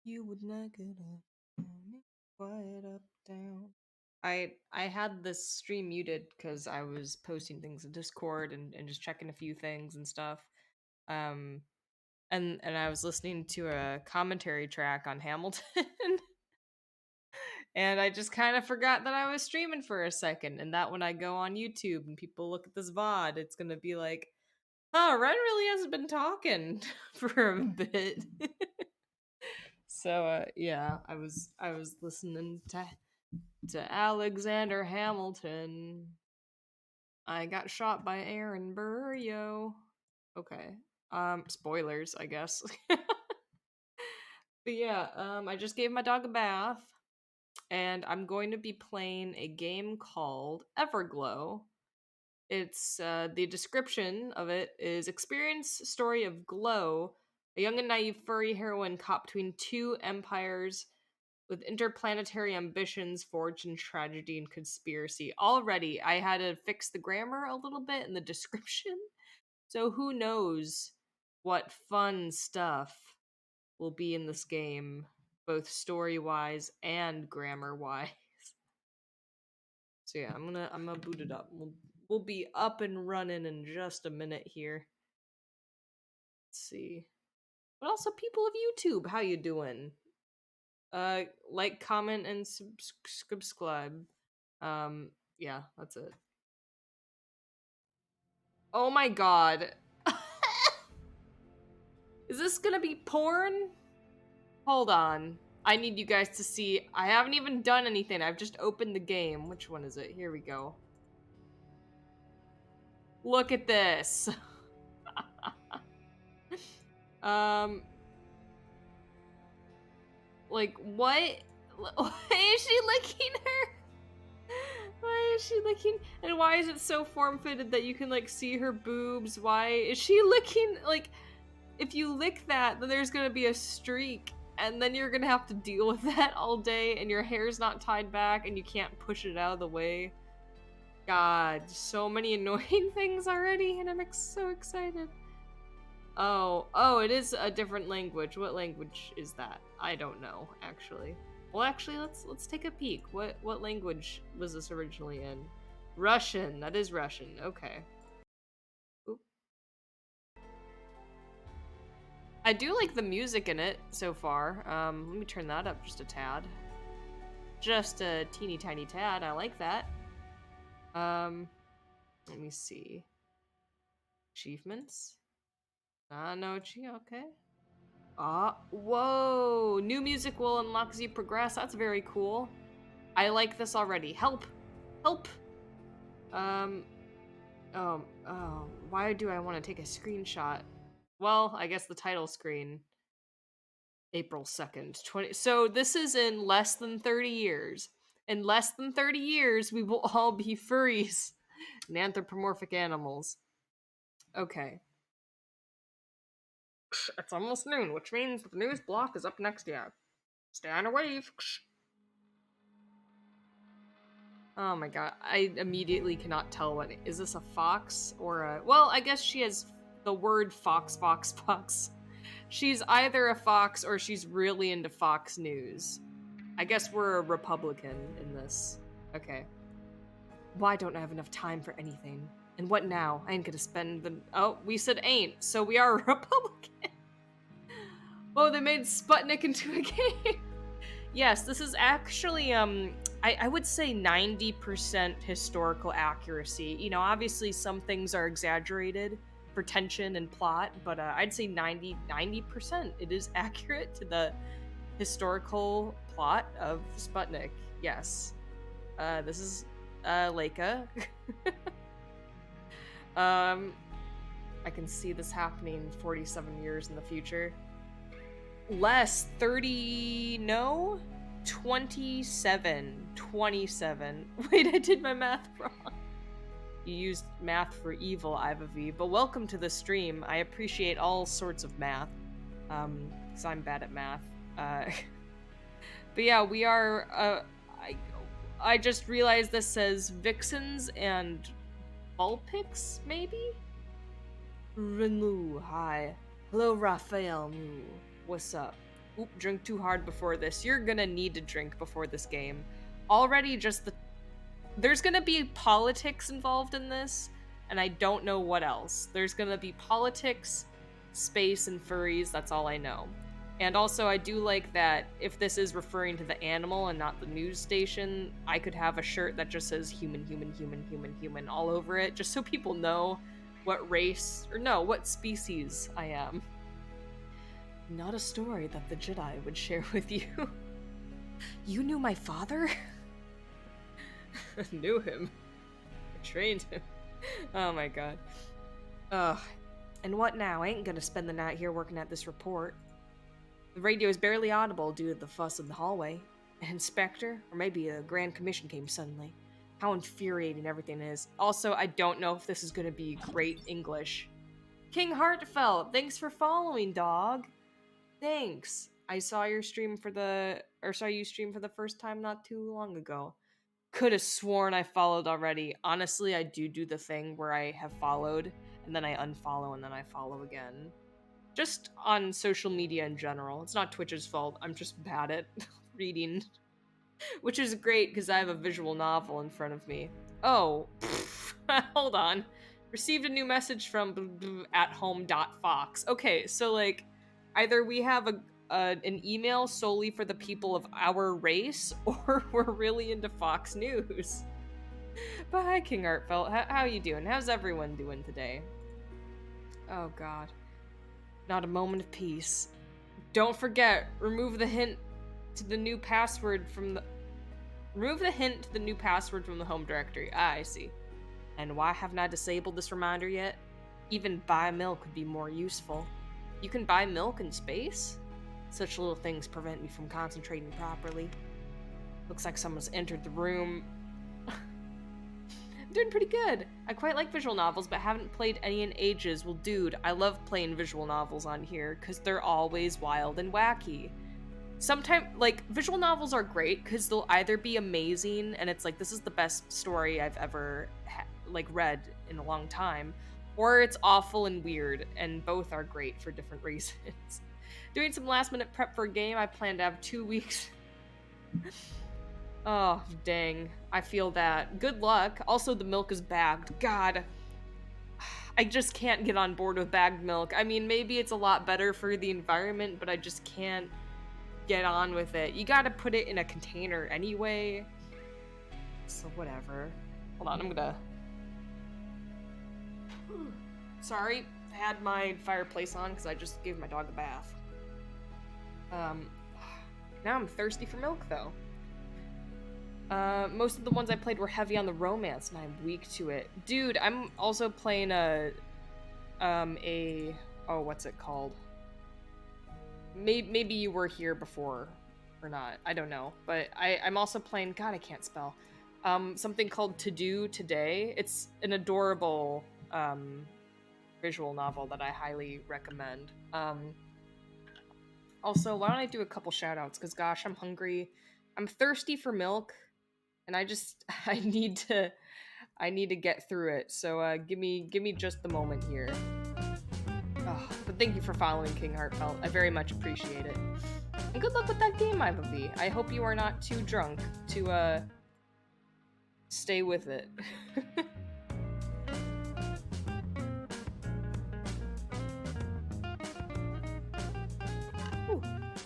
You would not get up, quiet up, down. I had this stream muted because I was posting things in Discord and just checking a few things and stuff. Um, and I was listening to a commentary track on Hamilton, and I just kind of forgot that I was streaming for a second, and that when I go on YouTube and people look at this VOD, it's gonna be like, oh, Ren really hasn't been talking for a bit. So yeah, I was listening to Alexander Hamilton. I got shot by Aaron Burr, yo. Okay. Spoilers, I guess. But yeah, I just gave my dog a bath, and I'm going to be playing a game called Everglow. It's the description of it is experience story of Glow, a young and naive furry heroine caught between two empires with interplanetary ambitions forged in tragedy and conspiracy. Already, I had to fix the grammar a little bit in the description, so who knows what fun stuff will be in this game, both story wise and grammar wise. So yeah, I'm gonna boot it up. We'll be up and running in just a minute here. Let's see. But also, people of YouTube, how you doing? Like, comment, and subscribe. Yeah, that's it. Oh my god. Is this gonna be porn? Hold on. I need you guys to see. I haven't even done anything. I've just opened the game. Which one is it? Here we go. Look at this. um, like, what? Why is she licking her? Why is she licking? And why is it so form-fitted that you can, like, see her boobs? Why is she licking? Like, if you lick that, then there's gonna be a streak, and then you're gonna have to deal with that all day, and your hair's not tied back, and you can't push it out of the way. God, so many annoying things already, and I'm so excited. Oh, it is a different language. What language is that? I don't know, actually. Well, actually, let's take a peek. What language was this originally in? Russian. That is Russian. Okay. Oop. I do like the music in it so far. Let me turn that up just a tad. Just a teeny tiny tad. I like that. Let me see. Achievements? No, okay. Whoa! New music will unlock as you progress. That's very cool. I like this already. Help! Help! Um, why do I want to take a screenshot? Well, I guess the title screen. April 2nd, 20. So this is in less than 30 years. In less than 30 years, we will all be furries and anthropomorphic animals. Okay. It's almost noon, which means the news block is up next. Yeah. Stay on a wave. Oh my god, I immediately cannot tell what is this, a fox or a, well, I guess she has the word fox, fox, fox. She's either a fox or she's really into Fox News. I guess we're a Republican in this. Okay. Why don't I have enough time for anything? And what now? I ain't gonna spend the, oh, we said ain't, so we are a Republican. Oh, they made Sputnik into a game. Yes, this is actually, I would say 90% historical accuracy. You know, obviously some things are exaggerated for tension and plot, but I'd say 90% it is accurate to the historical plot of Sputnik. Yes. This is Leica. I can see this happening 47 years in the future. Less 30, no, 27. Wait, I did my math wrong. You used math for evil, Ivav, but welcome to the stream. I appreciate all sorts of math, because I'm bad at math. But yeah, we are, I just realized this says Vixens and Vulpix, maybe? Renu, hi. Hello, Raphael Moo. What's up? Oop, drink too hard before this. You're gonna need to drink before this game. Already just there's gonna be politics involved in this, and I don't know what else. There's gonna be politics, space, and furries, that's all I know. And also, I do like that if this is referring to the animal and not the news station, I could have a shirt that just says human, human, human, human, human all over it, just so people know what race, or no, what species I am. Not a story that the Jedi would share with you. You knew my father? Knew him. I trained him. Oh my god. Ugh. And what now? I ain't gonna spend the night here working at this report. The radio is barely audible due to the fuss in the hallway. An inspector? Or maybe a Grand Commission came suddenly. How infuriating everything is. Also, I don't know if this is gonna be great English. King Heartfelt, thanks for following, dog. Thanks. I saw you stream for the first time not too long ago. Could have sworn I followed already. Honestly, I do the thing where I have followed and then I unfollow and then I follow again. Just on social media in general. It's not Twitch's fault. I'm just bad at reading, which is great because I have a visual novel in front of me. Oh, hold on. Received a new message from @home.fox. Okay, so like either we have an email solely for the people of our race, or we're really into Fox News. But hi, King Artfelt. How you doing? How's everyone doing today? Oh god. Not a moment of peace. Don't forget, remove the hint to the new password from the home directory. Ah, I see. And why haven't I disabled this reminder yet? Even buy milk would be more useful. You can buy milk in space? Such little things prevent me from concentrating properly. Looks like someone's entered the room. I'm doing pretty good. I quite like visual novels, but haven't played any in ages. Well, dude, I love playing visual novels on here, because they're always wild and wacky. Sometimes, like, visual novels are great, because they'll either be amazing, and it's like, this is the best story I've ever, read in a long time, or it's awful and weird, and both are great for different reasons. Doing some last-minute prep for a game. I plan to have 2 weeks. Oh, dang. I feel that. Good luck. Also, the milk is bagged. God. I just can't get on board with bagged milk. I mean, maybe it's a lot better for the environment, but I just can't get on with it. You gotta put it in a container anyway. So, whatever. Hold on, I'm gonna... Sorry, I had my fireplace on because I just gave my dog a bath. Now I'm thirsty for milk, though. Most of the ones I played were heavy on the romance, and I'm weak to it. Dude, I'm also playing oh, what's it called? Maybe you were here before, or not, I don't know. But I'm also playing, God, I can't spell, something called To Do Today. It's an adorable, visual novel that I highly recommend. Also, why don't I do a couple shoutouts, because gosh, I'm hungry. I'm thirsty for milk, and I need to get through it. So give me just the moment here. Oh, but thank you for following, King Heartfelt. I very much appreciate it. And good luck with that game, Ivy. I hope you are not too drunk to stay with it.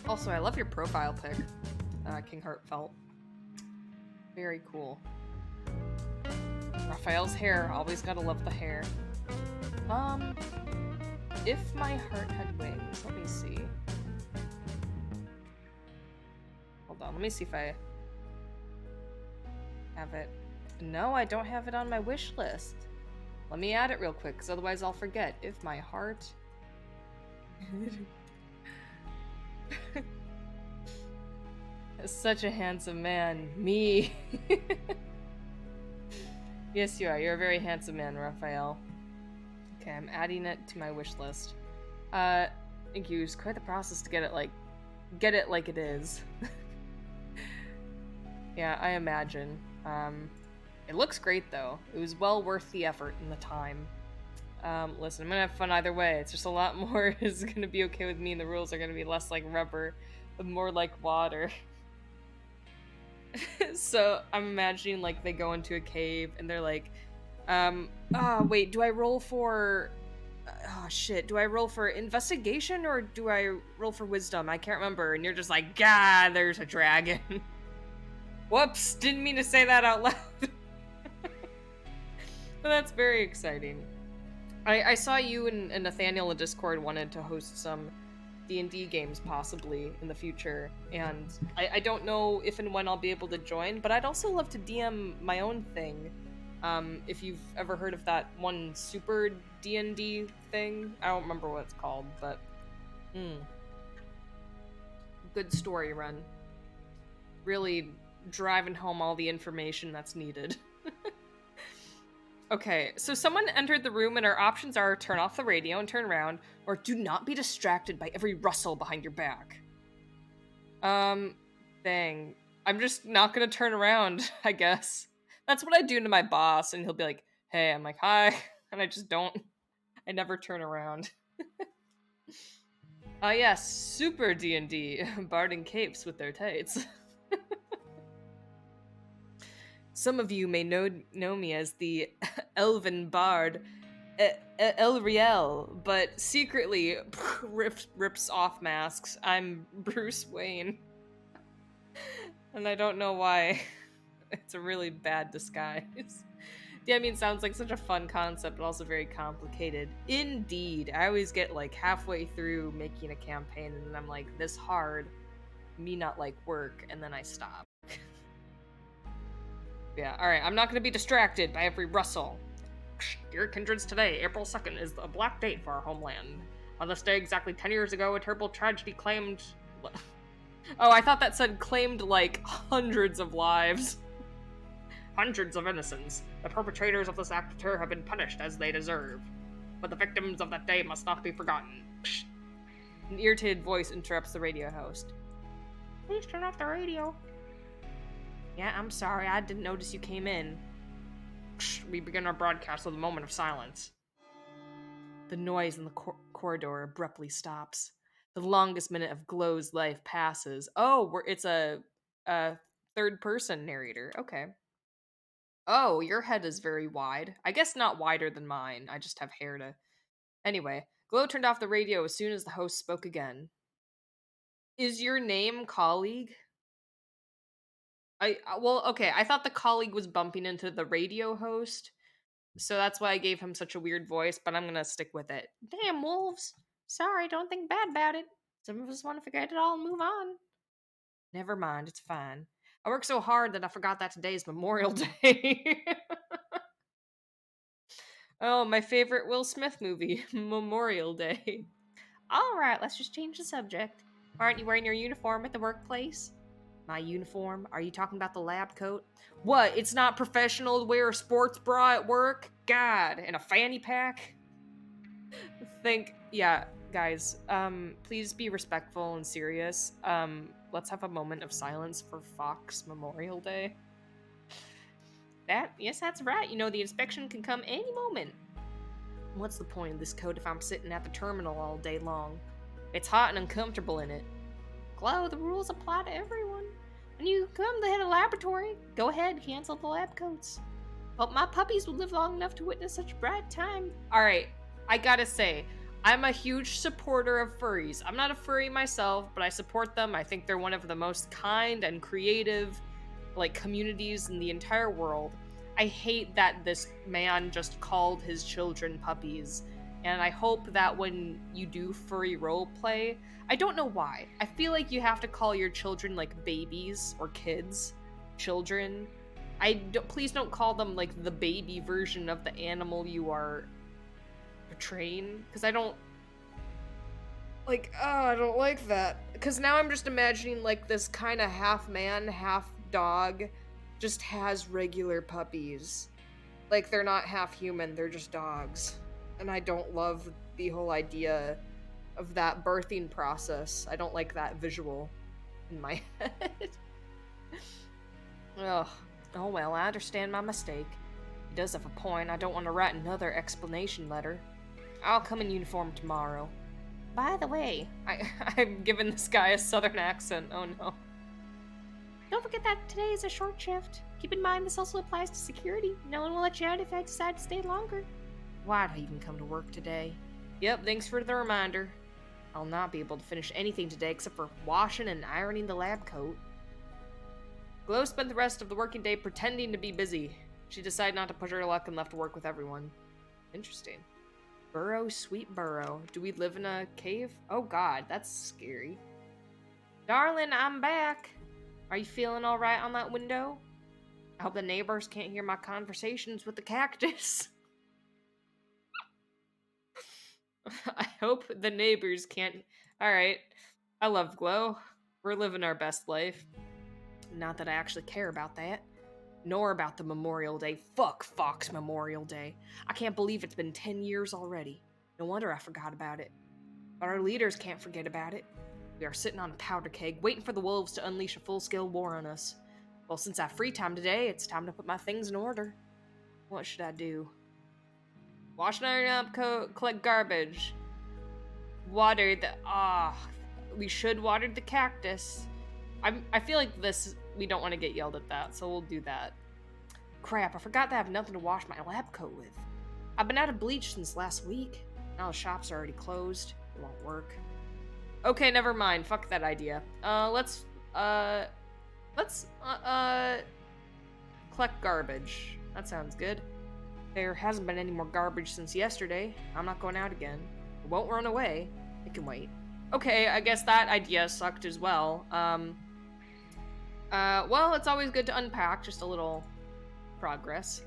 Also, I love your profile pic, King Heartfelt. Very cool. Raphael's hair. Always gotta love the hair. If my heart had wings. Let me see. Hold on. Let me see if I have it. No, I don't have it on my wish list. Let me add it real quick, because otherwise I'll forget. If my heart... Such a handsome man. Me. Yes, you are. You're a very handsome man, Raphael. Okay, I'm adding it to my wish list. Thank you. It's quite the process to get it like it is. Yeah, I imagine. It looks great though. It was well worth the effort and the time. Listen, I'm gonna have fun either way. It's just a lot more is gonna be okay with me, and the rules are gonna be less like rubber. More like water. So I'm imagining like they go into a cave and they're like, wait, do I roll for oh shit, do I roll for investigation or do I roll for wisdom? I can't remember. And you're just like, God, there's a dragon. Whoops, didn't mean to say that out loud. But that's very exciting. I saw you and Nathaniel in Discord wanted to host some D&D games possibly in the future, and I don't know if and when I'll be able to join, but I'd also love to DM my own thing. If you've ever heard of that one super D&D thing, I don't remember what it's called, but good story run. Really driving home all the information that's needed. Okay, so someone entered the room and our options are turn off the radio and turn around, or do not be distracted by every rustle behind your back. Dang. I'm just not gonna turn around, I guess. That's what I do to my boss, and he'll be like, hey, I'm like, hi, and I just don't. I never turn around. Yes, super D&D, Bard and Capes with their tights. Some of you may know me as the Elven Bard, Elriel, but secretly rips off masks. I'm Bruce Wayne. And I don't know why. It's a really bad disguise. Yeah, I mean, sounds like such a fun concept, but also very complicated. Indeed. I always get like halfway through making a campaign and then I'm like, this hard, me not like work, and then I stop. Yeah, alright, I'm not gonna be distracted by every rustle. Dear kindreds, today, April 2nd, is a black date for our homeland. On this day, exactly 10 years ago, a terrible tragedy claimed... Oh, I thought that said claimed, like, hundreds of lives. Hundreds of innocents. The perpetrators of this act of terror have been punished as they deserve. But the victims of that day must not be forgotten. An irritated voice interrupts the radio host. Please turn off the radio. Yeah, I'm sorry, I didn't notice you came in. We begin our broadcast with a moment of silence. The noise in the corridor abruptly stops. The longest minute of Glow's life passes. Oh, it's a third-person narrator. Okay. Oh, your head is very wide. I guess not wider than mine. I just have hair to... Anyway, Glow turned off the radio as soon as the host spoke again. Is your name Colleague? Well, okay, I thought the colleague was bumping into the radio host, so that's why I gave him such a weird voice, but I'm gonna stick with it. Damn, wolves! Sorry, don't think bad about it. Some of us want to forget it all and move on. Never mind, it's fine. I worked so hard that I forgot that today's Memorial Day. Oh, my favorite Will Smith movie, Memorial Day. Alright, let's just change the subject. Aren't you wearing your uniform at the workplace? My uniform? Are you talking about the lab coat? What? It's not professional to wear a sports bra at work? God, and a fanny pack? Yeah, guys, please be respectful and serious. Let's have a moment of silence for Fox Memorial Day. Yes, that's right. You know, the inspection can come any moment. What's the point of this coat if I'm sitting at the terminal all day long? It's hot and uncomfortable in it. Glow, the rules apply to everyone. When you come to the head of the laboratory, go ahead, cancel the lab coats. Hope my puppies will live long enough to witness such a bright time. Alright, I gotta say, I'm a huge supporter of furries. I'm not a furry myself, but I support them. I think they're one of the most kind and creative, like, communities in the entire world. I hate that this man just called his children puppies, and I hope that when you do furry roleplay, I don't know why. I feel like you have to call your children, like, babies or kids. Children. Please don't call them, like, the baby version of the animal you are portraying, because I don't like that. Because now I'm just imagining, like, this kind of half man, half dog just has regular puppies. Like, they're not half human, they're just dogs. And I don't love the whole idea of that birthing process. I don't like that visual in my head. Ugh. Oh well, I understand my mistake. He does have a point. I don't want to write another explanation letter. I'll come in uniform tomorrow. By the way, I'm giving this guy a southern accent. Oh no. Don't forget that today is a short shift. Keep in mind this also applies to security. No one will let you out if I decide to stay longer. Why'd I even come to work today? Yep, thanks for the reminder. I'll not be able to finish anything today except for washing and ironing the lab coat. Glow spent the rest of the working day pretending to be busy. She decided not to push her luck and left work with everyone. Interesting. Burrow, sweet burrow. Do we live in a cave? Oh god, that's scary. Darling, I'm back. Are you feeling alright on that window? I hope the neighbors can't hear my conversations with the cactus. I hope the neighbors can't. Alright. I love Glow. We're living our best life. Not that I actually care about that. Nor about the Memorial Day. Fuck Fox Memorial Day. I can't believe it's been 10 years already. No wonder I forgot about it. But our leaders can't forget about it. We are sitting on a powder keg, waiting for the wolves to unleash a full-scale war on us. Well, since I have free time today, it's time to put my things in order. What should I do? Wash and iron up, collect garbage. Water the... we should water the cactus. I feel like this... We don't want to get yelled at that, so we'll do that. Crap, I forgot to have nothing to wash my lab coat with. I've been out of bleach since last week. Now the shops are already closed. It won't work. Okay, never mind. Fuck that idea. Let's collect garbage. That sounds good. There hasn't been any more garbage since yesterday. I'm not going out again. It won't run away. It can wait. Okay, I guess that idea sucked as well. Well, it's always good to unpack, just a little progress.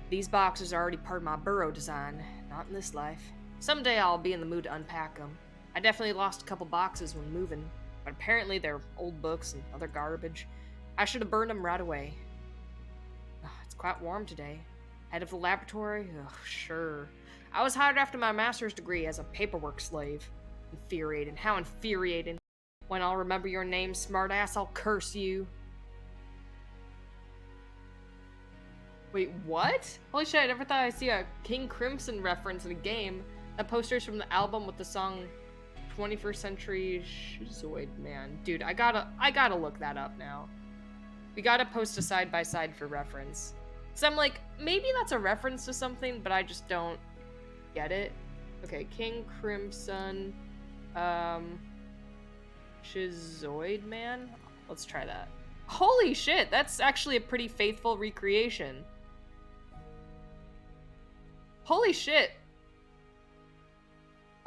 These boxes are already part of my burrow design. Not in this life. Someday I'll be in the mood to unpack them. I definitely lost a couple boxes when moving, but apparently they're old books and other garbage. I should have burned them right away. It's quite warm today. Head of the laboratory? Ugh, sure. I was hired after my master's degree as a paperwork slave. Infuriating. How infuriating. When I'll remember your name, smartass, I'll curse you. Wait, what? Holy shit, I never thought I'd see a King Crimson reference in a game. That poster's from the album with the song 21st Century Zoid Man. Dude, I gotta look that up now. We gotta post a side-by-side for reference. So I'm like, maybe that's a reference to something, but I just don't get it. Okay, King Crimson, Shizoid Man? Let's try that. Holy shit, that's actually a pretty faithful recreation. Holy shit.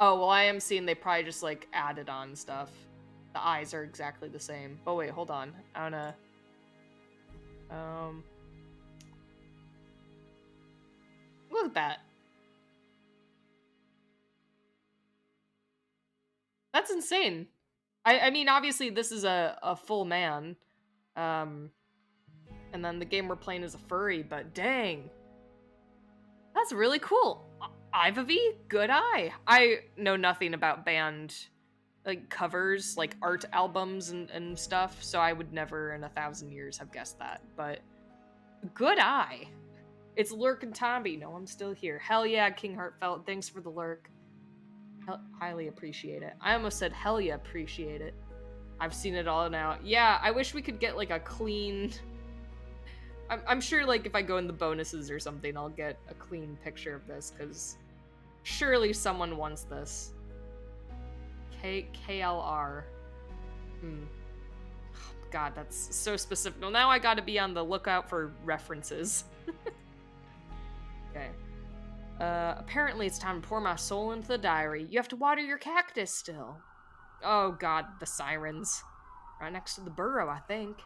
Oh, well, I am seeing they probably just, like, added on stuff. The eyes are exactly the same. Oh, wait, hold on. I wanna... Look at that. That's insane. I mean, obviously, this is a full man. And then the game we're playing is a furry, but dang. That's really cool. Ivy, good eye. I know nothing about band like covers, like art albums and stuff, so I would never in 1,000 years have guessed that. But good eye. It's Lurk and Tomby. No, I'm still here. Hell yeah, King Heartfelt. Thanks for the lurk. Highly appreciate it. I almost said hell yeah, appreciate it. I've seen it all now. Yeah, I wish we could get like a clean... I'm sure like if I go in the bonuses or something, I'll get a clean picture of this, because surely someone wants this. KLR. God, that's so specific. Well, now I gotta be on the lookout for references. Okay. Apparently it's time to pour my soul into the diary. You have to water your cactus still. Oh god, the sirens. Right next to the burrow, I think.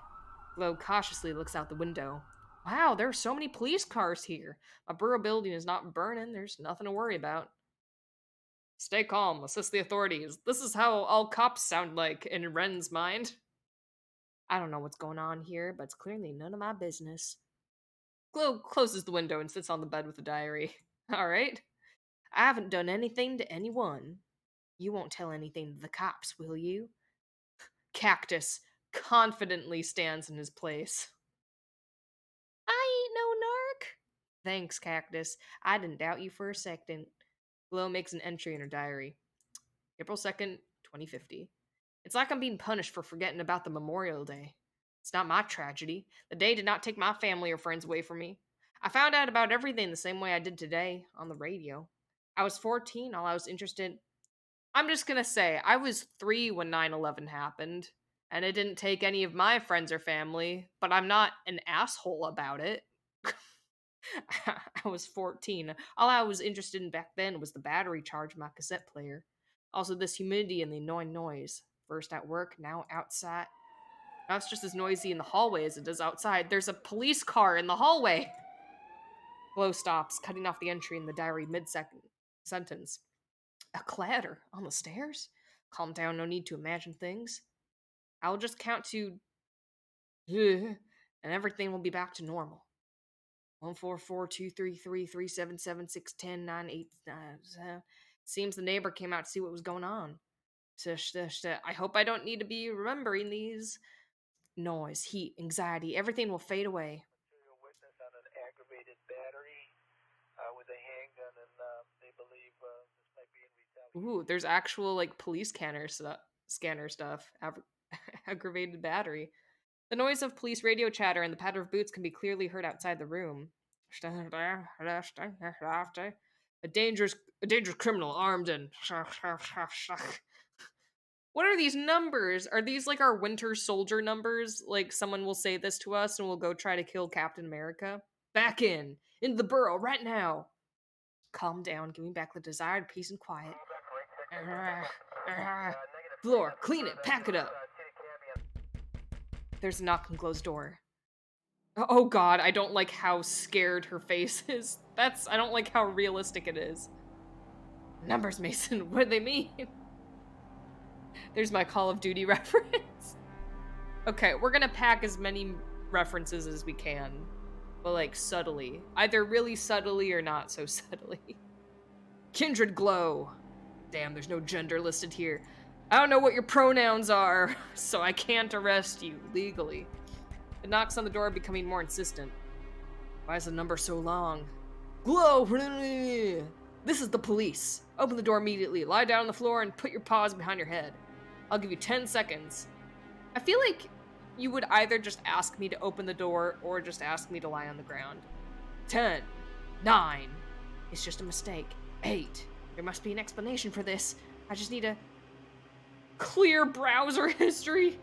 Glow cautiously looks out the window. Wow, there are so many police cars here. My burrow building is not burning. There's nothing to worry about. Stay calm. Assist the authorities. This is how all cops sound like in Ren's mind. I don't know what's going on here, but it's clearly none of my business. Glow closes the window and sits on the bed with the diary. Alright. I haven't done anything to anyone. You won't tell anything to the cops, will you? Cactus confidently stands in his place. I ain't no narc. Thanks, Cactus. I didn't doubt you for a second. Glow makes an entry in her diary. April 2nd, 2050. It's like I'm being punished for forgetting about the Memorial Day. It's not my tragedy. The day did not take my family or friends away from me. I found out about everything the same way I did today on the radio. I was 14, all I was interested. I'm just gonna say, I was 3 when 9/11 happened, and it didn't take any of my friends or family, but I'm not an asshole about it. I was 14. All I was interested in back then was the battery charge of my cassette player. Also, this humidity and the annoying noise. First at work, now outside. Now it's just as noisy in the hallway as it does outside. There's a police car in the hallway. Glow stops, cutting off the entry in the diary mid-second sentence. A clatter on the stairs? Calm down, no need to imagine things. I'll just count to and everything will be back to normal. 144233377610989. Seems the neighbor came out to see what was going on. I hope I don't need to be remembering these. Noise, heat, anxiety, everything will fade away. Material witness on an aggravated battery with a handgun, and they believe this might be in retaliation. Ooh, there's actual like police scanner stuff. Aggravated battery. The noise of police radio chatter and the patter of boots can be clearly heard outside the room. A dangerous criminal armed and what are these numbers? Are these like our Winter Soldier numbers? Like someone will say this to us and we'll go try to kill Captain America? Back into the burrow right now. Calm down, give me back the desired peace and quiet. Floor, clean it, pack it up. There's a knock on Glow's door. Oh god, I don't like how scared her face is. I don't like how realistic it is. Numbers, Mason, what do they mean? There's my Call of Duty reference. Okay, we're gonna pack as many references as we can, but like subtly. Either really subtly or not so subtly. Kindred Glow. Damn, there's no gender listed here. I don't know what your pronouns are, so I can't arrest you legally. It knocks on the door, becoming more insistent. Why is the number so long? Glow! This is the police. Open the door immediately, lie down on the floor, and put your paws behind your head. I'll give you 10 seconds. I feel like you would either just ask me to open the door or just ask me to lie on the ground. 10, 9. It's just a mistake. 8. There must be an explanation for this. I just need a clear browser history.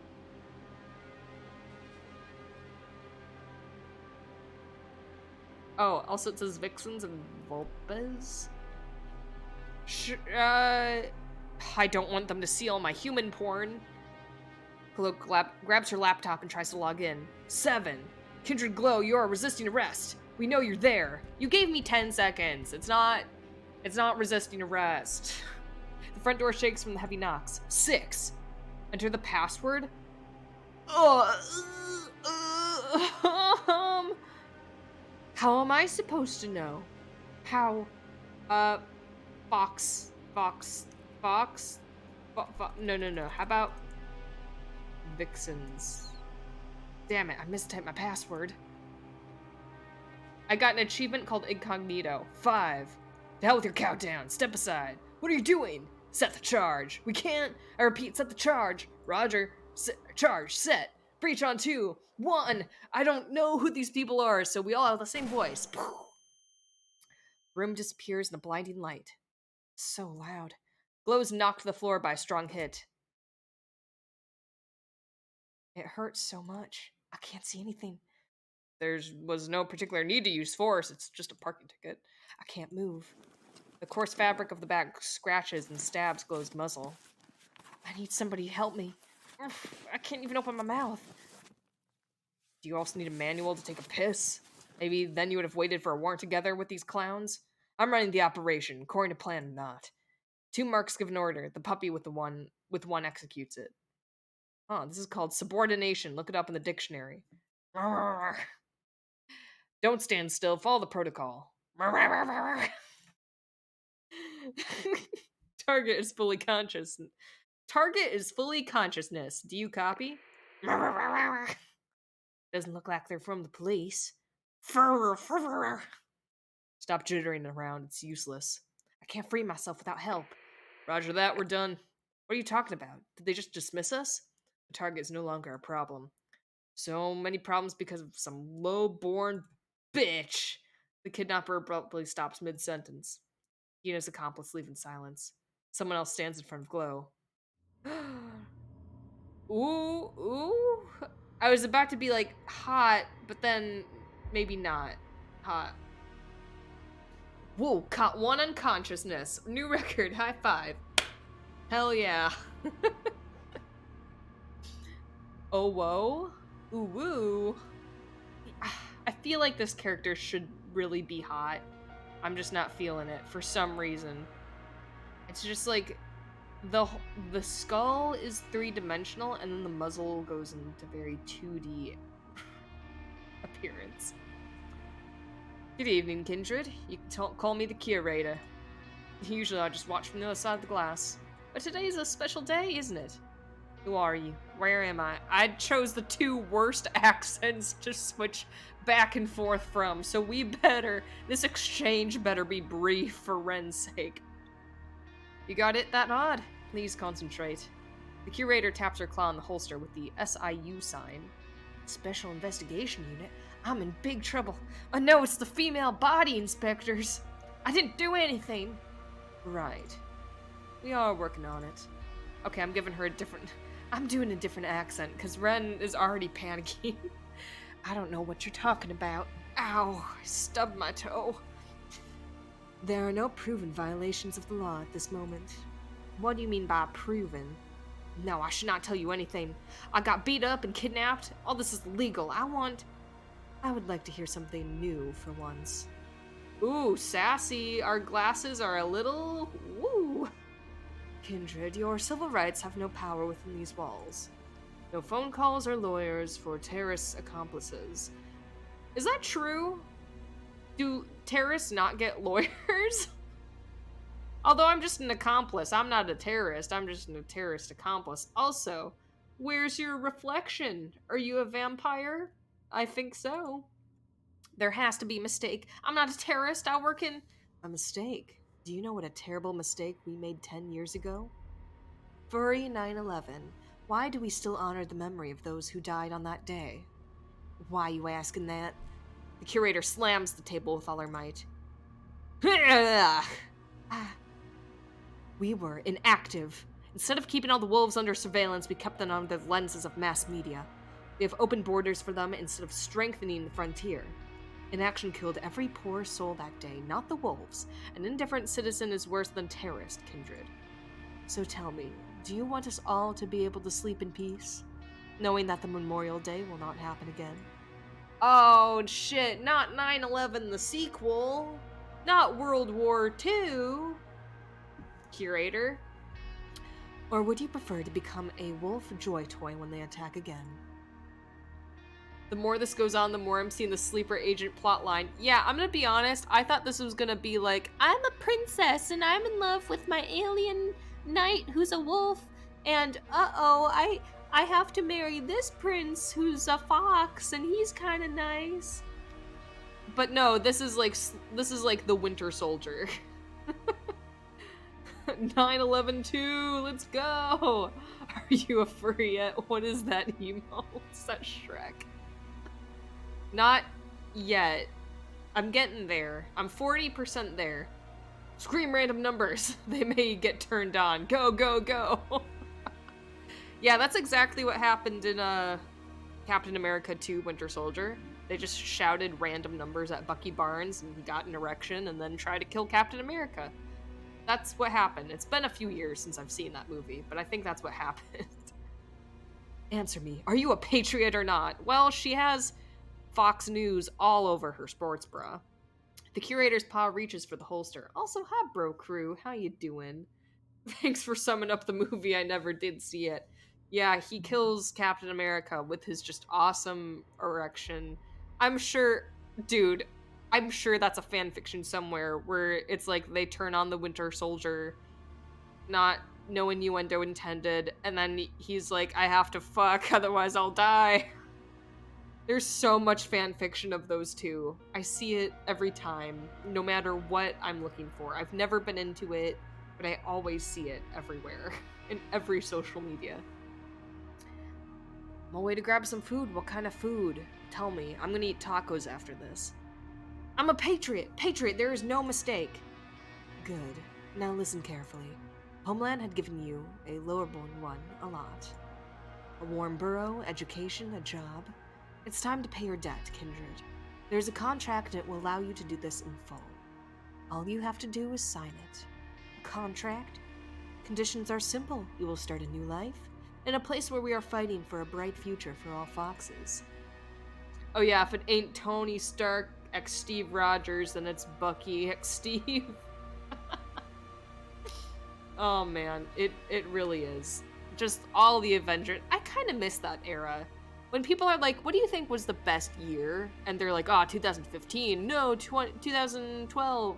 Oh, also it says Vixens and Vulpes. I don't want them to see all my human porn. Glow grabs her laptop and tries to log in. 7. Kindred Glow, you are resisting arrest. We know you're there. You gave me 10 seconds. It's not resisting arrest. The front door shakes from the heavy knocks. 6. Enter the password. How am I supposed to know? How? Fox. No. How about Vixens? Damn it, I mistyped my password. I got an achievement called Incognito. 5. To hell with your countdown. Step aside. What are you doing? Set the charge. We can't. I repeat, set the charge. Roger. Charge. Set. Breach on 2. 1. I don't know who these people are, so we all have the same voice. Room disappears in a blinding light. So loud. Glow is knocked to the floor by a strong hit. It hurts so much. I can't see anything. There was no particular need to use force. It's just a parking ticket. I can't move. The coarse fabric of the bag scratches and stabs Glow's muzzle. I need somebody to help me. I can't even open my mouth. Do you also need a manual to take a piss? Maybe then you would have waited for a warrant together with these clowns? I'm running the operation, according to plan or not. 2 marks give an order. The puppy with one executes it. Oh, this is called subordination. Look it up in the dictionary. Don't stand still. Follow the protocol. Target is fully conscious. Target is fully consciousness. Do you copy? Doesn't look like they're from the police. Stop jittering around. It's useless. I can't free myself without help. Roger that. We're done. What are you talking about? Did they just dismiss us? The target is no longer a problem. So many problems because of some low-born bitch. The kidnapper abruptly stops mid-sentence. He and his accomplice leave in silence. Someone else stands in front of Glow. Ooh, ooh. I was about to be like hot, but then maybe not hot. Whoa, caught one unconsciousness. New record, high five. Hell yeah. Oh, whoa. Ooh, woo. I feel like this character should really be hot. I'm just not feeling it for some reason. It's just like the the skull is three-dimensional and then the muzzle goes into very 2D appearance. Good evening, Kindred. You can call me the curator. Usually I just watch from the other side of the glass. But today's a special day, isn't it? Who are you? Where am I? I chose the two worst accents to switch back and forth from, so this exchange better be brief for Ren's sake. You got it that odd? Please concentrate. The curator taps her claw on the holster with the SIU sign. Special Investigation Unit? I'm in big trouble. Oh no, it's the female body inspectors. I didn't do anything. Right. We are working on it. Okay, I'm doing a different accent, because Ren is already panicking. I don't know what you're talking about. Ow, I stubbed my toe. There are no proven violations of the law at this moment. What do you mean by proven? No, I should not tell you anything. I got beat up and kidnapped. All this is legal. I would like to hear something new for once. Ooh, sassy. Our glasses are a little... Woo! Kindred, your civil rights have no power within these walls. No phone calls or lawyers for terrorist accomplices. Is that true? Do terrorists not get lawyers? Although I'm just an accomplice. I'm not a terrorist. I'm just a terrorist accomplice. Also, where's your reflection? Are you a vampire? I think so. There has to be a mistake. I'm not a terrorist. I work in... A mistake? Do you know what a terrible mistake we made 10 years ago? Furry 9/11. Why do we still honor the memory of those who died on that day? Why you asking that? The curator slams the table with all her might. We were inactive. Instead of keeping all the wolves under surveillance, we kept them under the lenses of mass media. We have opened borders for them instead of strengthening the frontier. Inaction killed every poor soul that day, not the wolves. An indifferent citizen is worse than terrorist, Kindred. So tell me, do you want us all to be able to sleep in peace, knowing that the Memorial Day will not happen again? Oh, shit, not 9/11 the sequel. Not World War II. Curator? Or would you prefer to become a wolf joy toy when they attack again? The more this goes on, the more I'm seeing the sleeper agent plotline. Yeah, I'm gonna be honest, I thought this was gonna be like, I'm a princess and I'm in love with my alien knight who's a wolf, and I have to marry this prince who's a fox and he's kind of nice. But no, this is like the Winter Soldier. 9/11 2, let's go! Are you a furry yet? What is that emo? Is that Shrek? Not yet. I'm getting there. I'm 40% there. Scream random numbers. They may get turned on. Go, go, go! Yeah, that's exactly what happened in Captain America 2 Winter Soldier. They just shouted random numbers at Bucky Barnes and he got an erection and then tried to kill Captain America. That's what happened. It's been a few years since I've seen that movie, but I think that's what happened. Answer me. Are you a patriot or not? Well, she has Fox News all over her sports bra. The curator's paw reaches for the holster. Also, hi, bro crew. How you doing? Thanks for summing up the movie. I never did see it. Yeah, he kills Captain America with his just awesome erection. I'm sure, dude, I'm sure that's a fan fiction somewhere where it's like they turn on the Winter Soldier, not no innuendo intended, and then he's like, I have to fuck, otherwise I'll die. There's so much fan fiction of those two. I see it every time, no matter what I'm looking for. I've never been into it. but I always see it everywhere, in every social media. I'm on my way to grab some food. What kind of food? Tell me. I'm gonna eat tacos after this. I'm a patriot! Patriot, there is no mistake! Good. Now listen carefully. Homeland had given you, a lower-born one, a lot. A warm burrow, education, a job. It's time to pay your debt, Kindred. There's a contract that will allow you to do this in full. All you have to do is sign it. A contract? Conditions are simple. You will start a new life, in a place where we are fighting for a bright future for all foxes. Oh yeah, if it ain't Tony Stark x Steve Rogers, then it's Bucky x Steve. Oh man, it really is. Just all the Avengers. I kind of miss that era. When people are like, what do you think was the best year? And they're like, oh, 2015. No, 2012.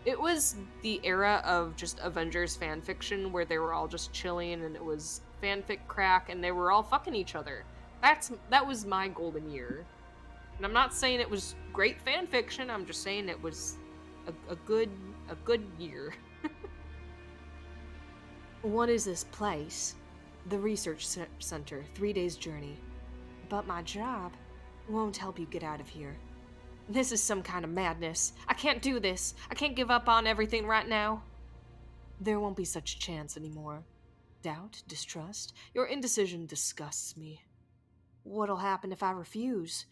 It was the era of just Avengers fan fiction where they were all just chilling and it was fanfic crack and they were all fucking each other. That was my golden year. And I'm not saying it was great fan fiction, I'm just saying it was a good year. What is this place? The research center, 3 days journey. But my job won't help you get out of here. This is some kind of madness. I can't do this. I can't give up on everything right now. There won't be such a chance anymore. Doubt, distrust, your indecision disgusts me. What'll happen if I refuse?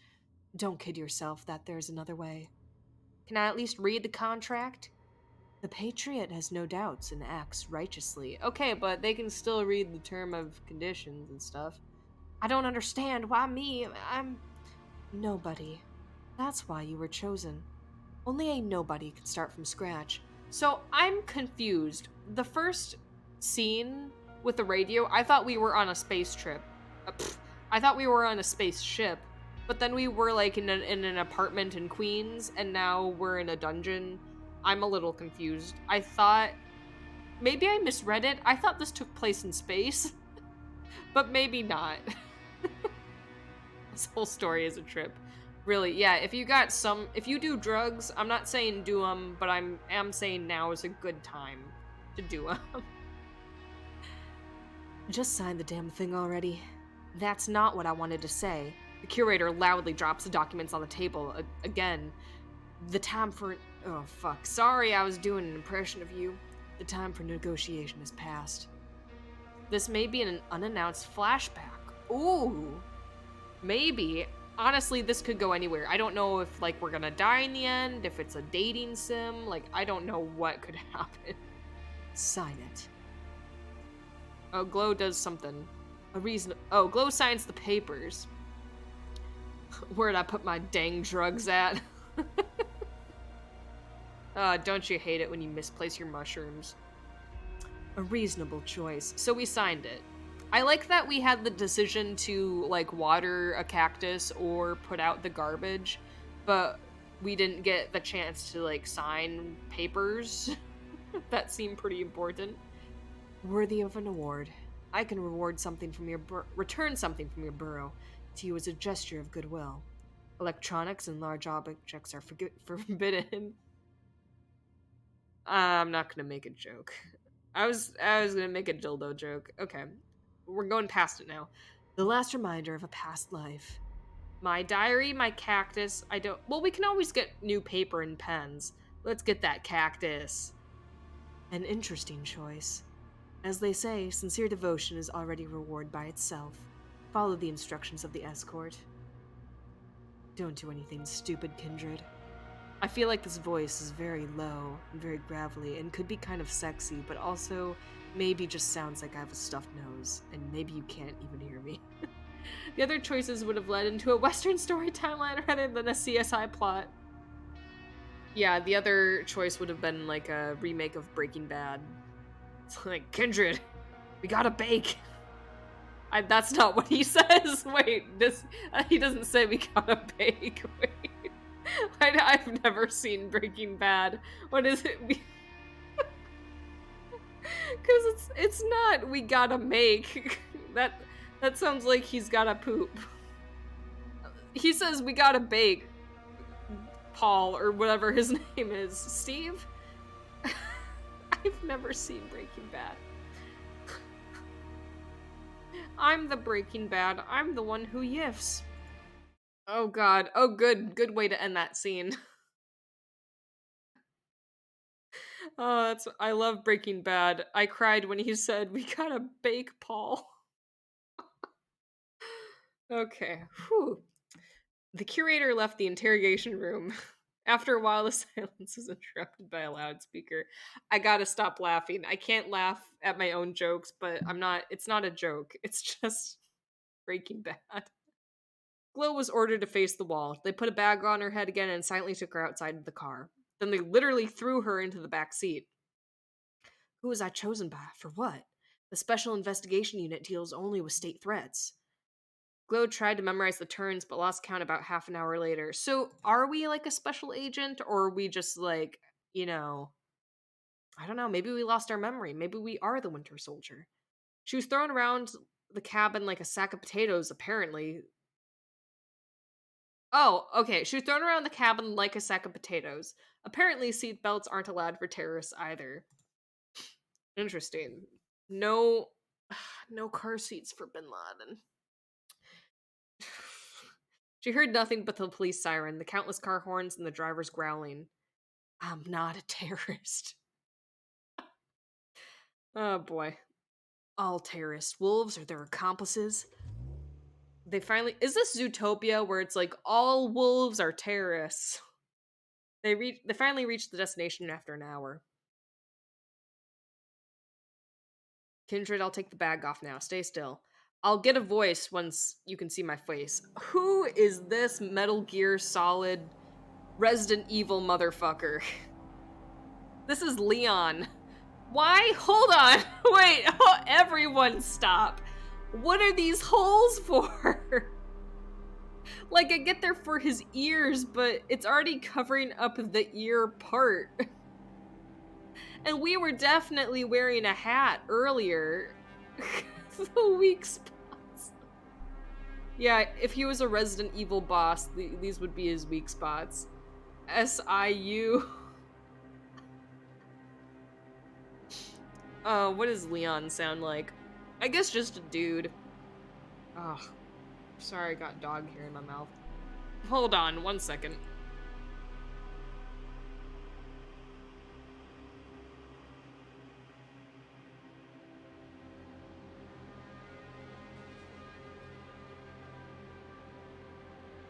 Don't kid yourself that there's another way. Can I at least read the contract? The Patriot has no doubts and acts righteously. Okay, but they can still read the term of conditions and stuff. I don't understand. Why me? I'm nobody. That's why you were chosen. Only a nobody can start from scratch. So I'm confused. The first scene with the radio, I thought we were on a space trip. I thought we were on a spaceship, but then we were like in an apartment in Queens, and now we're in a dungeon. I'm a little confused. I thought maybe I misread it. I thought this took place in space, but maybe not. This whole story is a trip. Really, yeah, if you do drugs, I'm not saying do them, but I am saying now is a good time to do them. Just sign the damn thing already. That's not what I wanted to say. The curator loudly drops the documents on the table again. The time for... Oh, fuck. Sorry, I was doing an impression of you. The time for negotiation has passed. This may be an unannounced flashback. Ooh. Maybe. Honestly, this could go anywhere. I don't know if, like, we're gonna die in the end, if it's a dating sim. Like, I don't know what could happen. Sign it. Oh, Glow does something. Oh, Glow signs the papers. Where'd I put my dang drugs at? Don't you hate it when you misplace your mushrooms? A reasonable choice. So we signed it. I like that we had the decision to, like, water a cactus or put out the garbage, but we didn't get the chance to, like, sign papers. That seemed pretty important. Worthy of an award. I can return something from your burrow to you as a gesture of goodwill. Electronics and large objects are forbidden. I'm not gonna make a joke. I was gonna make a dildo joke. Okay. We're going past it now. The last reminder of a past life. My diary, my cactus, well, we can always get new paper and pens. Let's get that cactus. An interesting choice. As they say, sincere devotion is already reward by itself. Follow the instructions of the escort. Don't do anything stupid, Kindred. I feel like this voice is very low and very gravelly and could be kind of sexy, but also maybe just sounds like I have a stuffed nose, and maybe you can't even hear me. The other choices would have led into a Western story timeline rather than a CSI plot. Yeah, the other choice would have been like a remake of Breaking Bad. It's like, Kindred, we gotta bake. That's not what he says. Wait, he doesn't say we gotta bake. Wait. I've never seen Breaking Bad. What is it? Because it's not we gotta make. That sounds like he's gotta poop. He says we gotta bake. Paul, or whatever his name is. Steve? I've never seen Breaking Bad. I'm the Breaking Bad. I'm the one who yiffs. Oh god. Oh good. Good way to end that scene. Oh, that's I love Breaking Bad. I cried when he said, "We gotta bake Paul." Okay. Whew. The curator left the interrogation room. After a while, the silence was interrupted by a loudspeaker. I gotta stop laughing. I can't laugh at my own jokes, but it's not a joke. It's just Breaking Bad. Glow was ordered to face the wall. They put a bag on her head again and silently took her outside of the car. Then they literally threw her into the back seat. Who was I chosen by? For what? The Special Investigation Unit deals only with state threats. Glow tried to memorize the turns, but lost count about half an hour later. So, are we like a special agent, or are we just like, you know, I don't know, maybe we lost our memory. Maybe we are the Winter Soldier. She was thrown around the cabin like a sack of potatoes, apparently. Oh, okay. She was thrown around the cabin like a sack of potatoes. Apparently, seatbelts aren't allowed for terrorists either. Interesting. No, no car seats for Bin Laden. She heard nothing but the police siren, the countless car horns, and the drivers growling. I'm not a terrorist. Oh boy. All terrorists. Wolves or their accomplices. They finally. Is this Zootopia where it's like all wolves are terrorists? They finally reached the destination after an hour. Kindred, I'll take the bag off now. Stay still. I'll get a voice once you can see my face. Who is this Metal Gear Solid Resident Evil motherfucker? This is Leon. Why? Hold on. Wait. Oh, everyone stop. What are these holes for? Like, I get there for his ears, but it's already covering up the ear part. And we were definitely wearing a hat earlier. The weak spots. Yeah, if he was a Resident Evil boss, these would be his weak spots. SIU. What does Leon sound like? I guess just a dude. Oh, sorry, I got dog hair in my mouth. Hold on, 1 second.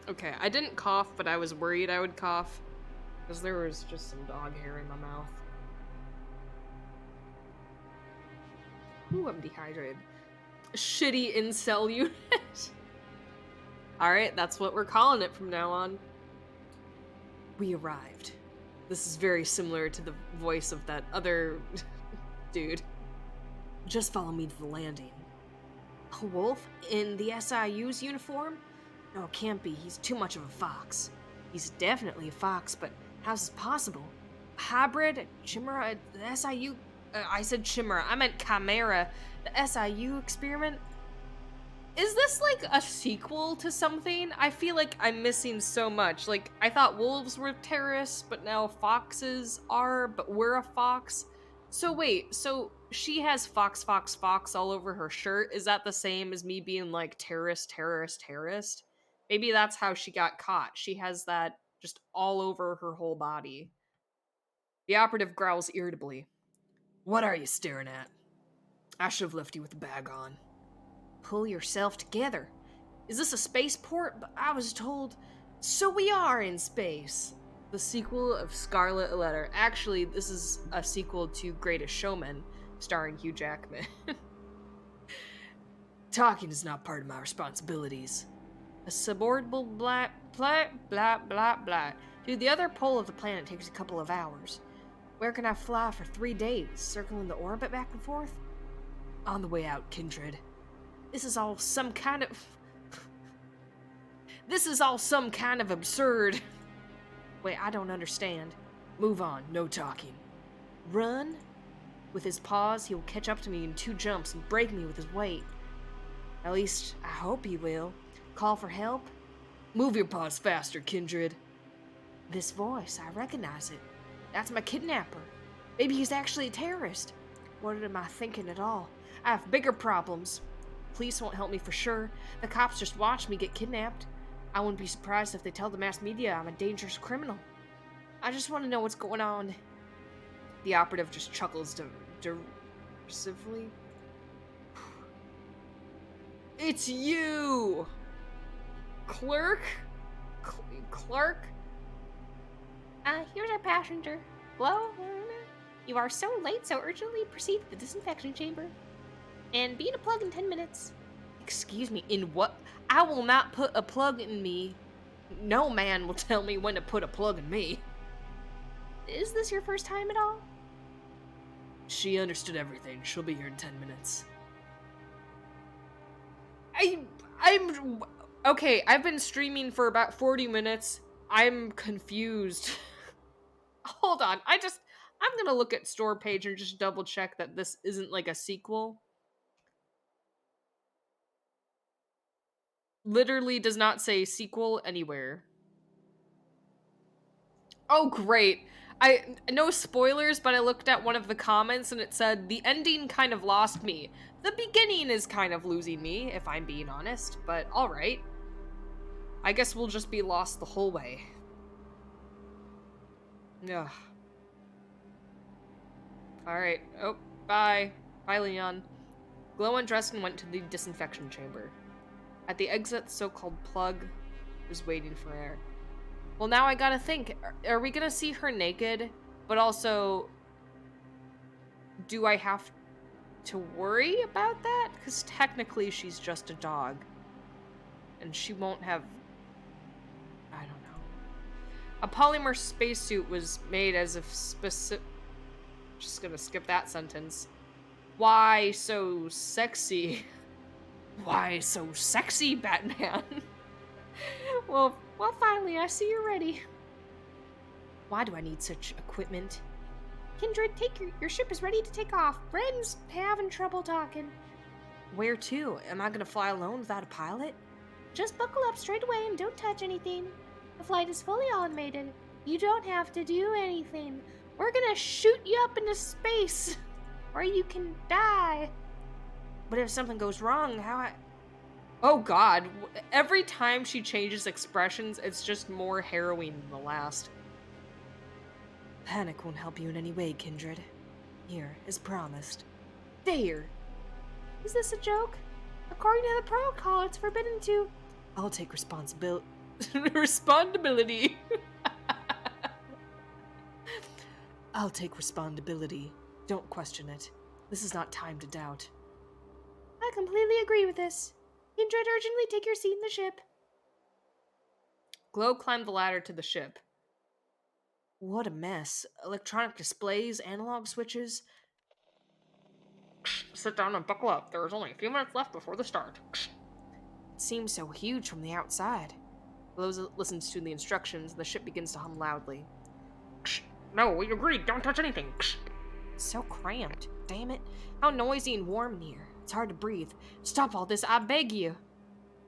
Okay, I didn't cough, but I was worried I would cough. Because there was just some dog hair in my mouth. Ooh, I'm dehydrated. Shitty incel unit. Alright, that's what we're calling it from now on. We arrived. This is very similar to the voice of that other dude. Just follow me to the landing. A wolf in the SIU's uniform? No, it can't be. He's too much of a fox. He's definitely a fox, but how's this possible? A hybrid? Chimera? The SIU? I said chimera. I meant chimera. The SIU experiment? Is this like a sequel to something? I feel like I'm missing so much. Like, I thought wolves were terrorists, but now foxes are, but we're a fox. So wait, so she has fox, fox, fox all over her shirt. Is that the same as me being like terrorist, terrorist, terrorist? Maybe that's how she got caught. She has that just all over her whole body. The operative growls irritably. What are you staring at? I should have left you with the bag on. Pull yourself together. Is this a spaceport? But I was told. So we are in space. The sequel of Scarlet Letter. Actually, this is a sequel to Greatest Showman, starring Hugh Jackman. Talking is not part of my responsibilities. A subordinable blah blah blah blah blah. Dude, the other pole of the planet takes a couple of hours. Where can I fly for 3 days, circling the orbit back and forth? On the way out, Kindred. This is all some kind of absurd. Wait, I don't understand. Move on, no talking. Run? With his paws, he will catch up to me in 2 jumps and break me with his weight. At least, I hope he will. Call for help? Move your paws faster, Kindred. This voice, I recognize it. That's my kidnapper. Maybe he's actually a terrorist. What am I thinking at all? I have bigger problems. Police won't help me for sure. The cops just watched me get kidnapped. I wouldn't be surprised if they tell the mass media I'm a dangerous criminal. I just want to know what's going on. The operative just chuckles derisively. It's you! Clerk? Clark? Here's our passenger. Hello? You are so late, so urgently proceed to the disinfection chamber. And be in a plug in 10 minutes. Excuse me, in what? I will not put a plug in me. No man will tell me when to put a plug in me. Is this your first time at all? She understood everything. She'll be here in 10 minutes. I'm okay, I've been streaming for about 40 minutes. I'm confused. Hold on. I'm gonna look at store page and just double check that this isn't like a sequel. Literally does not say sequel anywhere. Oh, great. No spoilers, but I looked at one of the comments and it said the ending kind of lost me. The beginning is kind of losing me, if I'm being honest, but alright. I guess we'll just be lost the whole way. Ugh. Alright. Oh, bye. Bye, Leon. Glow undressed and went to the disinfection chamber. At the exit, the so-called plug was waiting for air. Well, now I gotta think. Are we gonna see her naked? But also, do I have to worry about that? Because technically she's just a dog. And she won't have... I don't know. A polymer spacesuit was made as if specific... Just gonna skip that sentence. Why so sexy? Why so sexy, Batman? well, finally, I see you're ready. Why do I need such equipment? Kindred, your ship is ready to take off. Friends having trouble talking. Where to? Am I gonna fly alone without a pilot? Just buckle up straight away and don't touch anything. The flight is fully automated. You don't have to do anything. We're gonna shoot you up into space. Or you can die. But if something goes wrong, Oh god, every time she changes expressions, it's just more harrowing than the last. Panic won't help you in any way, Kindred. Here, as promised. There! Is this a joke? According to the protocol, it's forbidden to... I'll take responsibility. Responsibility. I'll take responsibility. Don't question it. This is not time to doubt. I completely agree with this. Kindred, urgently take your seat in the ship. Glow climbed the ladder to the ship. What a mess. Electronic displays, analog switches. Sit down and buckle up. There is only a few minutes left before the start. It seems so huge from the outside. Glow listens to the instructions, and the ship begins to hum loudly. No, we agreed. Don't touch anything. So cramped. Damn it. How noisy and warm in here. It's hard to breathe. Stop all this, I beg you.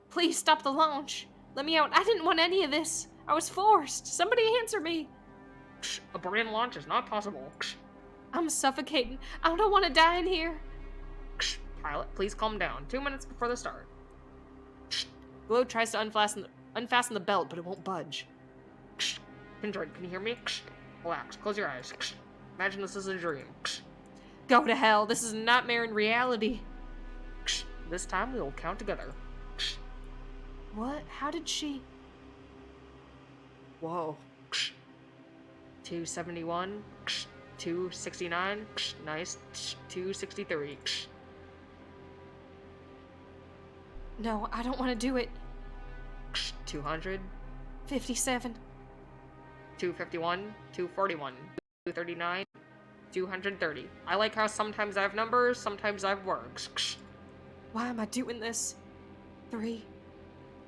Please stop the launch. Let me out. I didn't want any of this. I was forced. Somebody answer me. A brand launch is not possible. I'm suffocating. I don't want to die in here. Pilot, please calm down. 2 minutes before the start. Glow tries to unfasten the belt, but it won't budge. Kindred, can you hear me? Relax. Close your eyes. Imagine this is a dream. Go to hell. This is a nightmare in reality. This time we will count together. What? How did she... Whoa. 271. 269. Nice. 263. No, I don't want to do it. 200. 57. 251. 241. 239. 230. I like how sometimes I have numbers, sometimes I have words. Why am I doing this? 3,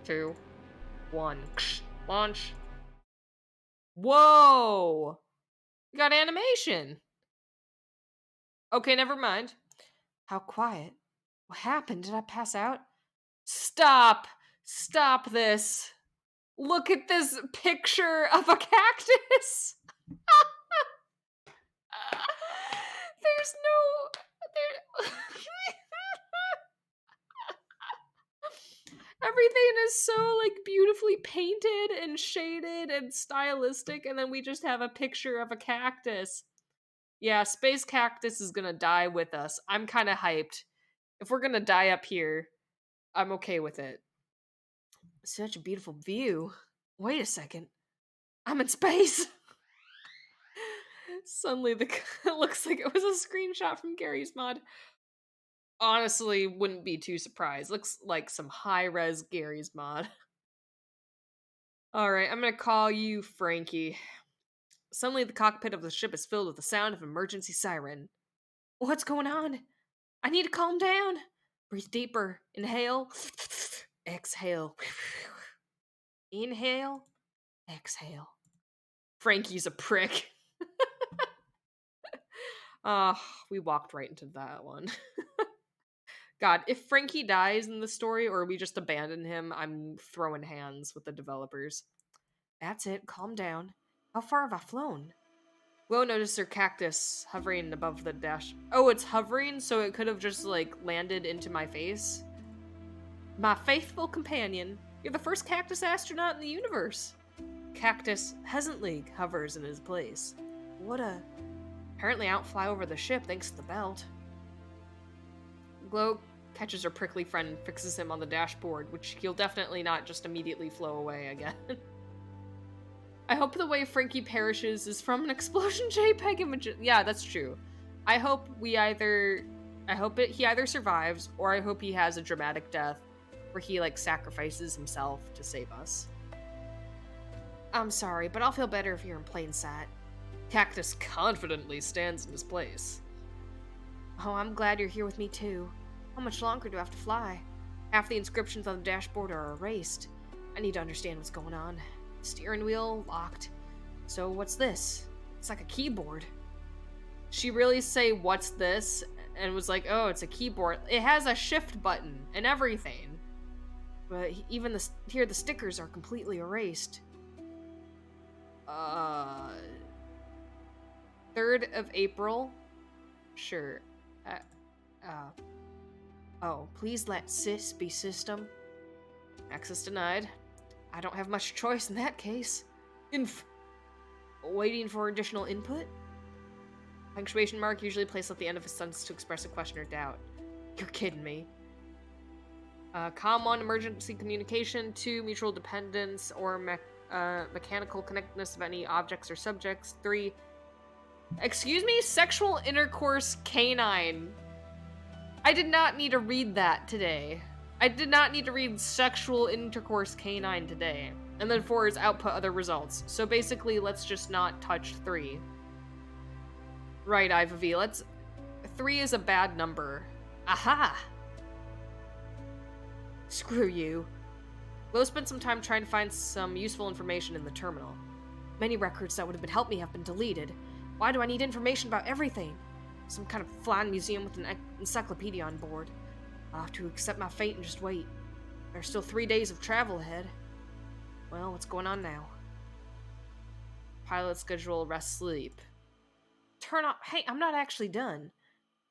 2, 1. Launch. Whoa! We got animation. Okay, never mind. How quiet. What happened? Did I pass out? Stop! Stop this. Look at this picture of a cactus! There's no... There... Everything is so, like, beautifully painted and shaded and stylistic, and then we just have a picture of a cactus. Yeah, Space Cactus is gonna die with us. I'm kinda hyped. If we're gonna die up here, I'm okay with it. Such a beautiful view. Wait a second. I'm in space! Suddenly, it looks like it was a screenshot from Gary's mod. Honestly, wouldn't be too surprised. Looks like some high-res Gary's mod. Alright, I'm gonna call you Frankie. Suddenly, the cockpit of the ship is filled with the sound of an emergency siren. What's going on? I need to calm down. Breathe deeper. Inhale. Exhale. Inhale. Exhale. Frankie's a prick. We walked right into that one. God, if Frankie dies in the story or we just abandon him, I'm throwing hands with the developers. That's it, calm down. How far have I flown? Will noticed her cactus hovering above the dash. Oh, it's hovering, so it could have just, like, landed into my face. My faithful companion, you're the first cactus astronaut in the universe. Cactus hesitantly hovers in his place. What a... Apparently I don't fly over the ship thanks to the belt. Glow catches her prickly friend and fixes him on the dashboard, which he'll definitely not just immediately flow away again. I hope the way Frankie perishes is from an explosion JPEG image. Yeah, that's true. I hope he either survives, or I hope he has a dramatic death where he, like, sacrifices himself to save us. I'm sorry, but I'll feel better if you're in plain sight. Cactus confidently stands in his place. Oh, I'm glad you're here with me too. How much longer do I have to fly? Half the inscriptions on the dashboard are erased. I need to understand what's going on. Steering wheel locked. So what's this? It's like a keyboard. She really say what's this and was like, oh, it's a keyboard. It has a shift button and everything. But even here the stickers are completely erased. 3rd of April? Sure. Oh, please let sys be system. Access denied. I don't have much choice in that case. Waiting for additional input? Punctuation mark usually placed at the end of a sentence to express a question or doubt. You're kidding me. COM 1, emergency communication. 2, mutual dependence or mechanical connectedness of any objects or subjects. 3, excuse me, sexual intercourse canine. I did not need to read that today. I did not need to read sexual intercourse canine today. And then 4 is output other results. So basically, let's just not touch 3. Right, Ivy, 3 is a bad number. Aha! Screw you. Lo spent some time trying to find some useful information in the terminal. Many records that would have been helped me have been deleted. Why do I need information about everything? Some kind of flying museum with an encyclopedia on board. I'll have to accept my fate and just wait. There's still 3 days of travel ahead. Well, what's going on now? Pilot schedule, rest, sleep. Turn off. Hey, I'm not actually done.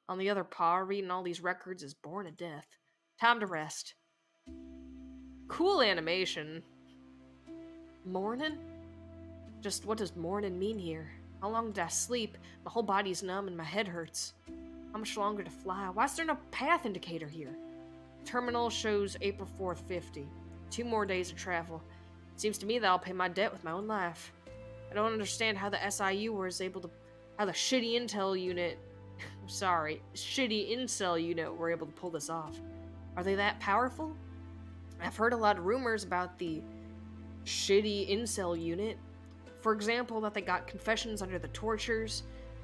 On the other paw, reading all these records is boring to death. Time to rest. Cool animation. Morning? Just what does morning mean here? How long did I sleep? My whole body's numb and my head hurts. How much longer to fly? Why is there no path indicator here? Terminal shows April 4th, 50. 2 more days of travel. It seems to me that I'll pay my debt with my own life. I don't understand how the SIU was able to... How the shitty intel unit... shitty incel unit were able to pull this off. Are they that powerful? I've heard a lot of rumors about the shitty incel unit. For example, that they got confessions under the tortures.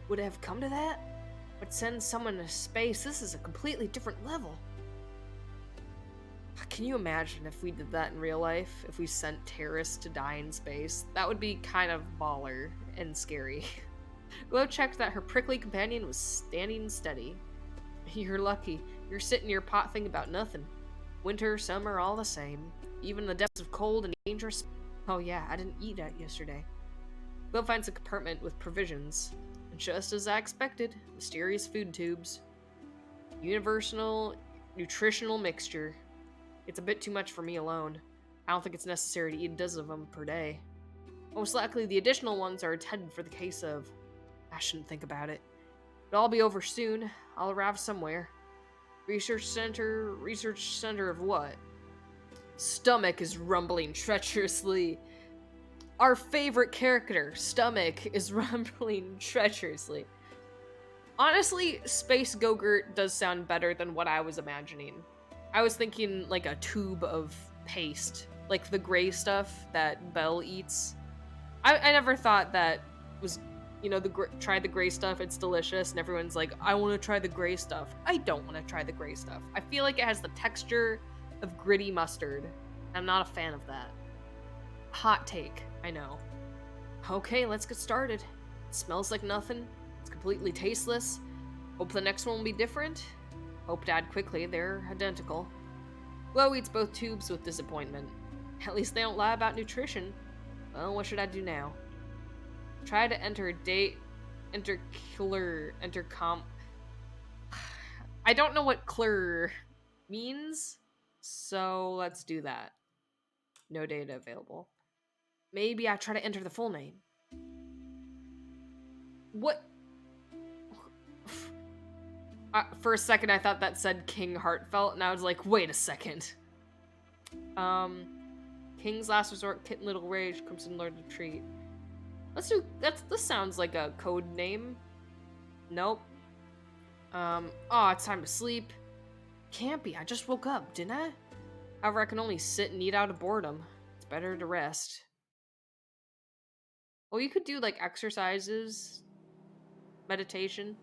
Would it have come to that? But send someone to space, this is a completely different level. Can you imagine if we did that in real life? If we sent terrorists to die in space? That would be kind of baller and scary. Glow checked that her prickly companion was standing steady. You're lucky. You're sitting in your pot thinking about nothing. Winter, summer, all the same. Even the depths of cold and dangerous. Oh yeah, I didn't eat that yesterday. Glow finds a compartment with provisions. Just as I expected, mysterious food tubes. Universal nutritional mixture. It's a bit too much for me alone. I don't think it's necessary to eat a dozen of them per day. Most likely, the additional ones are intended for the case of. I shouldn't think about it. It'll all be over soon. I'll arrive somewhere. Research center of what? Stomach is rumbling treacherously. Our favorite character, Stomach, is rumbling treacherously. Honestly, Space Gogurt does sound better than what I was imagining. I was thinking like a tube of paste, like the gray stuff that Belle eats. I never thought that was, try the gray stuff, it's delicious, and everyone's like, I want to try the gray stuff. I don't want to try the gray stuff. I feel like it has the texture of gritty mustard. I'm not a fan of that. Hot take, I know. Okay, let's get started. It smells like nothing. It's completely tasteless. Hope the next one will be different. Hope to add quickly, they're identical. Glow eats both tubes with disappointment. At least they don't lie about nutrition. Well, what should I do now? Try to enter intercom. I don't know what clear means, so let's do that. No data available. Maybe I try to enter the full name. What? For a second, I thought that said King Heartfelt, and I was like, wait a second. King's Last Resort, Kitten Little Rage, Crimson Lord Retreat. This sounds like a code name. Nope. It's time to sleep. Can't be, I just woke up, didn't I? However, I can only sit and eat out of boredom. It's better to rest. Well, you could do, like, exercises, meditation.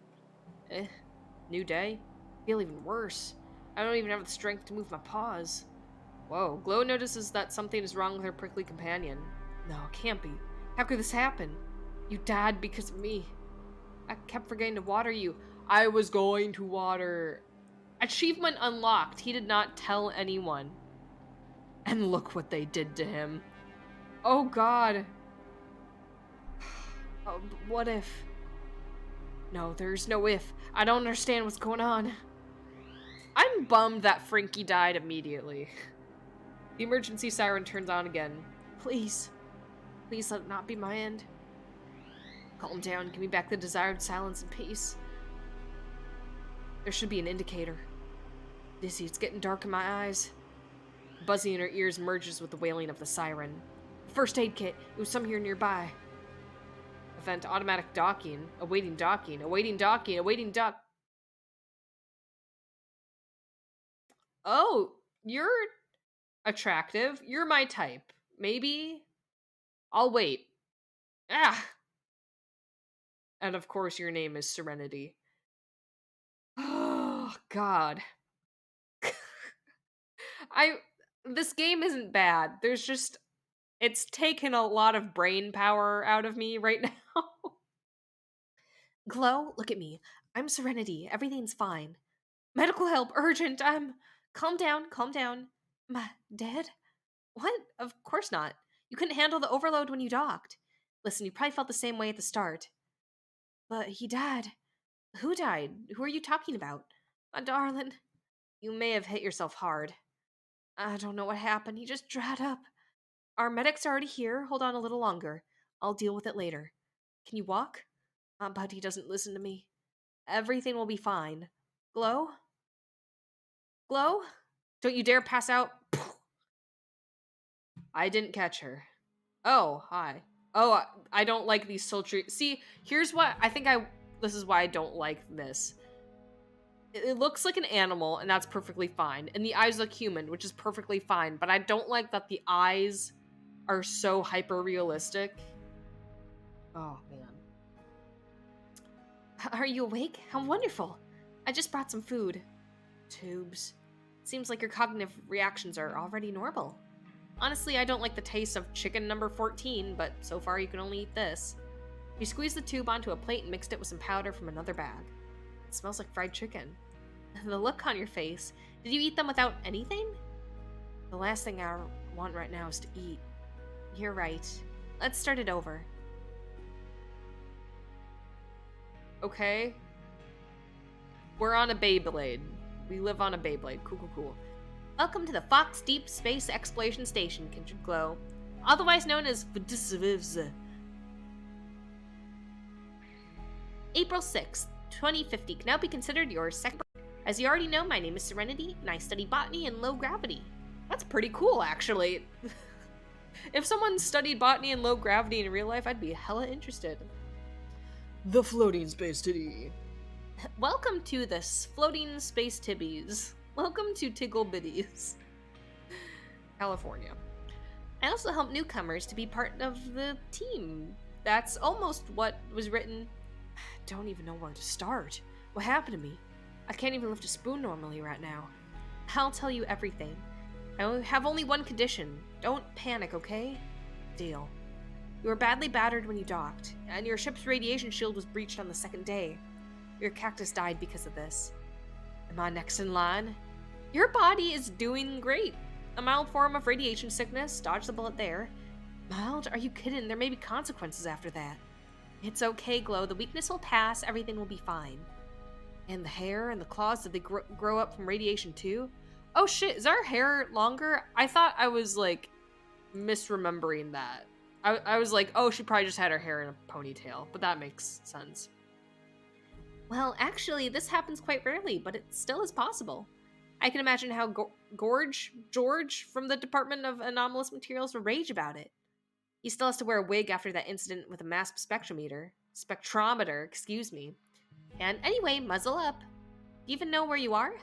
New day? I feel even worse. I don't even have the strength to move my paws. Whoa, Glow notices that something is wrong with her prickly companion. No, it can't be. How could this happen? You died because of me. I kept forgetting to water you. I was going to water. Achievement unlocked. He did not tell anyone. And look what they did to him. Oh god. Oh, what if? No, there's no if. I don't understand what's going on. I'm bummed that Frankie died immediately. The emergency siren turns on again. Please. Please let it not be my end. Calm down. Give me back the desired silence and peace. There should be an indicator. Dizzy, it's getting dark in my eyes. The buzzing in her ears merges with the wailing of the siren. First aid kit. It was some here nearby. Event automatic docking. Awaiting docking. Awaiting docking. Awaiting dock. Oh, you're attractive. You're my type. Maybe I'll wait. Ah! And of course your name is Serenity. Oh, God. This game isn't bad. There's just, it's taken a lot of brain power out of me right now. Glow, look at me. I'm Serenity. Everything's fine. Medical help, urgent. Calm down, calm down. Dead? What? Of course not. You couldn't handle the overload when you docked. Listen, you probably felt the same way at the start. But he died. Who died? Who are you talking about? My darling. You may have hit yourself hard. I don't know what happened. He just dried up. Our medic's already here. Hold on a little longer. I'll deal with it later. Can you walk? But he doesn't listen to me. Everything will be fine. Glow? Glow? Don't you dare pass out. I didn't catch her. Oh, hi. Oh, I don't like these sultry. See, here's what I think this is why I don't like this. It looks like an animal, and that's perfectly fine. And the eyes look human, which is perfectly fine. But I don't like that the eyes are so hyper realistic. Oh, man. Are you awake? How wonderful. I just brought some food. Tubes. Seems like your cognitive reactions are already normal. Honestly, I don't like the taste of chicken number 14, but so far you can only eat this. You squeezed the tube onto a plate and mixed it with some powder from another bag. It smells like fried chicken. The look on your face. Did you eat them without anything? The last thing I want right now is to eat. You're right. Let's start it over. Okay. We're on a Beyblade. We live on a Beyblade. Cool, cool, cool. Welcome to the Fox Deep Space Exploration Station, Everglow, otherwise known as VDSVIVZ. April 6th, 2050 can now be considered your second birthday. As you already know, my name is Serenity, and I study botany and low gravity. That's pretty cool, actually. If someone studied botany and low gravity in real life, I'd be hella interested. The floating space titty. Welcome to the floating space tibbies. Welcome to Tiggle Bitties. California. I also help newcomers to be part of the team. That's almost what was written. Don't even know where to start. What happened to me? I can't even lift a spoon normally right now. I'll tell you everything. I have only one condition. Don't panic, okay? Deal. You were badly battered when you docked, and your ship's radiation shield was breached on the second day. Your cactus died because of this. Am I next in line? Your body is doing great. A mild form of radiation sickness, dodge the bullet there. Mild? Are you kidding? There may be consequences after that. It's okay, Glow. The weakness will pass. Everything will be fine. And the hair and the claws, did they grow up from radiation too? Oh shit, is our hair longer? I thought I was, like, misremembering that. I was like, oh, she probably just had her hair in a ponytail, but that makes sense. Well, actually, this happens quite rarely, but it still is possible. I can imagine how George from the Department of Anomalous Materials would rage about it. He still has to wear a wig after that incident with a mass spectrometer, excuse me. And anyway, muzzle up. Do you even know where you are?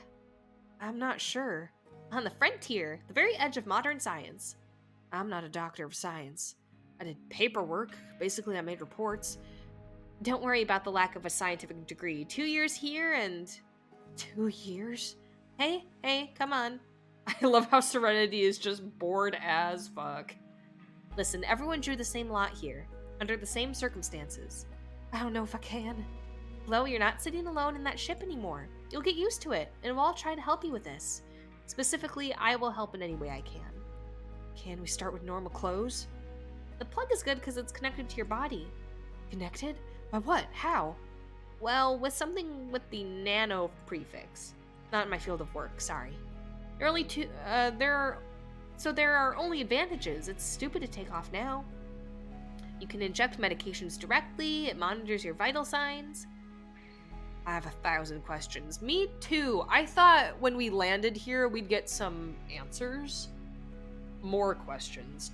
I'm not sure. On the frontier, the very edge of modern science. I'm not a doctor of science. I did paperwork. Basically, I made reports. Don't worry about the lack of a scientific degree. 2 years here and... 2 years? Hey, come on. I love how Serenity is just bored as fuck. Listen, everyone drew the same lot here, under the same circumstances. I don't know if I can. Flo, you're not sitting alone in that ship anymore. You'll get used to it, and we'll all try to help you with this. Specifically, I will help in any way I can. Can we start with normal clothes? The plug is good because it's connected to your body. Connected? By what? How? Well, with something with the nano prefix. Not in my field of work, sorry. There are only there are only advantages. It's stupid to take off now. You can inject medications directly, it monitors your vital signs. I have 1,000 questions. Me too. I thought when we landed here we'd get some answers. More questions.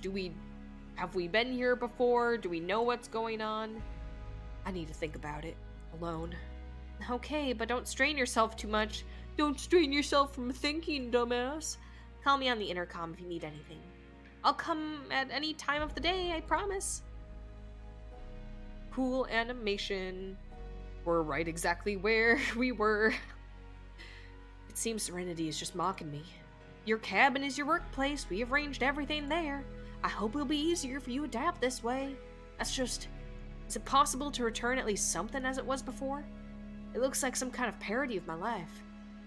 Have we been here before? Do we know what's going on? I need to think about it. Alone. Okay, but don't strain yourself too much. Don't strain yourself from thinking, dumbass. Call me on the intercom if you need anything. I'll come at any time of the day, I promise. Cool animation. We're right exactly where we were. It seems Serenity is just mocking me. Your cabin is your workplace. We have arranged everything there. I hope it'll be easier for you to adapt this way. That's just... Is it possible to return at least something as it was before? It looks like some kind of parody of my life.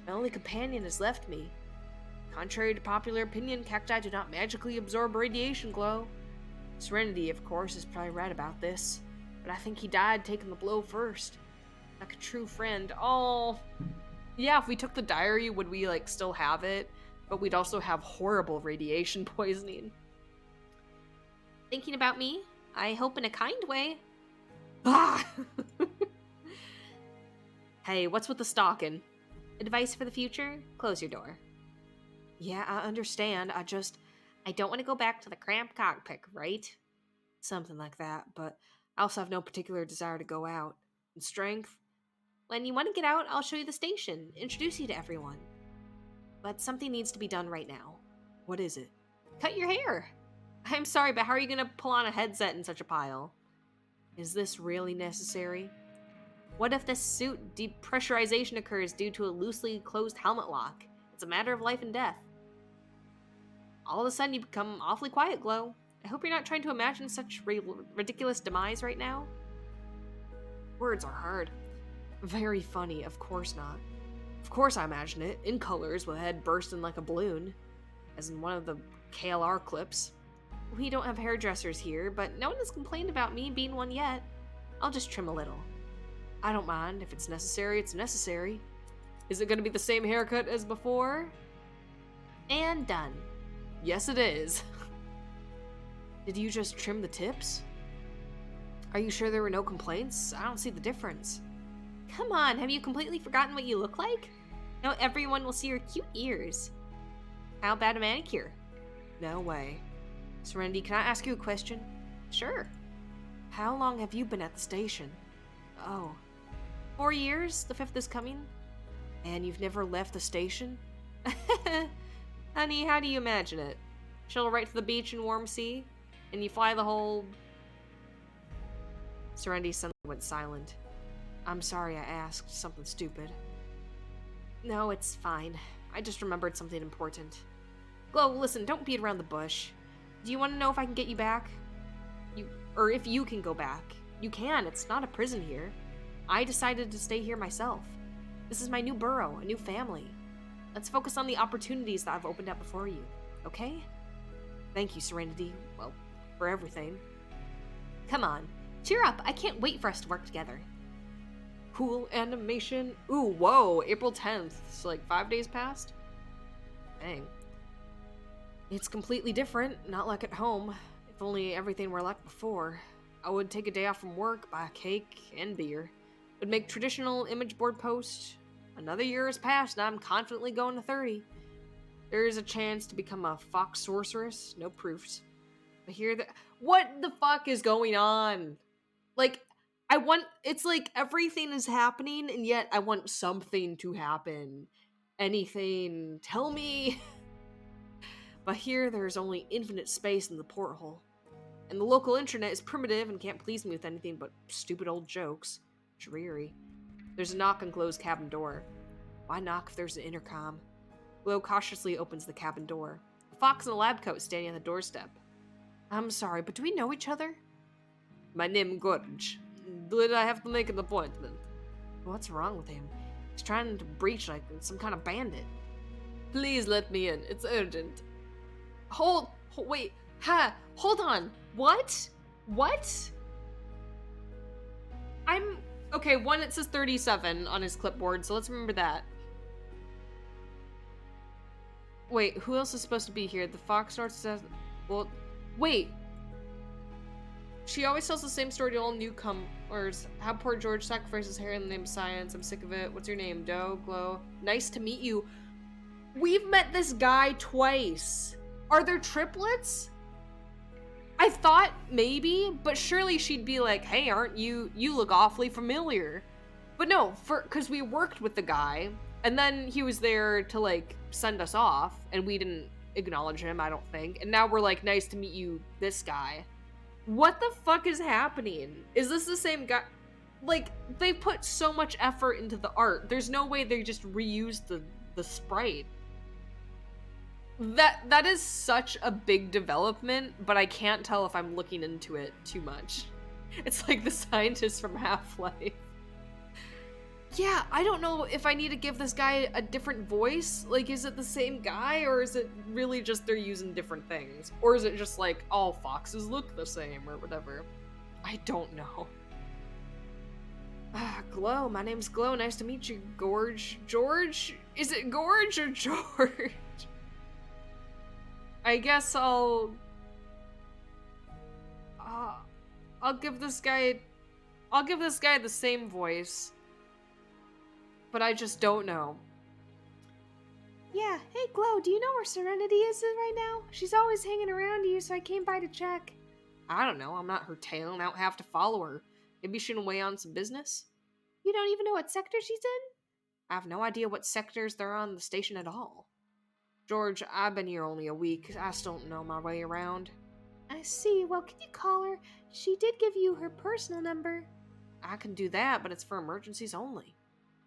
My only companion has left me. Contrary to popular opinion, cacti do not magically absorb radiation glow. Serenity, of course, is probably right about this, but I think he died taking the blow first. Like a true friend. Oh, yeah, if we took the diary, would we, like, still have it? But we'd also have horrible radiation poisoning. Thinking about me? I hope in a kind way. Ah! Hey, what's with the stalking? Advice for the future? Close your door. Yeah, I understand. I don't want to go back to the cramped cockpit, right? Something like that, but I also have no particular desire to go out. And strength? When you want to get out, I'll show you the station, introduce you to everyone. But something needs to be done right now. What is it? Cut your hair! I'm sorry, but how are you going to pull on a headset in such a pile? Is this really necessary? What if this suit depressurization occurs due to a loosely closed helmet lock? It's a matter of life and death. All of a sudden you become awfully quiet, Glow. I hope you're not trying to imagine such ridiculous demise right now. Words are hard. Very funny, of course not. Of course I imagine it, in colors with a head bursting like a balloon, as in one of the KLR clips. We don't have hairdressers here, but no one has complained about me being one yet. I'll just trim a little. I don't mind. If it's necessary, it's necessary. Is it gonna be the same haircut as before? And done. Yes, it is. Did you just trim the tips? Are you sure there were no complaints? I don't see the difference. Come on, have you completely forgotten what you look like? Now everyone will see your cute ears. How about a manicure? No way. Serenity, can I ask you a question? Sure. How long have you been at the station? Oh, 4 years? The 5th is coming? And you've never left the station? Honey, how do you imagine it? Chill right to the beach in warm sea? And you fly the whole... Serenity suddenly went silent. I'm sorry I asked something stupid. No, it's fine. I just remembered something important. Glow, listen, don't beat around the bush. Do you want to know if I can get you back? Or if you can go back. You can, it's not a prison here. I decided to stay here myself. This is my new burrow, a new family. Let's focus on the opportunities that I've opened up before you, okay? Thank you, Serenity. Well, for everything. Come on, cheer up. I can't wait for us to work together. Cool animation. Ooh, whoa, April 10th. It's like 5 days past? Dang. It's completely different, not like at home. If only everything were like before. I would take a day off from work, buy a cake and beer. Would make traditional image board posts. Another year has passed and I'm confidently going to 30. There is a chance to become a fox sorceress, no proofs. I hear that. What the fuck is going on? Like, it's like everything is happening and yet I want something to happen. Anything, tell me. But here there's only infinite space in the porthole. And the local internet is primitive and can't please me with anything but stupid old jokes. Dreary. There's a knock on Glow's cabin door. Why knock if there's an intercom? Glow cautiously opens the cabin door. A fox in a lab coat standing on the doorstep. I'm sorry, but do we know each other? My name Gorge. Did I have to make an appointment? What's wrong with him? He's trying to breach like some kind of bandit. Please let me in. It's urgent. Wait. Hold on. What? Okay, one, it says 37 on his clipboard, so let's remember that. Wait, who else is supposed to be here? The fox starts says, well, wait. She always tells the same story to all newcomers. How poor George sacrifices hair in the name of science. I'm sick of it. What's your name? Doe? Glow? Nice to meet you. We've met this guy twice. Are there triplets? I thought maybe, but surely she'd be like, hey, aren't you look awfully familiar. But no, because we worked with the guy, and then he was there to, like, send us off, and we didn't acknowledge him, I don't think. And now we're like, nice to meet you, this guy. What the fuck is happening? Is this the same guy? Like, they put so much effort into the art. There's no way they just reused the sprite. That is such a big development, but I can't tell if I'm looking into it too much. It's like the scientist from Half-Life. Yeah, I don't know if I need to give this guy a different voice. Like, is it the same guy, or is it really just they're using different things? Or is it just like, all foxes look the same, or whatever? I don't know. Glow, my name's Glow, nice to meet you, Gorge. George? Is it Gorge or George? I guess I'll give this guy the same voice. But I just don't know. Yeah, hey Glow, do you know where Serenity is right now? She's always hanging around you, so I came by to check. I don't know, I'm not her tail and I don't have to follow her. Maybe she'll weigh on some business? You don't even know what sector she's in? I have no idea what sectors they're on the station at all. George, I've been here only a week. I still don't know my way around. I see. Well, can you call her? She did give you her personal number. I can do that, but it's for emergencies only.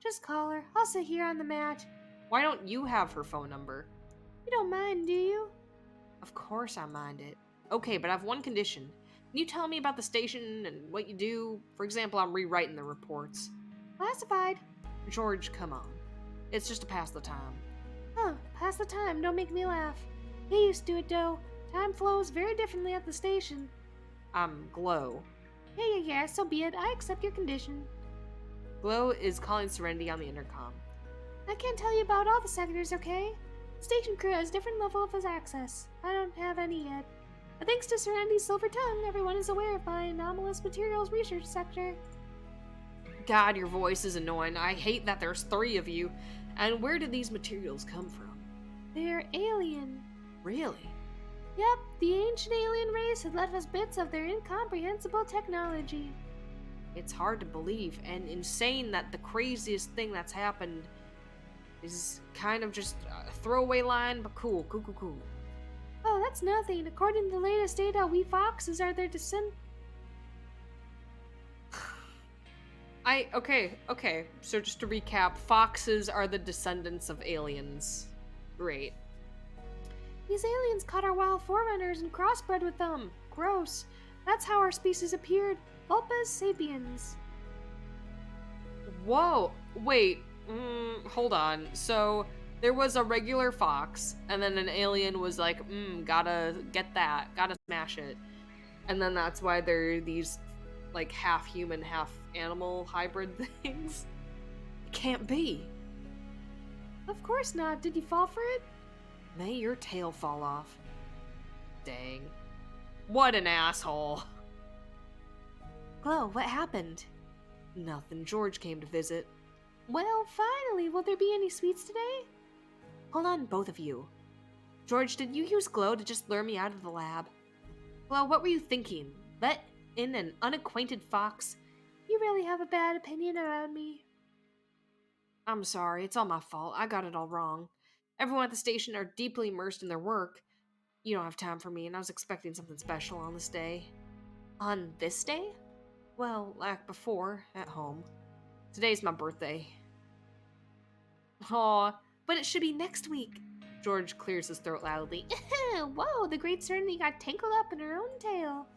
Just call her. I'll sit here on the mat. Why don't you have her phone number? You don't mind, do you? Of course I mind it. Okay, but I have one condition. Can you tell me about the station and what you do? For example, I'm rewriting the reports. Classified. George, come on. It's just to pass the time. Huh, pass the time, don't make me laugh. Get used to it, Doe. Time flows very differently at the station. I'm Glow. Yeah, so be it. I accept your condition. Glow is calling Serenity on the intercom. I can't tell you about all the sectors, okay? Station crew has different level of access. I don't have any yet. But thanks to Serenity's silver tongue, everyone is aware of my anomalous materials research sector. God, your voice is annoying. I hate that there's 3 of you. And where did these materials come from? They're alien. Really? Yep, the ancient alien race had left us bits of their incomprehensible technology. It's hard to believe and insane that the craziest thing that's happened is kind of just a throwaway line, but cool. Oh, that's nothing. According to the latest data, we foxes are their descend. Okay. So just to recap, foxes are the descendants of aliens. Great. These aliens caught our wild forerunners and crossbred with them. Gross. That's how our species appeared. Vulpes sapiens. Whoa, wait, hold on. So there was a regular fox, and then an alien was like, gotta get that, gotta smash it. And then that's why they're these, like, half human, half animal hybrid things. It can't be. Of course not. Did you fall for it? May your tail fall off. Dang. What an asshole. Glow, what happened? Nothing. George came to visit. Well, finally. Will there be any sweets today? Hold on, both of you. George, did you use Glow to just lure me out of the lab? Glow, what were you thinking? Let in an unacquainted fox? You really have a bad opinion about me. I'm sorry, it's all my fault. I got it all wrong. Everyone at the station are deeply immersed in their work. You don't have time for me, and I was expecting something special on this day. On this day? Well, like before, at home. Today's my birthday. Aw, but it should be next week. George clears his throat loudly. Whoa, the great Serenity got tangled up in her own tail.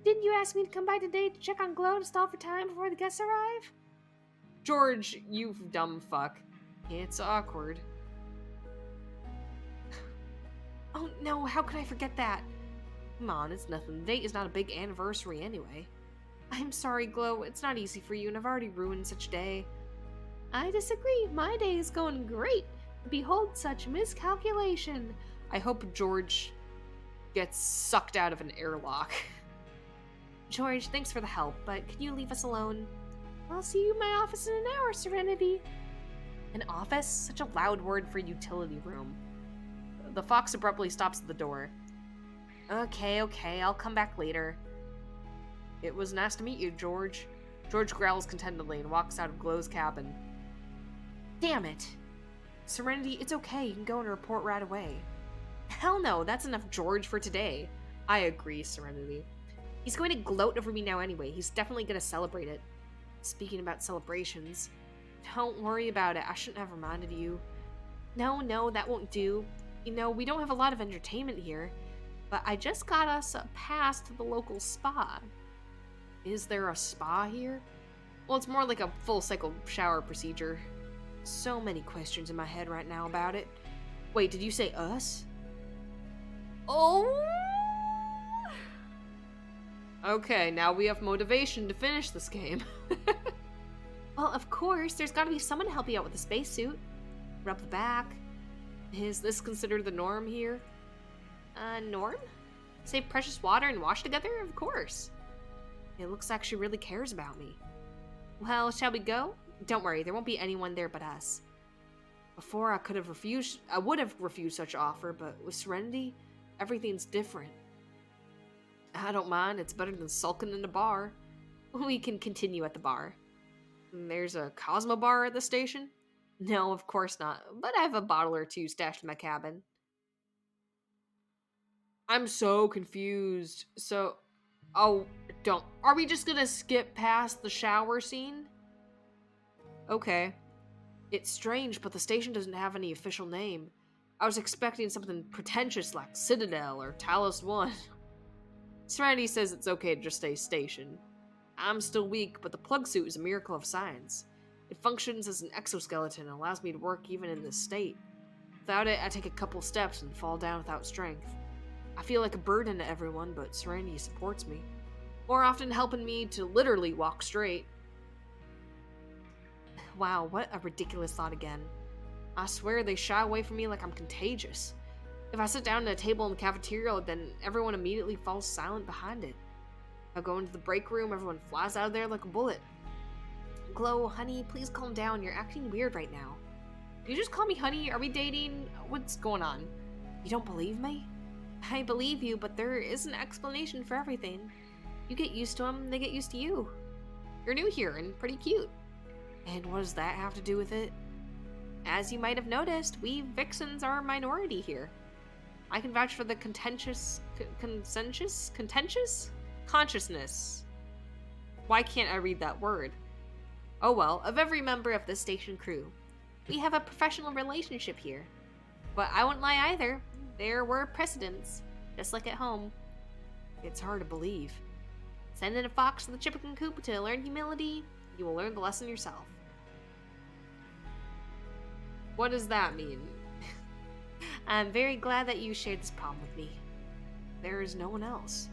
Didn't you ask me to come by today to check on Glow to stall for time before the guests arrive? George, you dumb fuck. It's awkward. Oh no, how could I forget that? Come on, it's nothing. The date is not a big anniversary anyway. I'm sorry, Glow. It's not easy for you, and I've already ruined such a day. I disagree. My day is going great. Behold such miscalculation. I hope George gets sucked out of an airlock. George, thanks for the help, but can you leave us alone? I'll see you in my office in an hour, Serenity. An office? Such a loud word for utility room. The fox abruptly stops at the door. Okay, I'll come back later. It was nice to meet you, George. George growls contentedly and walks out of Glow's cabin. Damn it! Serenity, it's okay. You can go and report right away. Hell no, that's enough George for today. I agree, Serenity. He's going to gloat over me now anyway. He's definitely going to celebrate it. Speaking about celebrations, don't worry about it. I shouldn't have reminded you. No, that won't do. You know, we don't have a lot of entertainment here, but I just got us a pass to the local spa. Is there a spa here? Well, it's more like a full cycle shower procedure. So many questions in my head right now about it. Wait, did you say us? Oh! Okay, now we have motivation to finish this game. Well, of course, there's gotta be someone to help you out with the spacesuit. Rub the back. Is this considered the norm here? Norm? Save precious water and wash together? Of course. It looks like she really cares about me. Well, shall we go? Don't worry, there won't be anyone there but us. Before I would have refused such offer, but with Serenity, everything's different. I don't mind, it's better than sulking in a bar. We can continue at the bar. There's a Cosmo bar at the station? No, of course not, but I have a bottle or two stashed in my cabin. I'm so confused. Are we just gonna skip past the shower scene? Okay. It's strange, but the station doesn't have any official name. I was expecting something pretentious like Citadel or Talos 1. Serenity says it's okay to just stay station. I'm still weak, but the plug suit is a miracle of science. It functions as an exoskeleton and allows me to work even in this state. Without it, I take a couple steps and fall down without strength. I feel like a burden to everyone, but Serenity supports me, more often helping me to literally walk straight. Wow, what a ridiculous thought again. I swear they shy away from me like I'm contagious. If I sit down at a table in the cafeteria, then everyone immediately falls silent behind it. If I go into the break room, everyone flies out of there like a bullet. Glow, honey, please calm down. You're acting weird right now. You just call me honey? Are we dating? What's going on? You don't believe me? I believe you, but there is an explanation for everything. You get used to them, they get used to you. You're new here and pretty cute. And what does that have to do with it? As you might have noticed, we vixens are a minority here. I can vouch for the contentious consciousness. Why can't I read that word? Oh well, of every member of the station crew. We have a professional relationship here. But I won't lie either. There were precedents, just like at home. It's hard to believe. Send in a fox to the chicken coop to learn humility. You will learn the lesson yourself. What does that mean? I'm very glad that you shared this problem with me. There is no one else.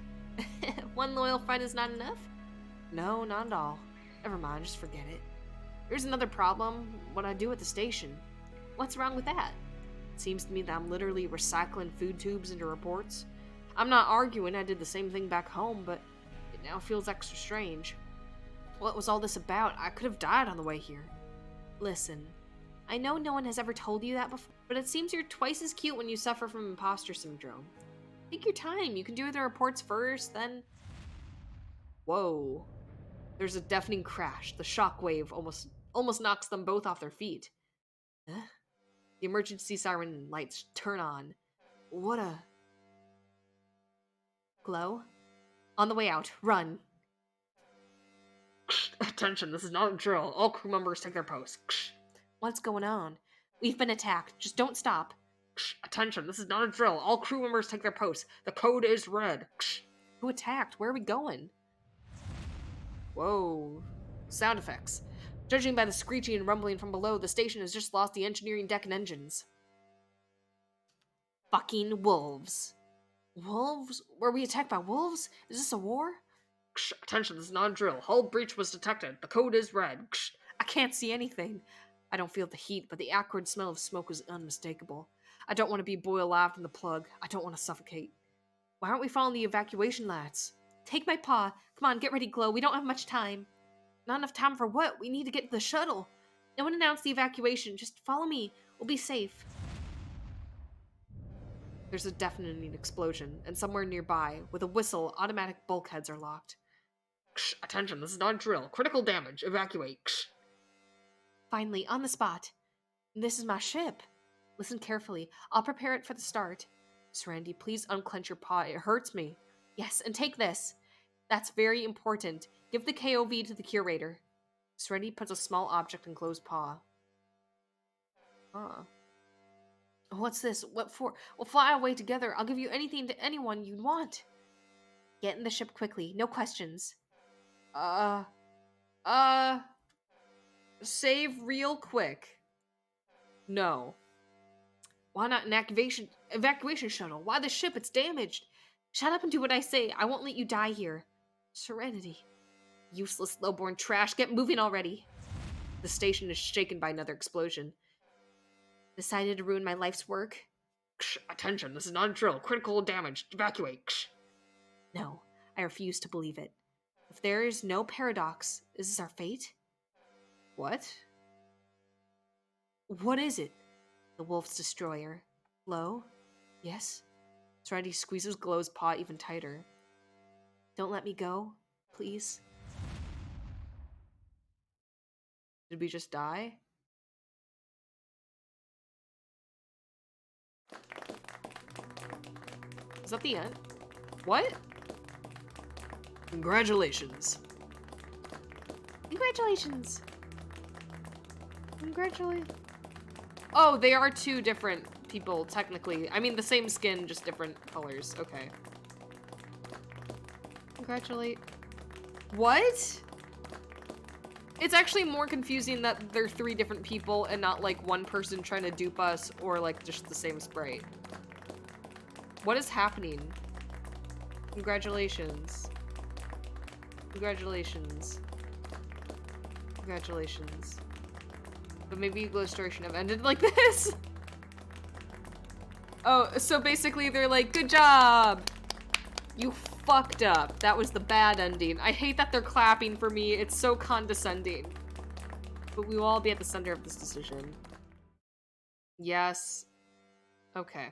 One loyal friend is not enough? No, not at all. Never mind, just forget it. There's another problem, what I do at the station. What's wrong with that? It seems to me that I'm literally recycling food tubes into reports. I'm not arguing, I did the same thing back home, but it now feels extra strange. What was all this about? I could have died on the way here. Listen, I know no one has ever told you that before, but it seems you're twice as cute when you suffer from imposter syndrome. Take your time, you can do the reports first, then... Whoa. There's a deafening crash. The shockwave almost knocks them both off their feet. Huh? The emergency siren lights turn on. What a... Glow? On the way out, run. Attention, this is not a drill. All crew members take their posts. What's going on? We've been attacked. Just don't stop. Attention, this is not a drill. All crew members take their posts. The code is red. Who attacked? Where are we going? Whoa. Sound effects. Judging by the screeching and rumbling from below, the station has just lost the engineering deck and engines. Fucking wolves. Wolves? Were we attacked by wolves? Is this a war? Attention, this is not a drill. Hull breach was detected. The code is red. I can't see anything. I don't feel the heat, but the acrid smell of smoke is unmistakable. I don't want to be boiled alive in the plug. I don't want to suffocate. Why aren't we following the evacuation lads? Take my paw. Come on, get ready, Glow. We don't have much time. Not enough time for what? We need to get to the shuttle. No one announced the evacuation. Just follow me. We'll be safe. There's a deafening explosion, and somewhere nearby, with a whistle, automatic bulkheads are locked. Attention, this is not a drill. Critical damage. Evacuate. Finally, on the spot. This is my ship. Listen carefully. I'll prepare it for the start. Serenity, please unclench your paw. It hurts me. Yes, and take this. That's very important. Give the KOV to the curator. Serenity puts a small object in Glow's paw. Huh. What's this? What for? We'll fly away together. I'll give you anything to anyone you want. Get in the ship quickly. No questions. Save real quick. No. Why not an evacuation shuttle? Why the ship? It's damaged. Shut up and do what I say. I won't let you die here. Serenity. Useless, low-born trash. Get moving already. The station is shaken by another explosion. Decided to ruin my life's work? Attention, this is not a drill. Critical damage. Evacuate. No, I refuse to believe it. If there is no paradox, is this our fate? What? What is it? The wolf's destroyer. Glow? Yes? Serenity squeezes Glow's paw even tighter. Don't let me go, please. Did we just die? Is that the end? What? Congratulations. Congratulations. Oh, they are two different people, technically. I mean, the same skin, just different colors. Okay. Congratulate. What? It's actually more confusing that they're three different people and not like one person trying to dupe us or like just the same sprite. What is happening? Congratulations. Congratulations. Congratulations. But maybe Glow's story shouldn't have ended like this. Oh, so basically they're like, good job! You fucked up. That was the bad ending. I hate that they're clapping for me. It's so condescending. But we will all be at the center of this decision. Yes. Okay.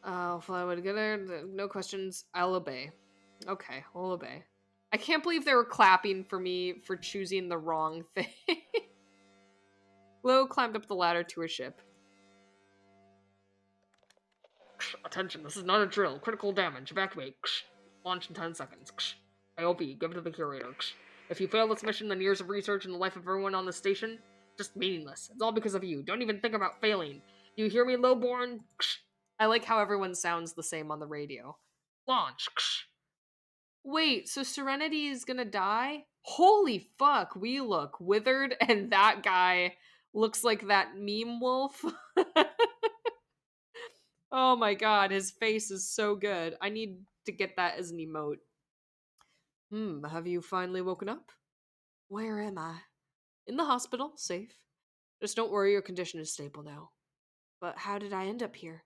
Fly would get there. No questions. I'll obey. Okay, I'll obey. I can't believe they were clapping for me for choosing the wrong thing. Glow climbed up the ladder to her ship. Attention, this is not a drill. Critical damage. Evacuate. Launch in 10 seconds. IOP, give it to the curator. If you fail this mission, then years of research and the life of everyone on the station, just meaningless. It's all because of you. Don't even think about failing. Do you hear me, lowborn? I like how everyone sounds the same on the radio. Launch. Wait, so Serenity is gonna die? Holy fuck, we look withered, and that guy looks like that meme wolf. Oh my god, his face is so good. I need to get that as an emote. Have you finally woken up? Where am I? In the hospital, safe. Just don't worry, your condition is stable now. But how did I end up here?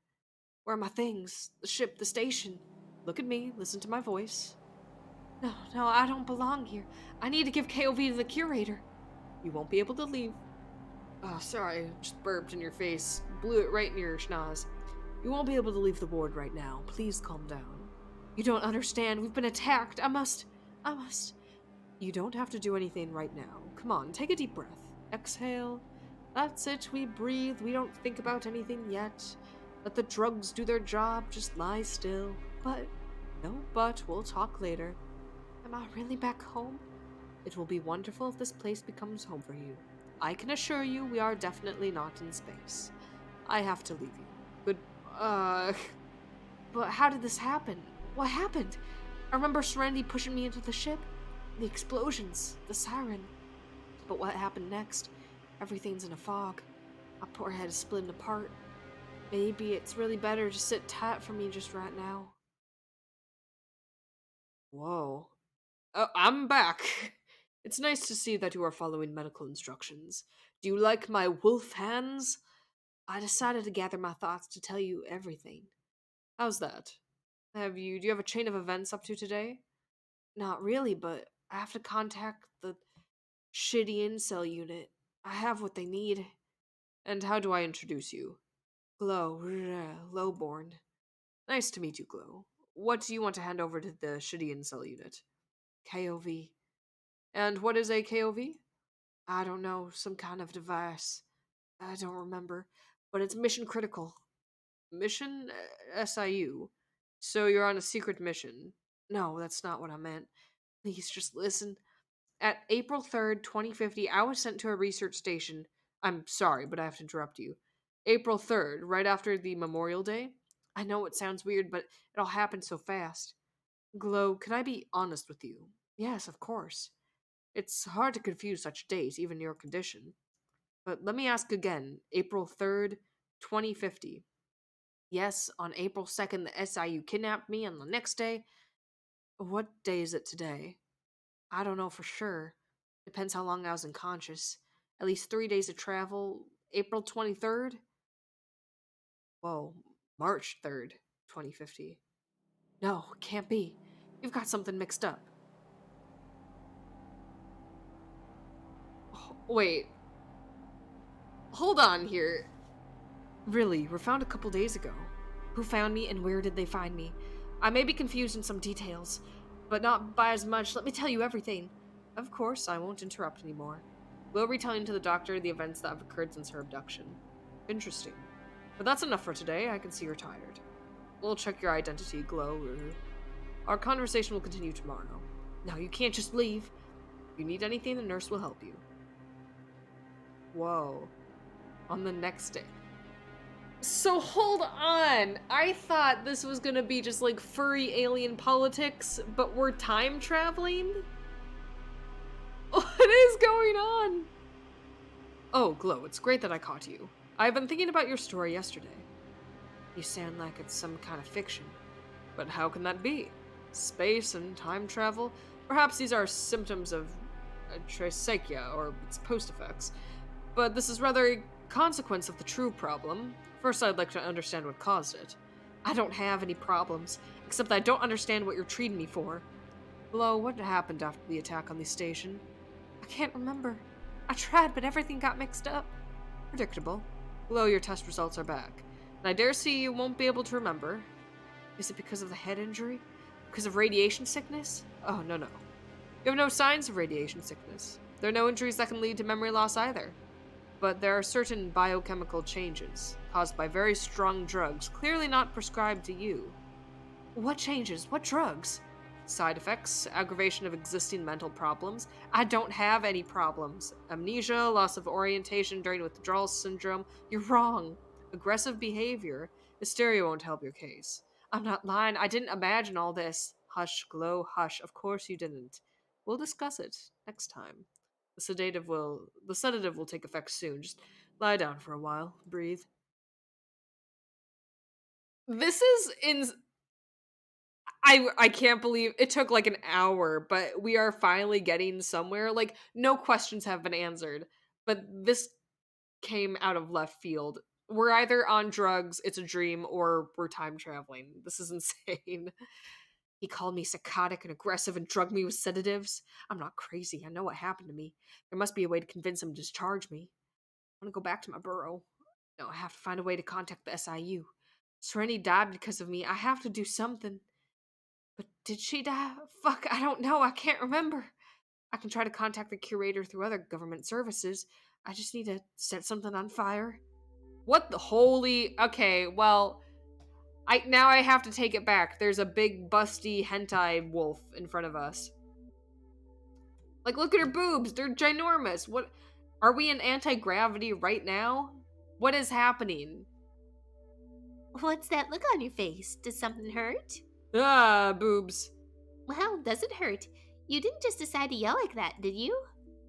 Where are my things? The ship, the station? Look at me, listen to my voice. No, I don't belong here. I need to give KOV to the curator. You won't be able to leave. Oh, sorry, just burped in your face. Blew it right in your schnoz. You won't be able to leave the ward right now. Please calm down. You don't understand. We've been attacked. I must. You don't have to do anything right now. Come on, take a deep breath. Exhale. That's it. We breathe. We don't think about anything yet. Let the drugs do their job. Just lie still. But we'll talk later. Am I really back home? It will be wonderful if this place becomes home for you. I can assure you we are definitely not in space. I have to leave you. But how did this happen? What happened? I remember Serenity pushing me into the ship. The explosions. The siren. But what happened next? Everything's in a fog. My poor head is splitting apart. Maybe it's really better to sit tight for me just right now. Whoa. Oh, I'm back. It's nice to see that you are following medical instructions. Do you like my wolf hands? I decided to gather my thoughts to tell you everything. How's that? Do you have a chain of events up to today? Not really, but I have to contact the shitty incel unit. I have what they need. And how do I introduce you? Glow, Lowborn. Nice to meet you, Glow. What do you want to hand over to the shitty incel unit? KOV. And what is a KOV? I don't know, some kind of device. I don't remember, but it's mission critical. Mission SIU. So you're on a secret mission. No, that's not what I meant. Please just listen. At April 3rd, 2050, I was sent to a research station. I'm sorry, but I have to interrupt you. April 3rd, right after the Memorial Day. I know it sounds weird, but it all happened so fast. Glow, can I be honest with you? Yes, of course. It's hard to confuse such dates, even your condition. But let me ask again. April 3rd, 2050. Yes, on April 2nd, the SIU kidnapped me, and the next day. What day is it today? I don't know for sure. Depends how long I was unconscious. At least 3 days of travel. April 23rd? Whoa, March 3rd, 2050. No, can't be. You've got something mixed up. Wait. Hold on here. Really, we're found a couple days ago. Who found me and where did they find me? I may be confused in some details, but not by as much. Let me tell you everything. Of course, I won't interrupt anymore. We'll retelling to the doctor the events that have occurred since her abduction. Interesting. But that's enough for today. I can see you're tired. We'll check your identity, Glow. Our conversation will continue tomorrow. Now, you can't just leave. If you need anything, the nurse will help you. Whoa. On the next day. So hold on. I thought this was gonna be just like furry alien politics, but we're time traveling? What is going on? Oh, Glow, it's great that I caught you. I've been thinking about your story yesterday. You sound like it's some kind of fiction. But how can that be? Space and time travel? Perhaps these are symptoms of trichia or its post effects. But this is rather a consequence of the true problem. First, I'd like to understand what caused it. I don't have any problems, except that I don't understand what you're treating me for. Glow, what happened after the attack on the station? I can't remember. I tried, but everything got mixed up. Predictable. Glow, your test results are back, and I dare say you won't be able to remember. Is it because of the head injury? Because of radiation sickness? Oh, no, no. You have no signs of radiation sickness. There are no injuries that can lead to memory loss either. But there are certain biochemical changes caused by very strong drugs, clearly not prescribed to you. What changes? What drugs? Side effects, aggravation of existing mental problems. I don't have any problems. Amnesia, loss of orientation during withdrawal syndrome. You're wrong. Aggressive behavior. Hysteria won't help your case. I'm not lying. I didn't imagine all this. Hush, Glow, hush. Of course you didn't. We'll discuss it next time. The sedative will take effect soon. Just lie down for a while. Breathe. This is in I can't believe it took like an hour, but we are finally getting somewhere. Like no questions have been answered, but this came out of left field. We're either on drugs, it's a dream, or we're time traveling. This is insane. He called me psychotic and aggressive and drugged me with sedatives. I'm not crazy. I know what happened to me. There must be a way to convince him to discharge me. I want to go back to my burrow. No, I have to find a way to contact the SIU. Serenity died because of me. I have to do something. But did she die? Fuck, I don't know. I can't remember. I can try to contact the curator through other government services. I just need to set something on fire. What the holy? Okay, well, I have to take it back. There's a big busty hentai wolf in front of us. Like, look at her boobs. They're ginormous. What? Are we in anti-gravity right now? What is happening? What's that look on your face? Does something hurt? Ah, boobs. Well, does it hurt? You didn't just decide to yell like that, did you?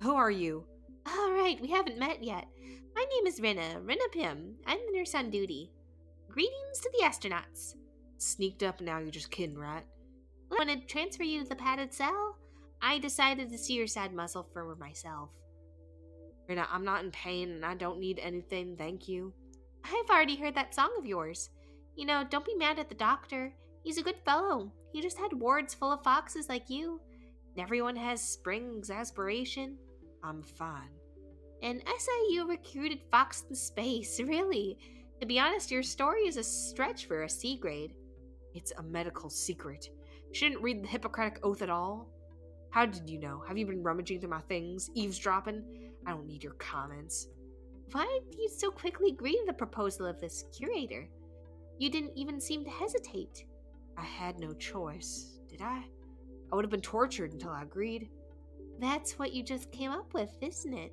Who are you? All right, we haven't met yet. My name is Rena Pym. I'm the nurse on duty. Greetings to the astronauts. Sneaked up, now you're just kidding, right? When I transfer you to the padded cell, I decided to see your side muscle for myself. Rena, I'm not in pain and I don't need anything, thank you. I've already heard that song of yours. You know, don't be mad at the doctor. He's a good fellow. He just had wards full of foxes like you. Everyone has spring exasperation. I'm fine. And SIU recruited Fox in space, really. To be honest, your story is a stretch for a C grade. It's a medical secret. You shouldn't read the Hippocratic Oath at all. How did you know? Have you been rummaging through my things, eavesdropping? I don't need your comments. Why did you so quickly agree to the proposal of this curator? You didn't even seem to hesitate. I had no choice, did I? I would have been tortured until I agreed. That's what you just came up with, isn't it?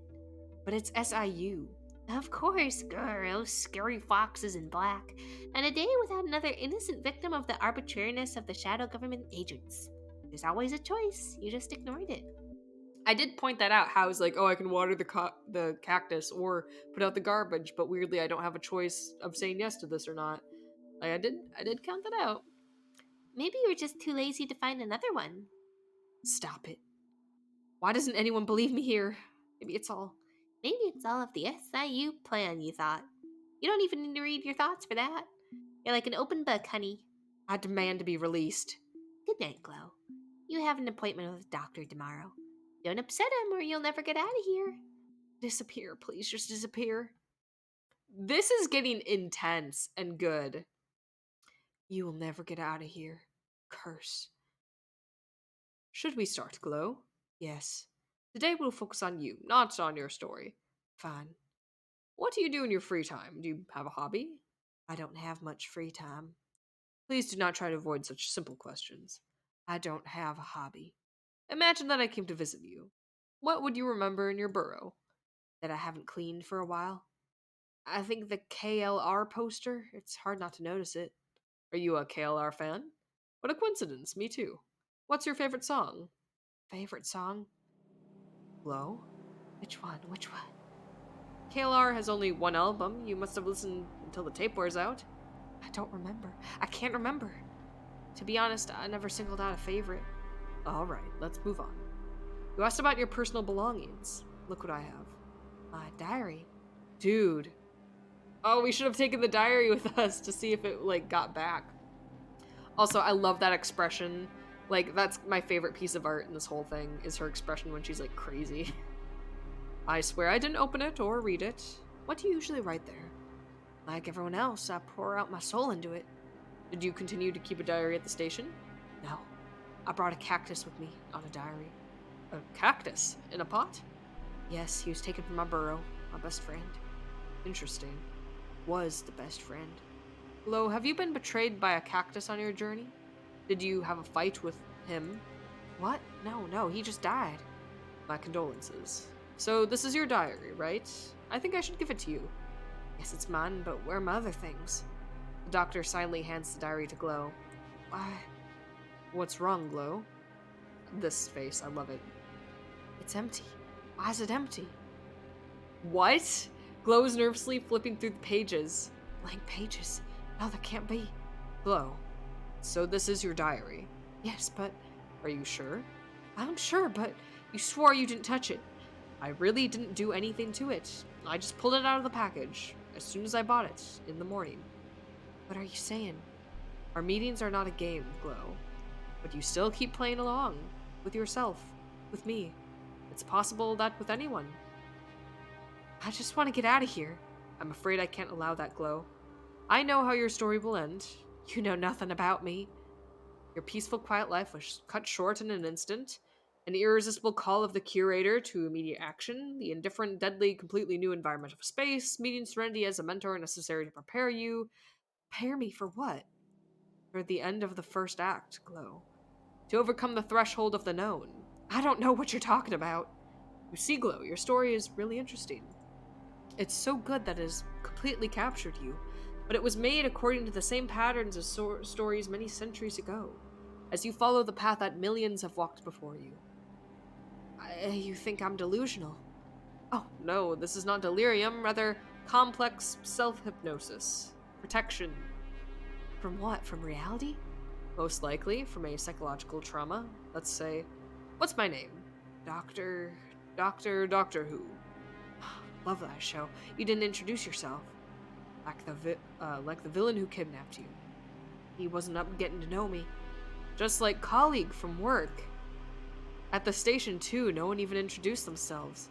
But it's SIU. Of course, girl, those scary foxes in black, and a day without another innocent victim of the arbitrariness of the shadow government agents. There's always a choice, you just ignored it. I did point that out, how I was like, oh, I can water the cactus or put out the garbage, but weirdly I don't have a choice of saying yes to this or not. Like, I did count that out. Maybe you were just too lazy to find another one. Stop it. Why doesn't anyone believe me here? Maybe it's all of the SIU plan, you thought. You don't even need to read your thoughts for that. You're like an open book, honey. I demand to be released. Good night, Glow. You have an appointment with the doctor tomorrow. Don't upset him or you'll never get out of here. Disappear, please, just disappear. This is getting intense and good. You will never get out of here. Curse. Should we start, Glow? Yes. Today we'll focus on you, not on your story. Fine. What do you do in your free time? Do you have a hobby? I don't have much free time. Please do not try to avoid such simple questions. I don't have a hobby. Imagine that I came to visit you. What would you remember in your burrow? That I haven't cleaned for a while? I think the KLR poster. It's hard not to notice it. Are you a KLR fan? What a coincidence, me too. What's your favorite song? Favorite song? Glow? Which one? Which one? KLR has only one album. You must have listened until the tape wears out. I don't remember. I can't remember. To be honest, I never singled out a favorite. Alright, let's move on. You asked about your personal belongings. Look what I have. My diary. Dude. Oh, we should have taken the diary with us to see if it, like, got back. Also, I love that expression. Like, that's my favorite piece of art in this whole thing, is her expression when she's, like, crazy. I swear I didn't open it or read it. What do you usually write there? Like everyone else, I pour out my soul into it. Did you continue to keep a diary at the station? No. I brought a cactus with me on a diary. A cactus? In a pot? Yes, he was taken from my burrow, my best friend. Interesting. Was the best friend. Lo, have you been betrayed by a cactus on your journey? Did you have a fight with him? What? No, he just died. My condolences. So this is your diary, right? I think I should give it to you. Yes, it's mine, but where are my other things? The doctor silently hands the diary to Glow. Why? What's wrong, Glow? This face, I love it. It's empty. Why is it empty? What? Glow is nervously flipping through the pages. Blank pages. No, that can't be. Glow. So this is your diary? Yes, but... Are you sure? I'm sure, but you swore you didn't touch it. I really didn't do anything to it. I just pulled it out of the package as soon as I bought it in the morning. What are you saying? Our meetings are not a game, Glow. But you still keep playing along. With yourself. With me. It's possible that with anyone. I just want to get out of here. I'm afraid I can't allow that, Glow. I know how your story will end. You know nothing about me. Your peaceful, quiet life was cut short in an instant. An irresistible call of the curator to immediate action, the indifferent, deadly, completely new environment of space, meeting Serenity as a mentor necessary to prepare you. Prepare me for what? For the end of the first act, Glow. To overcome the threshold of the known. I don't know what you're talking about. You see, Glow, your story is really interesting. It's so good that it has completely captured you, but it was made according to the same patterns as stories many centuries ago, as you follow the path that millions have walked before you. You think I'm delusional? Oh, no, this is not delirium, rather complex self-hypnosis. Protection. From what? From reality? Most likely from a psychological trauma. Let's say, what's my name? Doctor Who. Love that show. You didn't introduce yourself. Like the villain who kidnapped you. He wasn't up getting to know me. Just like colleague from work. At the station, too, no one even introduced themselves.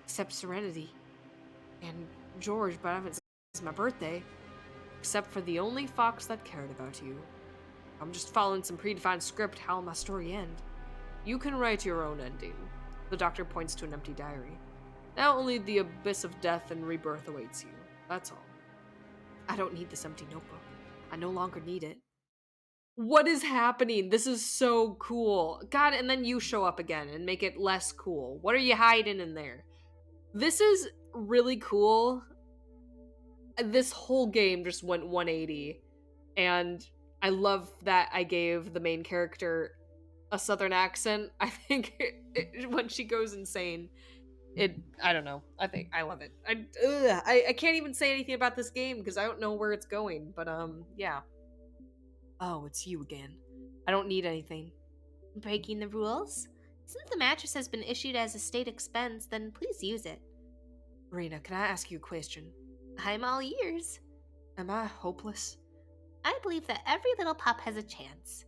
Except Serenity. And George, but I haven't since my birthday. Except for the only fox that cared about you. I'm just following some predefined script. How will my story end? You can write your own ending. The doctor points to an empty diary. Now only the abyss of death and rebirth awaits you. That's all. I don't need this empty notebook. I no longer need it. What is happening? This is so cool. God, and then you show up again and make it less cool. What are you hiding in there? This is really cool. This whole game just went 180. And I love that I gave the main character a southern accent. I think when she goes insane, I don't know. I love it. I can't even say anything about this game because I don't know where it's going. But yeah. Oh, it's you again. I don't need anything. Breaking the rules? Since the mattress has been issued as a state expense, then please use it. Rena, can I ask you a question? I'm all ears. Am I hopeless? I believe that every little pup has a chance.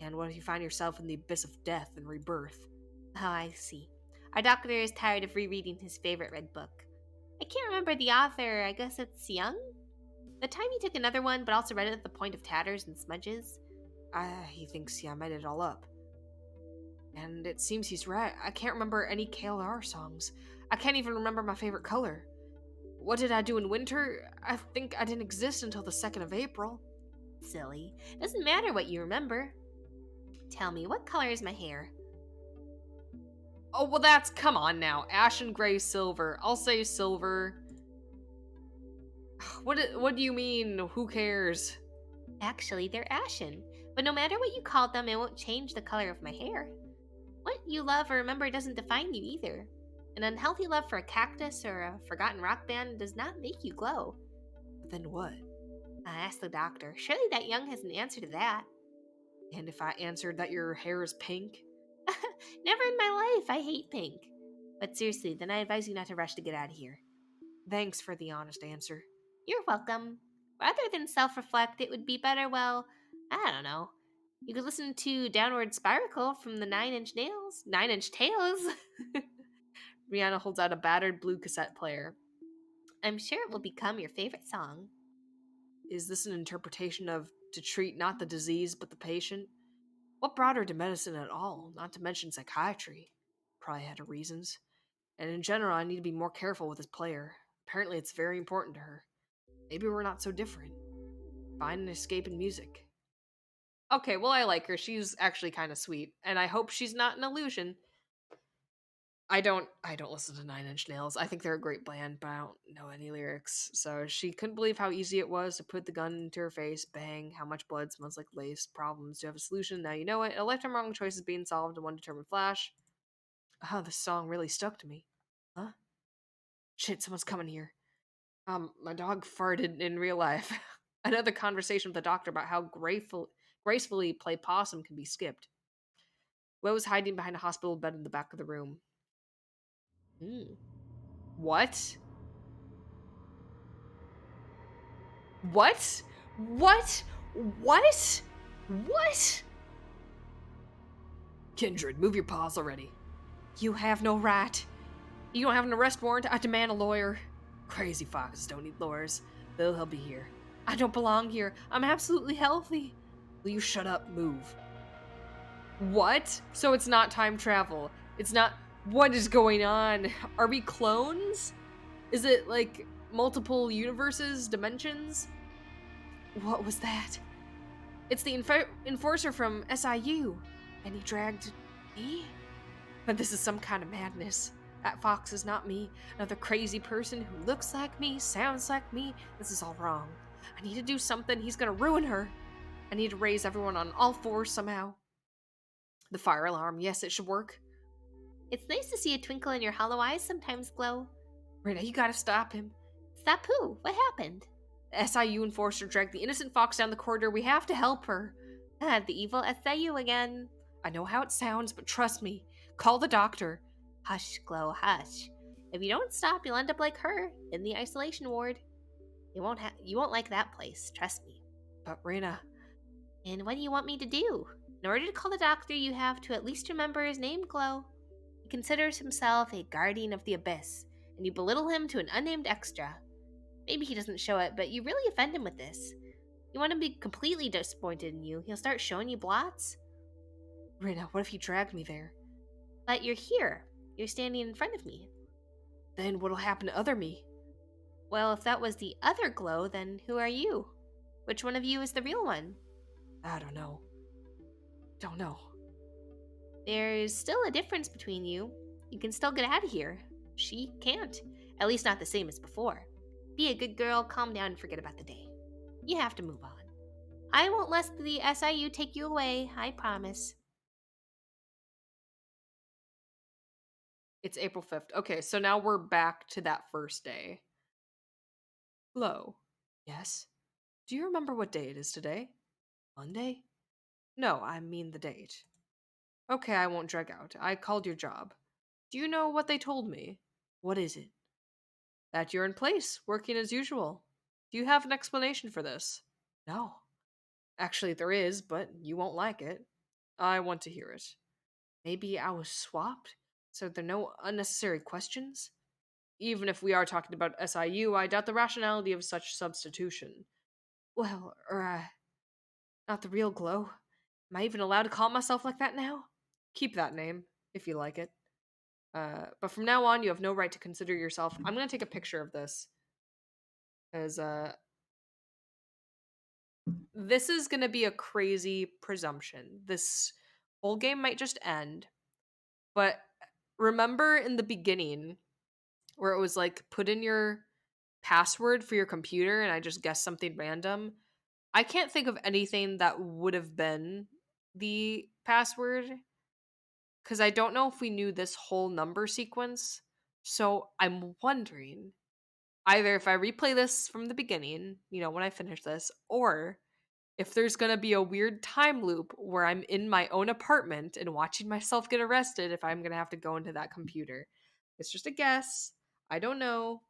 And what if you find yourself in the abyss of death and rebirth? Oh, I see. Our doctor is tired of rereading his favorite red book. I can't remember the author. I guess it's Young? The time he took another one, but also read it at the point of tatters and smudges. He thinks I made it all up. And it seems he's right. I can't remember any KLR songs. I can't even remember my favorite color. What did I do in winter? I think I didn't exist until the 2nd of April. Silly. Doesn't matter what you remember. Tell me, what color is my hair? Oh, well come on now. Ashen gray silver. I'll say silver. What do you mean? Who cares? Actually, they're ashen. But no matter what you called them, it won't change the color of my hair. What you love or remember doesn't define you either. An unhealthy love for a cactus or a forgotten rock band does not make you glow. But then what? I asked the doctor. Surely that Young has an answer to that. And if I answered that your hair is pink? Never in my life. I hate pink. But seriously, then I advise you not to rush to get out of here. Thanks for the honest answer. You're welcome. Rather than self reflect, it would be better, well, I don't know. You could listen to Downward Spiral from the Nine Inch Nails. Nine Inch Tails? Rihanna holds out a battered blue cassette player. I'm sure it will become your favorite song. Is this an interpretation of to treat not the disease but the patient? What brought her to medicine at all, not to mention psychiatry? Probably had her reasons. And in general, I need to be more careful with this player. Apparently, it's very important to her. Maybe we're not so different. Find an escape in music. Okay, well, I like her. She's actually kind of sweet, and I hope she's not an illusion. I don't listen to Nine Inch Nails. I think they're a great band, but I don't know any lyrics. So she couldn't believe how easy it was to put the gun into her face, bang, how much blood smells like lace, problems, do you have a solution? Now you know it. A lifetime wrong choice is being solved in one determined flash. Oh, this song really stuck to me. Huh? Shit, someone's coming here. My dog farted in real life. Another conversation with the doctor about how gracefully play possum can be skipped. Will was hiding behind a hospital bed in the back of the room. What? What? What? What? What? Kindred, move your paws already. You have no right. You don't have an arrest warrant. I demand a lawyer. Crazy foxes don't need lawyers. They'll be here. I don't belong here. I'm absolutely healthy. Will you shut up? Move. What? So it's not time travel. It's not. What is going on? Are we clones? Is it like multiple universes, dimensions? What was that? It's the enforcer from SIU. And he dragged me? But this is some kind of madness. That fox is not me. Another crazy person who looks like me, sounds like me. This is all wrong. I need to do something. He's gonna ruin her. I need to raise everyone on all fours somehow. The fire alarm. Yes, it should work. It's nice to see a twinkle in your hollow eyes sometimes, Glow. Rena, you gotta stop him. Stop who? What happened? The SIU enforcer dragged the innocent fox down the corridor. We have to help her. Ah, the evil SIU again. I know how it sounds, but trust me. Call the doctor. Hush, Glow, hush. If you don't stop, you'll end up like her, in the isolation ward. You won't like that place, trust me. But Rena... And what do you want me to do? In order to call the doctor, you have to at least remember his name, Glow. He considers himself a guardian of the abyss, and you belittle him to an unnamed extra. Maybe he doesn't show it, but you really offend him with this. You want him to be completely disappointed in you, he'll start showing you blots. Rena, what if he dragged me there? But you're here. You're standing in front of me. Then what'll happen to other me? Well, if that was the other Glow, then who are you? Which one of you is the real one? I don't know. Don't know. There's still a difference between you. You can still get out of here. She can't. At least not the same as before. Be a good girl, calm down, and forget about the day. You have to move on. I won't let the SIU take you away, I promise. It's April 5th. Okay, so now we're back to that first day. Hello. Yes? Do you remember what day it is today? Monday? No, I mean the date. Okay, I won't drag out. I called your job. Do you know what they told me? What is it? That you're in place, working as usual. Do you have an explanation for this? No. Actually, there is, but you won't like it. I want to hear it. Maybe I was swapped, so there are no unnecessary questions? Even if we are talking about SIU, I doubt the rationality of such substitution. Well, not the real Glow. Am I even allowed to call myself like that now? Keep that name, if you like it. But from now on, you have no right to consider yourself. I'm gonna take a picture of this. Because, this is gonna be a crazy presumption. This whole game might just end. But remember in the beginning, where it was like, put in your password for your computer, and I just guessed something random? I can't think of anything that would have been the password because I don't know if we knew this whole number sequence. So I'm wondering either if I replay this from the beginning, when I finish this, or if there's going to be a weird time loop where I'm in my own apartment and watching myself get arrested if I'm going to have to go into that computer. It's just a guess. I don't know.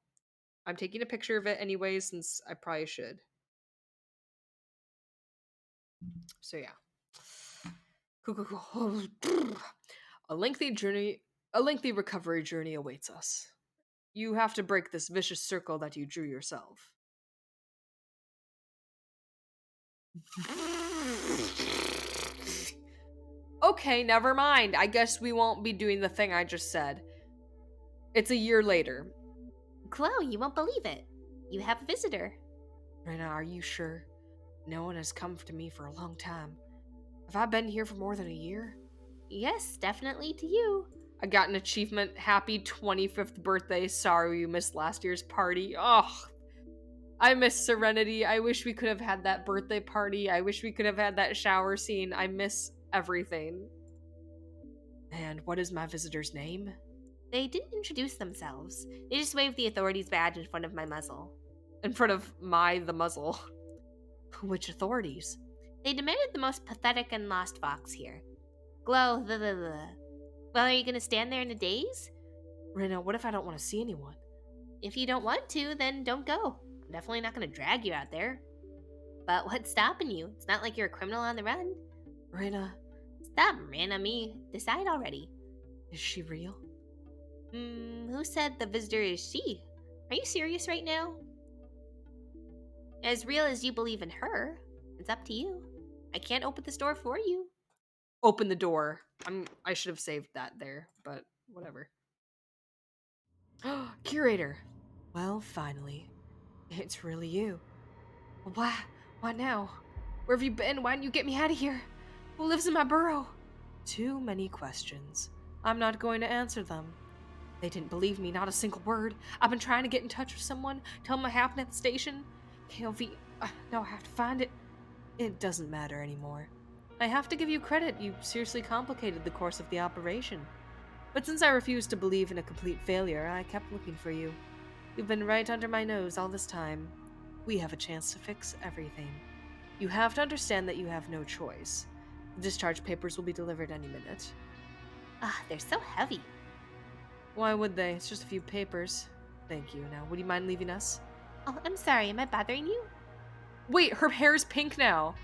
I'm taking a picture of it anyway, since I probably should. So yeah. Cool, cool, cool. A lengthy journey, a lengthy recovery journey awaits us. You have to break this vicious circle that you drew yourself. Okay, never mind. I guess we won't be doing the thing I just said. It's a year later. Chloe, you won't believe it. You have a visitor. Rena, are you sure? No one has come to me for a long time. Have I been here for more than a year? Yes, definitely to you. I got an achievement. Happy 25th birthday. Sorry you missed last year's party. Oh, I miss Serenity. I wish we could have had that birthday party. I wish we could have had that shower scene. I miss everything. And what is my visitor's name? They didn't introduce themselves. They just waved the authorities badge in front of my muzzle. In front of the muzzle. Which authorities? They demanded the most pathetic and lost fox here. Glow, Well, are you gonna stand there in a daze? Rena, what if I don't want to see anyone? If you don't want to, then don't go. I'm definitely not gonna drag you out there. But what's stopping you? It's not like you're a criminal on the run. Rena, Stop ranting me. Decide already. is she real? Who said the visitor is she? Are you serious right now? As real as you believe in her, it's up to you. I can't open this door for you. Open the door. I should have saved that there, but whatever. Curator. Well, finally. It's really you. Why? Why now? Where have you been? Why didn't you get me out of here? Who lives in my burrow? Too many questions. I'm not going to answer them. They didn't believe me, not a single word. I've been trying to get in touch with someone, tell them what happened at the station. KOV, now I have to find it. It doesn't matter anymore. I have to give you credit, you seriously complicated the course of the operation. But since I refused to believe in a complete failure, I kept looking for you. You've been right under my nose all this time. We have a chance to fix everything. You have to understand that you have no choice. The discharge papers will be delivered any minute. They're so heavy. Why would they? It's just a few papers. Thank you. Now, would you mind leaving us? Oh, I'm sorry. Am I bothering you? Wait, her hair's pink now.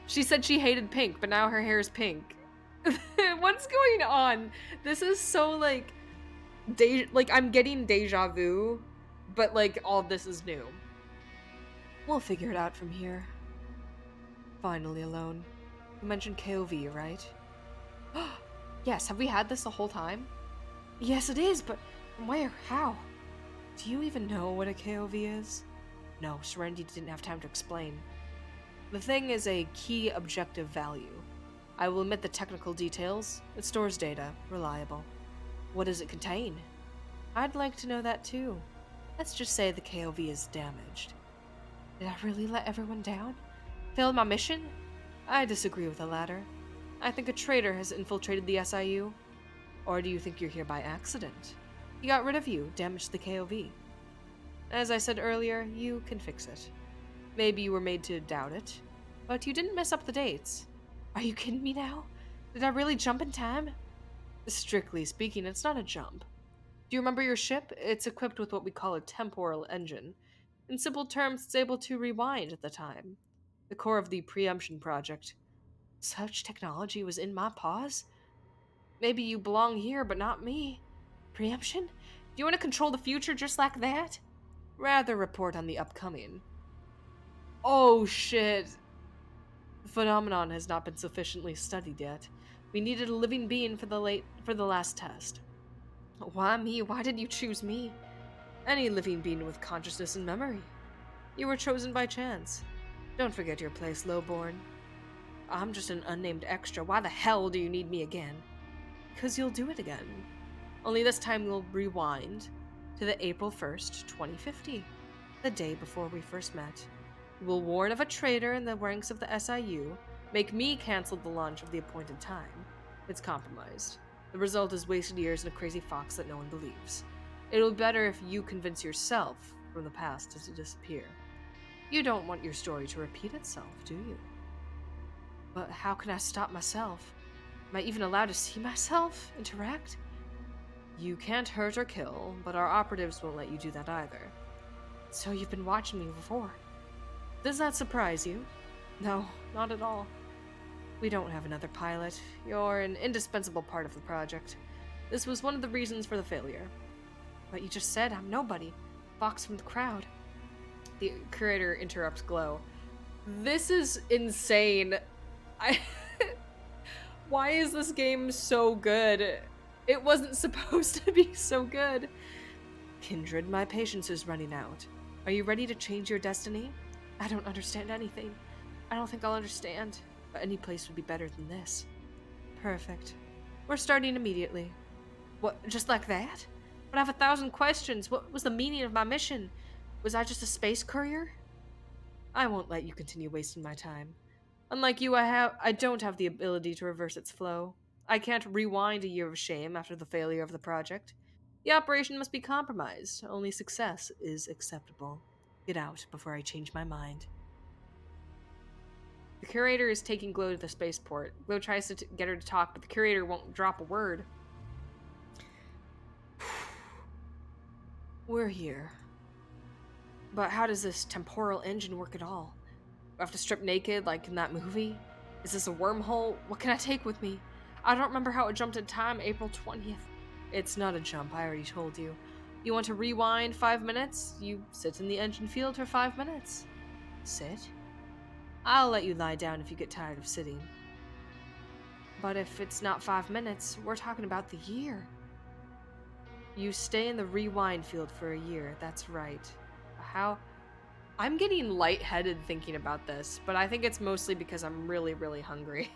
She said she hated pink, but now her hair is pink. What's going on? This is so like I'm getting deja vu, but like all this is new. We'll figure it out from here. Finally alone. You mentioned KOV, right? Yes, have we had this the whole time? Yes, it is, but from where? How? Do you even know what a KOV is? No, Serenity didn't have time to explain. The thing is a key objective value. I will omit the technical details. It stores data. Reliable. What does it contain? I'd like to know that too. Let's just say the KOV is damaged. Did I really let everyone down? Failed my mission? I disagree with the latter. I think a traitor has infiltrated the SIU. Or do you think you're here by accident? He got rid of you, damaged the KOV. As I said earlier, you can fix it. Maybe you were made to doubt it, but you didn't mess up the dates. Are you kidding me now? Did I really jump in time? Strictly speaking, it's not a jump. Do you remember your ship? It's equipped with what we call a temporal engine. In simple terms, it's able to rewind at the time. The core of the preemption project. Such technology was in my paws? Maybe you belong here, but not me. Preemption? Do you want to control the future just like that? Rather report on the upcoming. Oh shit. The phenomenon has not been sufficiently studied yet. We needed a living being for the last test. Why me? Why did you choose me? Any living being with consciousness and memory. You were chosen by chance. Don't forget your place, lowborn. I'm just an unnamed extra. Why the hell do you need me again? Because you'll do it again. Only this time we'll rewind to the April 1st, 2050, the day before we first met. You will warn of a traitor in the ranks of the SIU, make me cancel the launch of the appointed time. It's compromised. The result is wasted years and a crazy fox that no one believes. It'll be better if you convince yourself from the past to disappear. You don't want your story to repeat itself, do you? But how can I stop myself? Am I even allowed to see myself? Interact? You can't hurt or kill, but our operatives won't let you do that either. So you've been watching me before. Does that surprise you? No, not at all. We don't have another pilot. You're an indispensable part of the project. This was one of the reasons for the failure. But you just said I'm nobody. Fox from the crowd. The curator interrupts Glow. This is insane. I Why is this game so good? It wasn't supposed to be so good. Kindred, my patience is running out. Are you ready to change your destiny? I don't understand anything. I don't think I'll understand, but any place would be better than this. Perfect. We're starting immediately. What, just like that? But I have 1,000 questions. What was the meaning of my mission? Was I just a space courier? I won't let you continue wasting my time. Unlike you, I don't have the ability to reverse its flow. I can't rewind a year of shame after the failure of the project. The operation must be compromised. Only success is acceptable. Get out before I change my mind. The curator is taking Glow to the spaceport. Glow tries to get her to talk, but the curator won't drop a word. We're here. But how does this temporal engine work at all? Do I have to strip naked like in that movie? Is this a wormhole? What can I take with me? I don't remember how it jumped in time, April 20th. It's not a jump, I already told you. You want to rewind 5 minutes? You sit in the engine field for 5 minutes. Sit? I'll let you lie down if you get tired of sitting. But if it's not 5 minutes, we're talking about the year. You stay in the rewind field for a year, that's right. How? I'm getting lightheaded thinking about this, but I think it's mostly because I'm really, really hungry.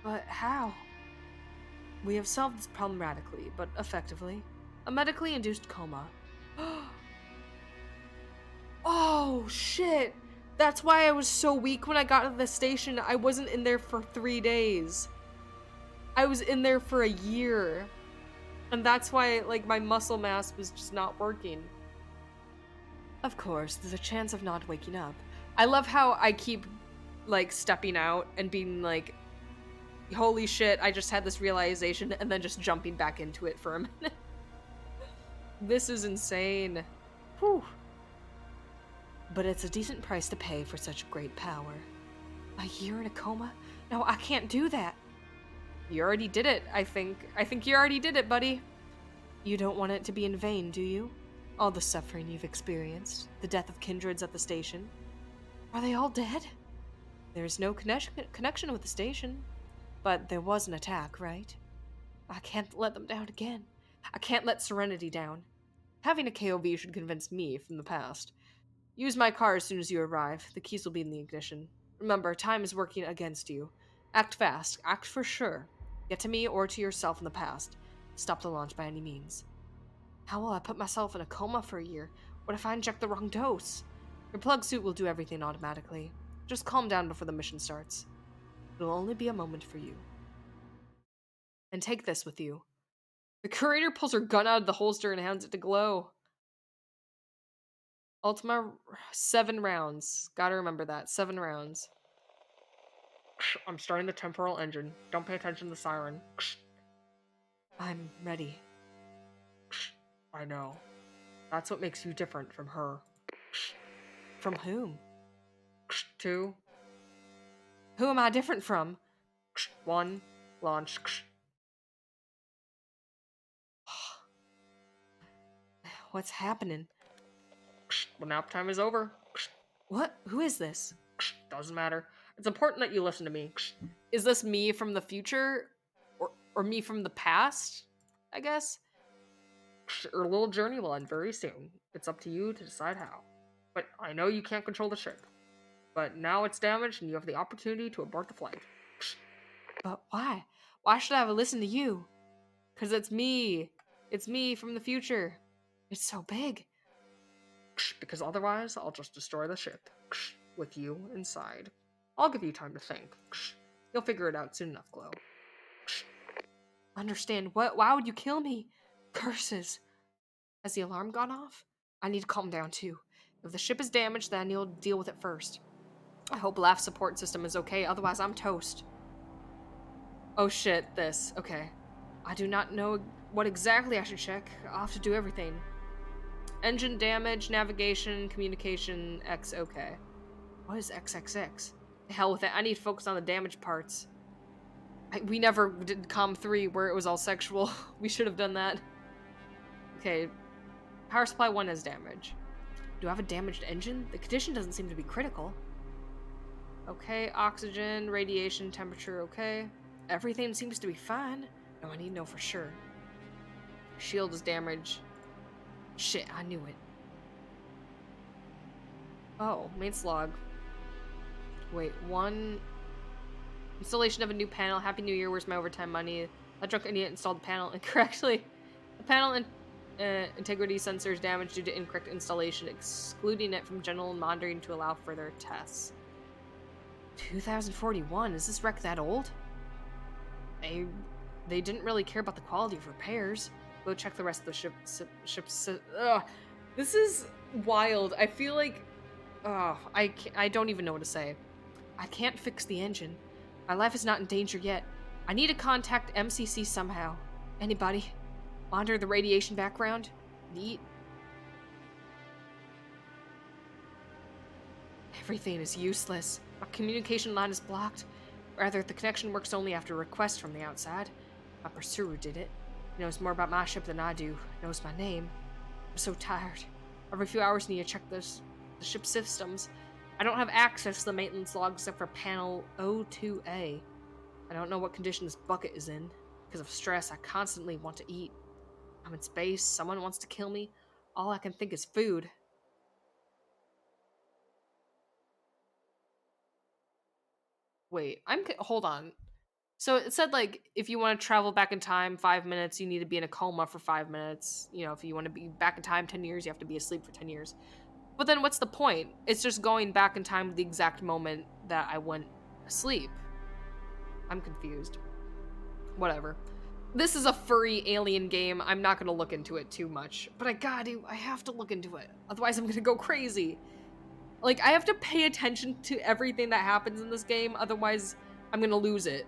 But how? We have solved this problem radically, but effectively. A medically induced coma. Oh, shit! That's why I was so weak when I got to the station. I wasn't in there for 3 days. I was in there for a year. And that's why, like, my muscle mass was just not working. Of course, there's a chance of not waking up. I love how I keep, like, stepping out and being like, holy shit, I just had this realization, and then just jumping back into it for a minute. This is insane. Whew. But it's a decent price to pay for such great power. A year in a coma? No, I can't do that. You already did it, I think. I think you already did it, buddy. You don't want it to be in vain, do you? All the suffering you've experienced, the death of kindreds at the station. Are they all dead? There's no connection with the station. But there was an attack, right? I can't let them down again. I can't let Serenity down. Having a KOV should convince me from the past. Use my car as soon as you arrive. The keys will be in the ignition. Remember, time is working against you. Act fast. Act for sure. Get to me or to yourself in the past. Stop the launch by any means. How will I put myself in a coma for a year? What if I inject the wrong dose? Your plug suit will do everything automatically. Just calm down before the mission starts. It'll only be a moment for you. And take this with you. The curator pulls her gun out of the holster and hands it to Glow. Ultima, 7 rounds. Gotta remember that. 7 rounds. I'm starting the temporal engine. Don't pay attention to the siren. I'm ready. I know. That's what makes you different from her. From whom? 2. Who am I different from? 1. Launch. What's happening? The nap time is over. What? Who is this? Doesn't matter. It's important that you listen to me. Is this me from the future? Or me from the past? I guess? Your little journey will end very soon. It's up to you to decide how. But I know you can't control the ship. But now it's damaged and you have the opportunity to abort the flight. But why? Why should I have listened to you? Because it's me. It's me from the future. It's so big. Because otherwise, I'll just destroy the ship. With you inside. I'll give you time to think. You'll figure it out soon enough, Glow. Understand what? Why would you kill me? Curses. Has the alarm gone off? I need to calm down too. If the ship is damaged, then you'll deal with it first. I hope Laugh support system is okay, otherwise I'm toast. Oh shit, this. Okay. I do not know what exactly I should check. I'll have to do everything. Engine damage, navigation, communication, X, okay. What is XXX? The hell with it. I need to focus on the damaged parts. We never did Com 3 where it was all sexual. We should have done that. Okay. Power supply 1 has damage. Do I have a damaged engine? The condition doesn't seem to be critical. Okay, oxygen, radiation, temperature, okay. Everything seems to be fine. No, I need to know for sure. Shield is damaged. Shit, I knew it. Oh, main log. Wait, one... Installation of a new panel. Happy New Year, where's my overtime money? A drunk idiot installed the panel incorrectly. The panel integrity sensor is damaged due to incorrect installation, excluding it from general monitoring to allow further tests. 2041? Is this wreck that old? They didn't really care about the quality of repairs. Go check the rest of the ship's ugh. This is wild. I feel like I don't even know what to say. I can't fix the engine. My life is not in danger yet. I need to contact MCC somehow. Anybody? Monitor the radiation background? Neat. Everything is useless. My communication line is blocked. Rather, the connection works only after request from the outside. My pursuer did it. He knows more about my ship than I do. He knows my name. I'm so tired. Every few hours I need to check the ship's systems. I don't have access to the maintenance log except for panel O2A. I don't know what condition this bucket is in. Because of stress, I constantly want to eat. I'm in space, someone wants to kill me. All I can think is food. Wait, hold on. So it said, like, if you want to travel back in time 5 minutes, you need to be in a coma for 5 minutes. You know, if you want to be back in time 10 years, you have to be asleep for 10 years. But then what's the point? It's just going back in time to the exact moment that I went asleep. I'm confused. Whatever. This is a furry alien game. I'm not going to look into it too much. But I have to look into it. Otherwise I'm going to go crazy. Like, I have to pay attention to everything that happens in this game. Otherwise, I'm going to lose it.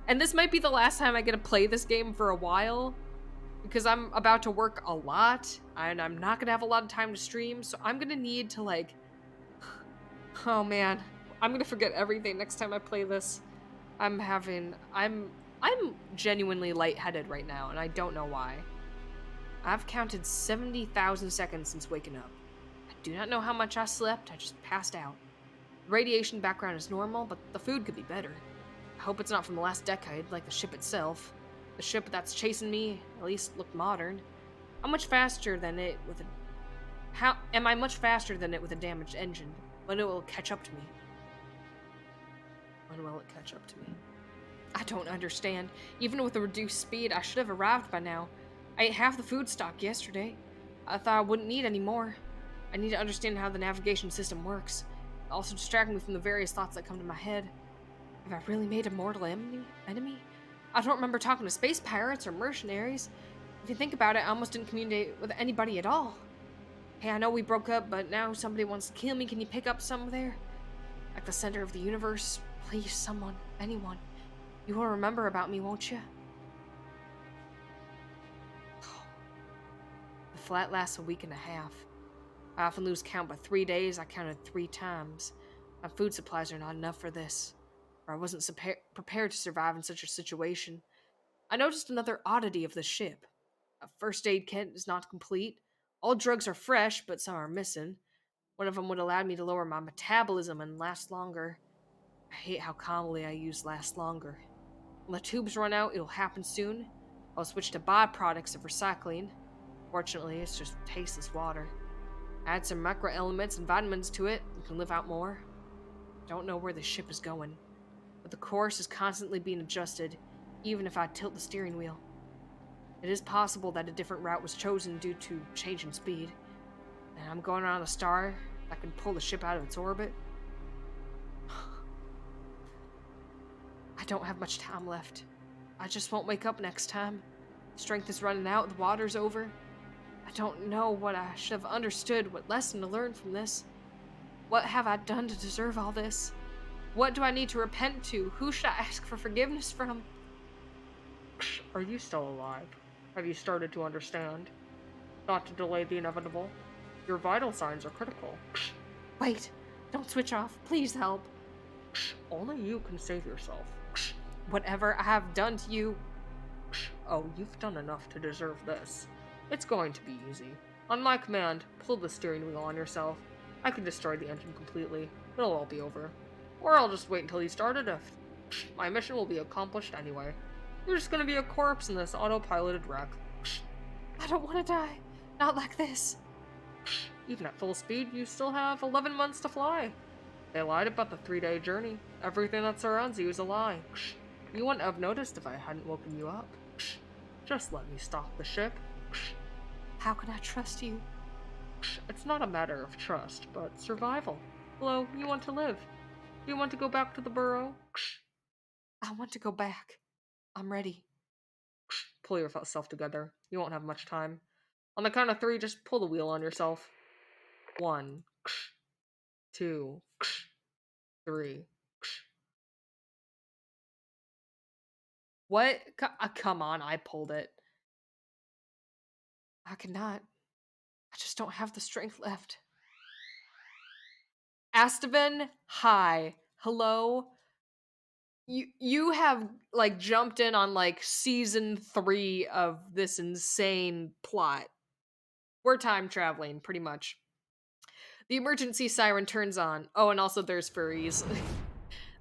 And this might be the last time I get to play this game for a while. Because I'm about to work a lot. And I'm not going to have a lot of time to stream. So I'm going to need to, like... Oh, man. I'm going to forget everything next time I play this. I'm genuinely lightheaded right now, and I don't know why. I've counted 70,000 seconds since waking up. I do not know how much I slept, I just passed out. The radiation background is normal, but the food could be better. I hope it's not from the last decade, like the ship itself. The ship that's chasing me at least looked modern. Am I much faster than it with a damaged engine? When it will catch up to me? When will it catch up to me? I don't understand. Even with a reduced speed, I should have arrived by now. I ate half the food stock yesterday. I thought I wouldn't need any more. I need to understand how the navigation system works. It also distracts me from the various thoughts that come to my head. Have I really made a mortal enemy? I don't remember talking to space pirates or mercenaries. If you think about it, I almost didn't communicate with anybody at all. Hey, I know we broke up, but now somebody wants to kill me. Can you pick up some there? At the center of the universe, please, someone, anyone. You will remember about me, won't you? The flight lasts a week and a half. I often lose count, but 3 days I counted 3 times. My food supplies are not enough for this, or I wasn't prepared to survive in such a situation. I noticed another oddity of the ship. A first aid kit is not complete. All drugs are fresh, but some are missing. One of them would allow me to lower my metabolism and last longer. I hate how commonly I use last longer. When the tubes run out, it'll happen soon. I'll switch to byproducts of recycling. Fortunately, it's just tasteless water. Add some microelements and vitamins to it, and can live out more. I don't know where the ship is going, but the course is constantly being adjusted, even if I tilt the steering wheel. It is possible that a different route was chosen due to change in speed, and I'm going around a star that can pull the ship out of its orbit. I don't have much time left. I just won't wake up next time. Strength is running out, the water's over. I don't know what I should have understood, what lesson to learn from this. What have I done to deserve all this? What do I need to repent to? Who should I ask for forgiveness from? Are you still alive? Have you started to understand? Not to delay the inevitable. Your vital signs are critical. Wait, don't switch off. Please help. Only you can save yourself. Whatever I have done to you. Oh, you've done enough to deserve this. It's going to be easy. On my command, pull the steering wheel on yourself. I can destroy the engine completely. It'll all be over. Or I'll just wait until you start it if my mission will be accomplished anyway. You're just gonna be a corpse in this autopiloted wreck. I don't want to die. Not like this. Even at full speed, you still have 11 months to fly. They lied about the 3-day journey. Everything that surrounds you is a lie. You wouldn't have noticed if I hadn't woken you up. Just let me stop the ship. How can I trust you? It's not a matter of trust, but survival. Hello, you want to live. Do you want to go back to the burrow? I want to go back. I'm ready. Pull yourself together. You won't have much time. On the count of 3, just pull the wheel on yourself. 1, 2, 3. What? Come on, I pulled it. I cannot. I just don't have the strength left. Astavan, hi. Hello? You have, like, jumped in on, like, season 3 of this insane plot. We're time traveling, pretty much. The emergency siren turns on. Oh, and also there's furries.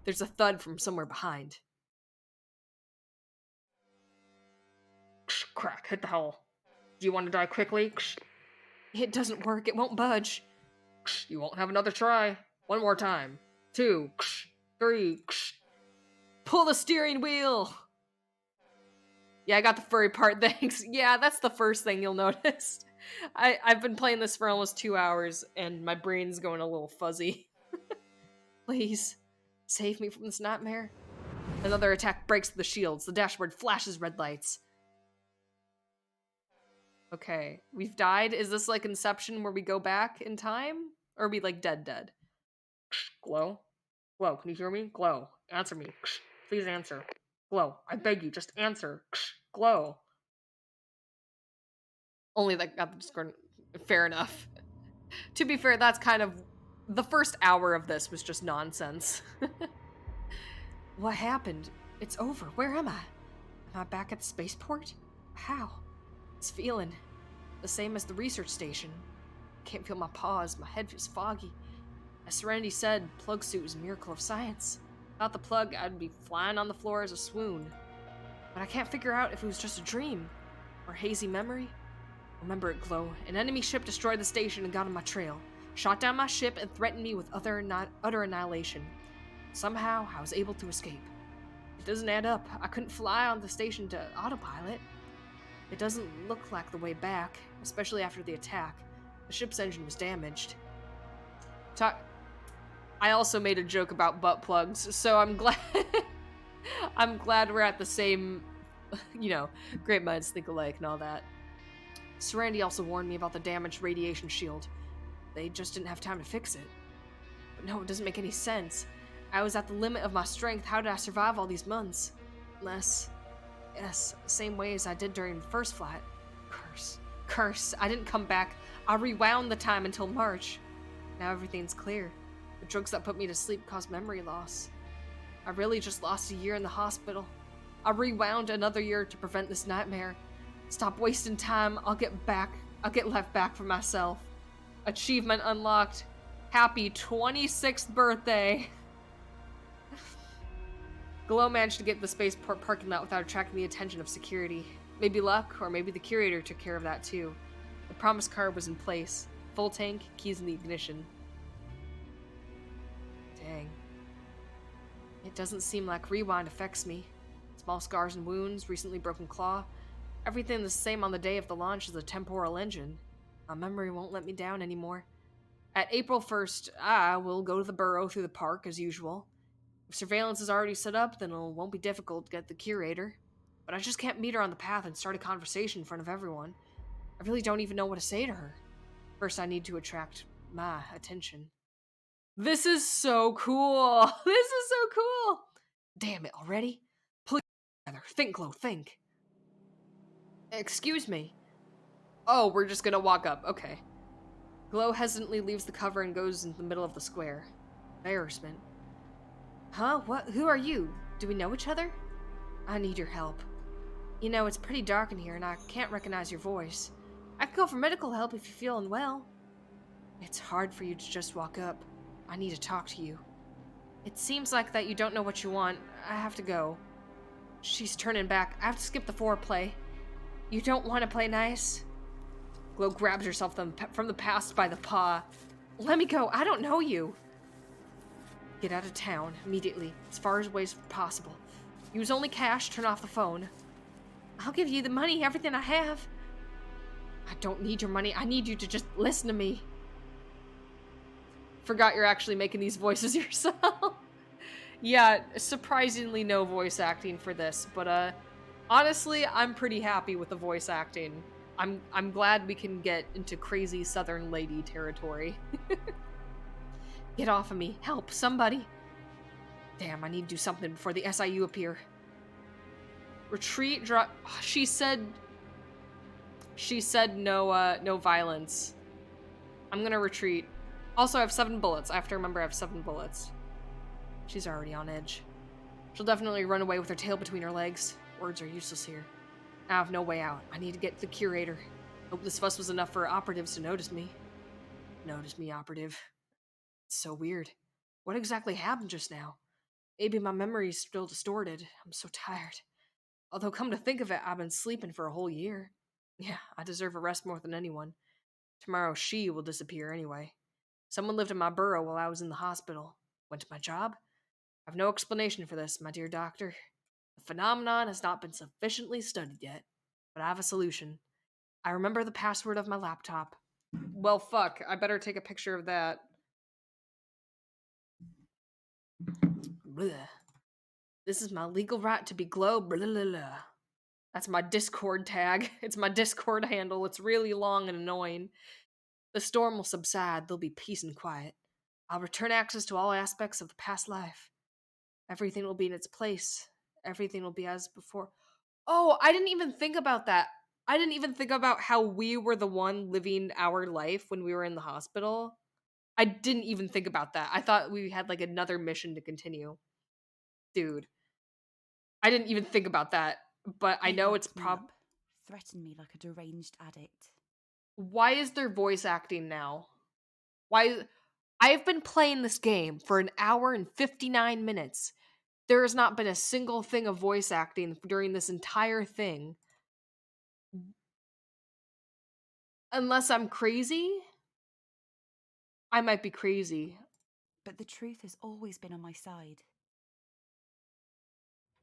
There's a thud from somewhere behind. Crack, hit the hull. Do you want to die quickly? It doesn't work. It won't budge. You won't have another try. One more time. 2, 3. Pull the steering wheel! Yeah, I got the furry part, thanks. Yeah, that's the first thing you'll notice. I've been playing this for almost 2 hours, and my brain's going a little fuzzy. Please, save me from this nightmare. Another attack breaks the shields. The dashboard flashes red lights. Okay, we've died. Is this like Inception where we go back in time? Or are we like dead? Glow? Glow, can you hear me? Glow, answer me. Please answer. Glow, I beg you, just answer. Glow. Only that got the Discord. Fair enough. To be fair, that's kind of... The first hour of this was just nonsense. What happened? It's over. Where am I? Am I back at the spaceport? How? It's feeling the same as the research station. Can't feel my paws. My head feels foggy. As Serenity said, plug suit was a miracle of science. Without the plug, I'd be flying on the floor as a swoon. But I can't figure out if it was just a dream or hazy memory. Remember it, Glow. An enemy ship destroyed the station and got on my trail, shot down my ship, and threatened me with utter annihilation. Somehow, I was able to escape. It doesn't add up. I couldn't fly on the station to autopilot. It doesn't look like the way back, especially after the attack. The ship's engine was damaged. I also made a joke about butt plugs, so I'm glad I'm glad we're at the same, great minds think alike and all that. Serenity also warned me about the damaged radiation shield. They just didn't have time to fix it. But no, it doesn't make any sense. I was at the limit of my strength. How did I survive all these months? Yes, same way as I did during the first flight. Curse. I didn't come back. I rewound the time until March. Now everything's clear. The drugs that put me to sleep caused memory loss. I really just lost a year in the hospital. I rewound another year to prevent this nightmare. Stop wasting time. I'll get left back for myself. Achievement unlocked. Happy 26th birthday. Glow managed to get to the spaceport parking lot without attracting the attention of security. Maybe luck, or maybe the curator took care of that too. The promised car was in place. Full tank, keys in the ignition. Dang. It doesn't seem like rewind affects me. Small scars and wounds, recently broken claw. Everything the same on the day of the launch as the temporal engine. My memory won't let me down anymore. At April 1st, I will go to the burrow through the park as usual. If surveillance is already set up, then it won't be difficult to get the curator. But I just can't meet her on the path and start a conversation in front of everyone. I really don't even know what to say to her. First, I need to attract my attention. This is so cool! This is so cool! Damn it, already? Please, together. Think, Glow, think. Excuse me. Oh, we're just gonna walk up. Okay. Glow hesitantly leaves the cover and goes into the middle of the square. Embarrassment. Huh? What? Who are you? Do we know each other? I need your help. You know, it's pretty dark in here and I can't recognize your voice. I could go for medical help if you feel unwell. It's hard for you to just walk up. I need to talk to you. It seems like that you don't know what you want. I have to go. She's turning back. I have to skip the foreplay. You don't want to play nice? Glow grabs herself from the past by the paw. Let me go. I don't know you. Get out of town immediately, as far away as possible. Use only cash. Turn off the phone. I'll give you the money, everything I have. I don't need your money. I need you to just listen to me. Forgot you're actually making these voices yourself. Yeah, surprisingly no voice acting for this, but honestly, I'm pretty happy with the voice acting. I'm glad we can get into crazy southern lady territory. Get off of me. Help, somebody. Damn, I need to do something before the SIU appear. Retreat, drop. She said no violence. I'm gonna retreat. Also, I have 7 bullets. I have to remember I have 7 bullets. She's already on edge. She'll definitely run away with her tail between her legs. Words are useless here. I have no way out. I need to get to the curator. Hope this fuss was enough for operatives to notice me. Notice me, operative. It's so weird. What exactly happened just now? Maybe my memory's still distorted. I'm so tired. Although, come to think of it, I've been sleeping for a whole year. Yeah, I deserve a rest more than anyone. Tomorrow she will disappear anyway. Someone lived in my burrow while I was in the hospital. Went to my job? I have no explanation for this, my dear doctor. The phenomenon has not been sufficiently studied yet, but I have a solution. I remember the password of my laptop. Well, fuck. I better take a picture of that. Blech. This is my legal right to be Glow. Blah. That's my Discord tag. It's my Discord handle. It's really long and annoying. The storm will subside. There'll be peace and quiet. I'll return access to all aspects of the past life. Everything will be in its place. Everything will be as before. Oh, I didn't even think about that. I didn't even think about how we were the one living our life when we were in the hospital. I didn't even think about that. I thought we had like another mission to continue. Dude, I didn't even think about that. But I He know it's locked me up, threatened me like a deranged addict. Why is there voice acting now? Why? I've been playing this game for an hour and 59 minutes. There has not been a single thing of voice acting during this entire thing. Unless I'm crazy? I might be crazy. But the truth has always been on my side.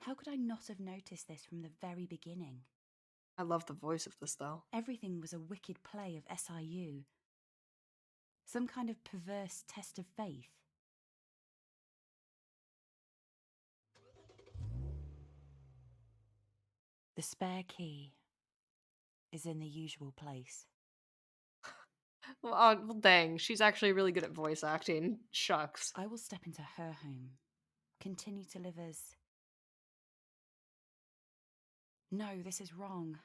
How could I not have noticed this from the very beginning? I love the voice of this, though. Everything was a wicked play of SIU. Some kind of perverse test of faith. The spare key is in the usual place. Well, dang, she's actually really good at voice acting. Shucks. I will step into her home, continue to live as... No, this is wrong.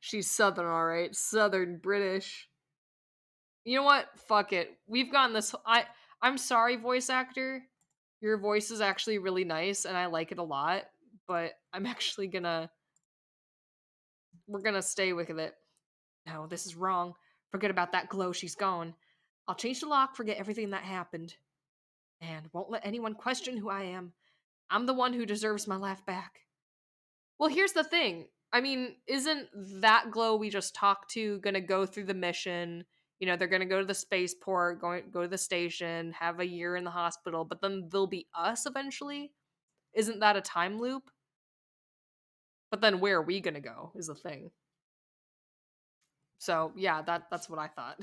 She's Southern, alright. Southern British. You know what? Fuck it. We've gotten this. I'm sorry, voice actor. Your voice is actually really nice, and I like it a lot. But I'm actually gonna. We're gonna stay with it. No, this is wrong. Forget about that Glow. She's gone. I'll change the lock. Forget everything that happened, and won't let anyone question who I am. I'm the one who deserves my life back. Well, here's the thing. I mean, isn't that Glow we just talked to gonna go through the mission? You know, they're gonna go to the spaceport, go to the station, have a year in the hospital, but then they'll be us eventually. Isn't that a time loop? But then where are we gonna go? Is the thing. So yeah, that's what I thought.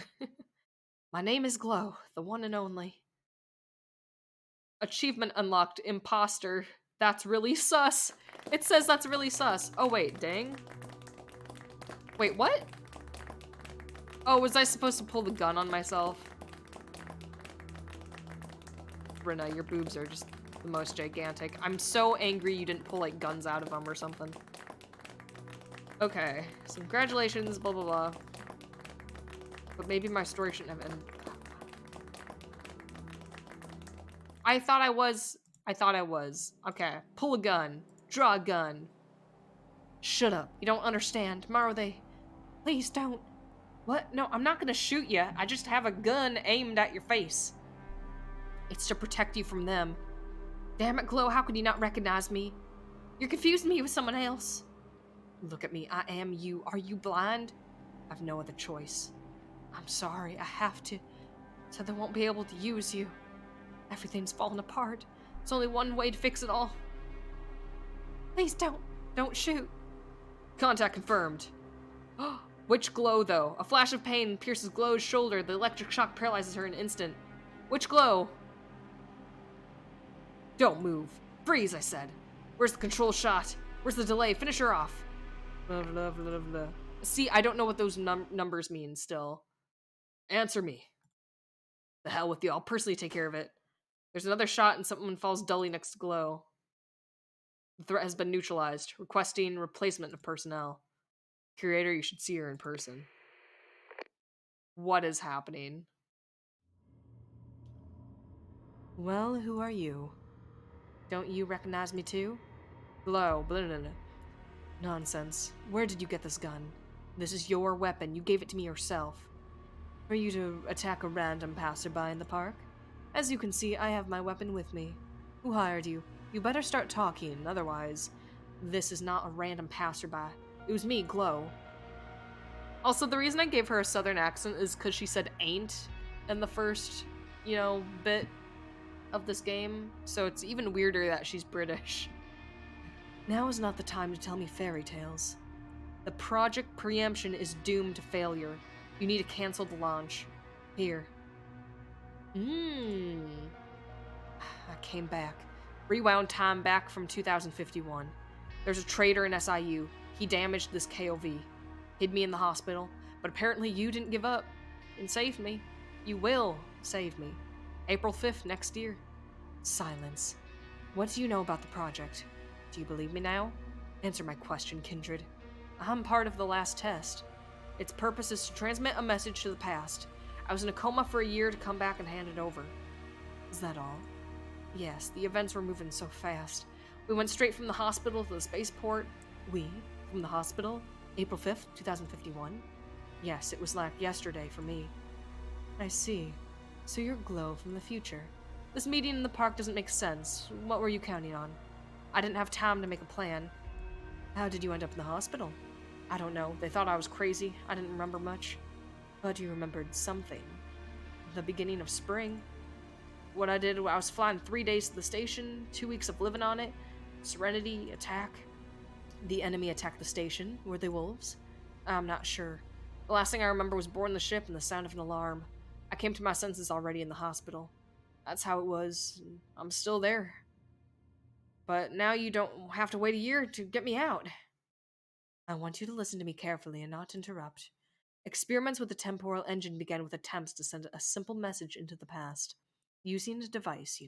My name is Glow, the one and only. Achievement unlocked, imposter. That's really sus. It says that's really sus. Oh wait, dang. Wait, what? Oh, was I supposed to pull the gun on myself? Rena, your boobs are just the most gigantic. I'm so angry you didn't pull, like, guns out of them or something. Okay, so congratulations, blah blah blah. But maybe my story shouldn't have ended. I thought I was. Okay, pull a gun. Draw a gun. Shut up. You don't understand. Tomorrow they... Please don't. What? No, I'm not gonna shoot you. I just have a gun aimed at your face. It's to protect you from them. Damn it, Glow, how could you not recognize me? You're confusing me with someone else. Look at me. I am you. Are you blind? I've no other choice. I'm sorry. I have to. So they won't be able to use you. Everything's falling apart. There's only one way to fix it all. Please don't. Don't shoot. Contact confirmed. Which Glow, though? A flash of pain pierces Glow's shoulder. The electric shock paralyzes her in an instant. Which Glow? Don't move. Freeze, I said. Where's the control shot? Where's the delay? Finish her off. Blah, blah, blah, blah. See, I don't know what those numbers mean still. Answer me. The hell with you. I'll personally take care of it. There's another shot and someone falls dully next to Glow. The threat has been neutralized. Requesting replacement of personnel. Curator, you should see her in person. What is happening? Well, who are you? Don't you recognize me too? Glow, blah, blah, blah. Nonsense. Where did you get this gun? This is your weapon. You gave it to me yourself. For you to attack a random passerby in the park? As you can see, I have my weapon with me. Who hired you? You better start talking, otherwise... This is not a random passerby. It was me, Glow. Also, the reason I gave her a southern accent is because she said ain't in the first, bit of this game. So it's even weirder that she's British. Now is not the time to tell me fairy tales. The project preemption is doomed to failure. You need to cancel the launch. Here. I came back. Rewound time back from 2051. There's a traitor in SIU. He damaged this KOV. Hid me in the hospital. But apparently you didn't give up. And saved me. You will save me. April 5th next year. Silence. What do you know about the project? Do you believe me now? Answer my question, Kindred. I'm part of the last test. Its purpose is to transmit a message to the past. I was in a coma for a year to come back and hand it over. Is that all? Yes, the events were moving so fast. We went straight from the hospital to the spaceport. We? From the hospital? April 5th, 2051? Yes, it was like yesterday for me. I see. So you're Glow from the future. This meeting in the park doesn't make sense. What were you counting on? I didn't have time to make a plan. How did you end up in the hospital? I don't know. They thought I was crazy. I didn't remember much. But you remembered something. The beginning of spring. What I did, I was flying 3 days to the station, 2 weeks of living on it. Serenity, attack. The enemy attacked the station. Were they wolves? I'm not sure. The last thing I remember was boarding the ship and the sound of an alarm. I came to my senses already in the hospital. That's how it was. I'm still there. But now you don't have to wait a year to get me out. I want you to listen to me carefully and not interrupt. Experiments with the temporal engine began with attempts to send a simple message into the past, using a device,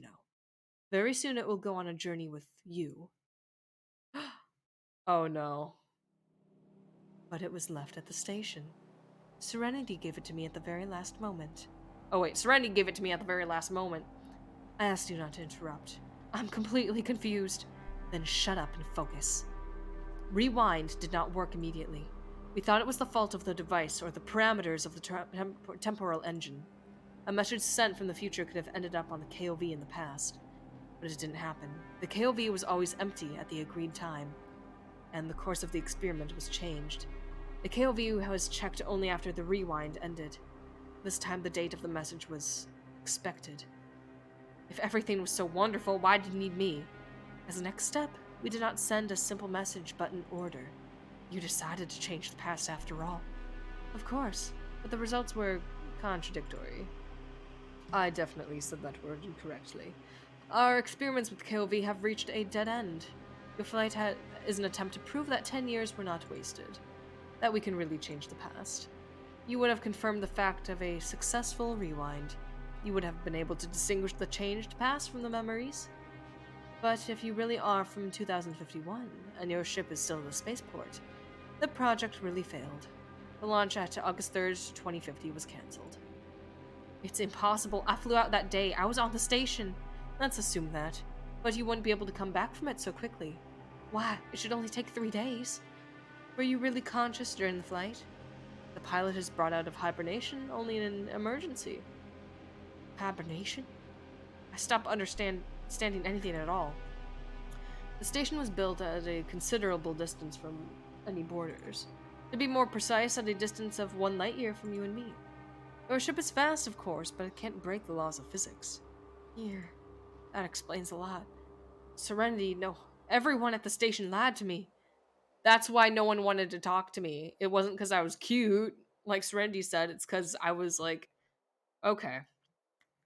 Very soon it will go on a journey with you. Oh no. But it was left at the station. Serenity gave it to me at the very last moment. Oh wait, Serenity gave it to me at the very last moment. I asked you not to interrupt. I'm completely confused. Then shut up and focus. Rewind did not work immediately. We thought it was the fault of the device or the parameters of the temporal engine. A message sent from the future could have ended up on the KOV in the past. But it didn't happen. The KOV was always empty at the agreed time, and the course of the experiment was changed. The KOV was checked only after the rewind ended. This time the date of the message was expected. If everything was so wonderful, why did you need me? As a next step, we did not send a simple message but an order. You decided to change the past after all. Of course, but the results were contradictory. I definitely said that word incorrectly. Our experiments with KOV have reached a dead end. Your flight is an attempt to prove that 10 years were not wasted. That we can really change the past. You would have confirmed the fact of a successful rewind. You would have been able to distinguish the changed past from the memories. But if you really are from 2051, and your ship is still in the spaceport, The project really failed. The launch at August 3rd, 2050 was cancelled. It's impossible. I flew out that day. I was on the station. Let's assume that. But you wouldn't be able to come back from it so quickly. Why? It should only take 3 days. Were you really conscious during the flight? The pilot is brought out of hibernation only in an emergency. Hibernation? I stopped understanding anything at all. The station was built at a considerable distance from any borders. To be more precise, at a distance of 1 light year from you and me. Your ship is fast, of course, but it can't break the laws of physics. Here, that explains a lot. Serenity, no, everyone at the station lied to me. That's why no one wanted to talk to me. It wasn't because I was cute, like Serenity said, it's because I was like, okay,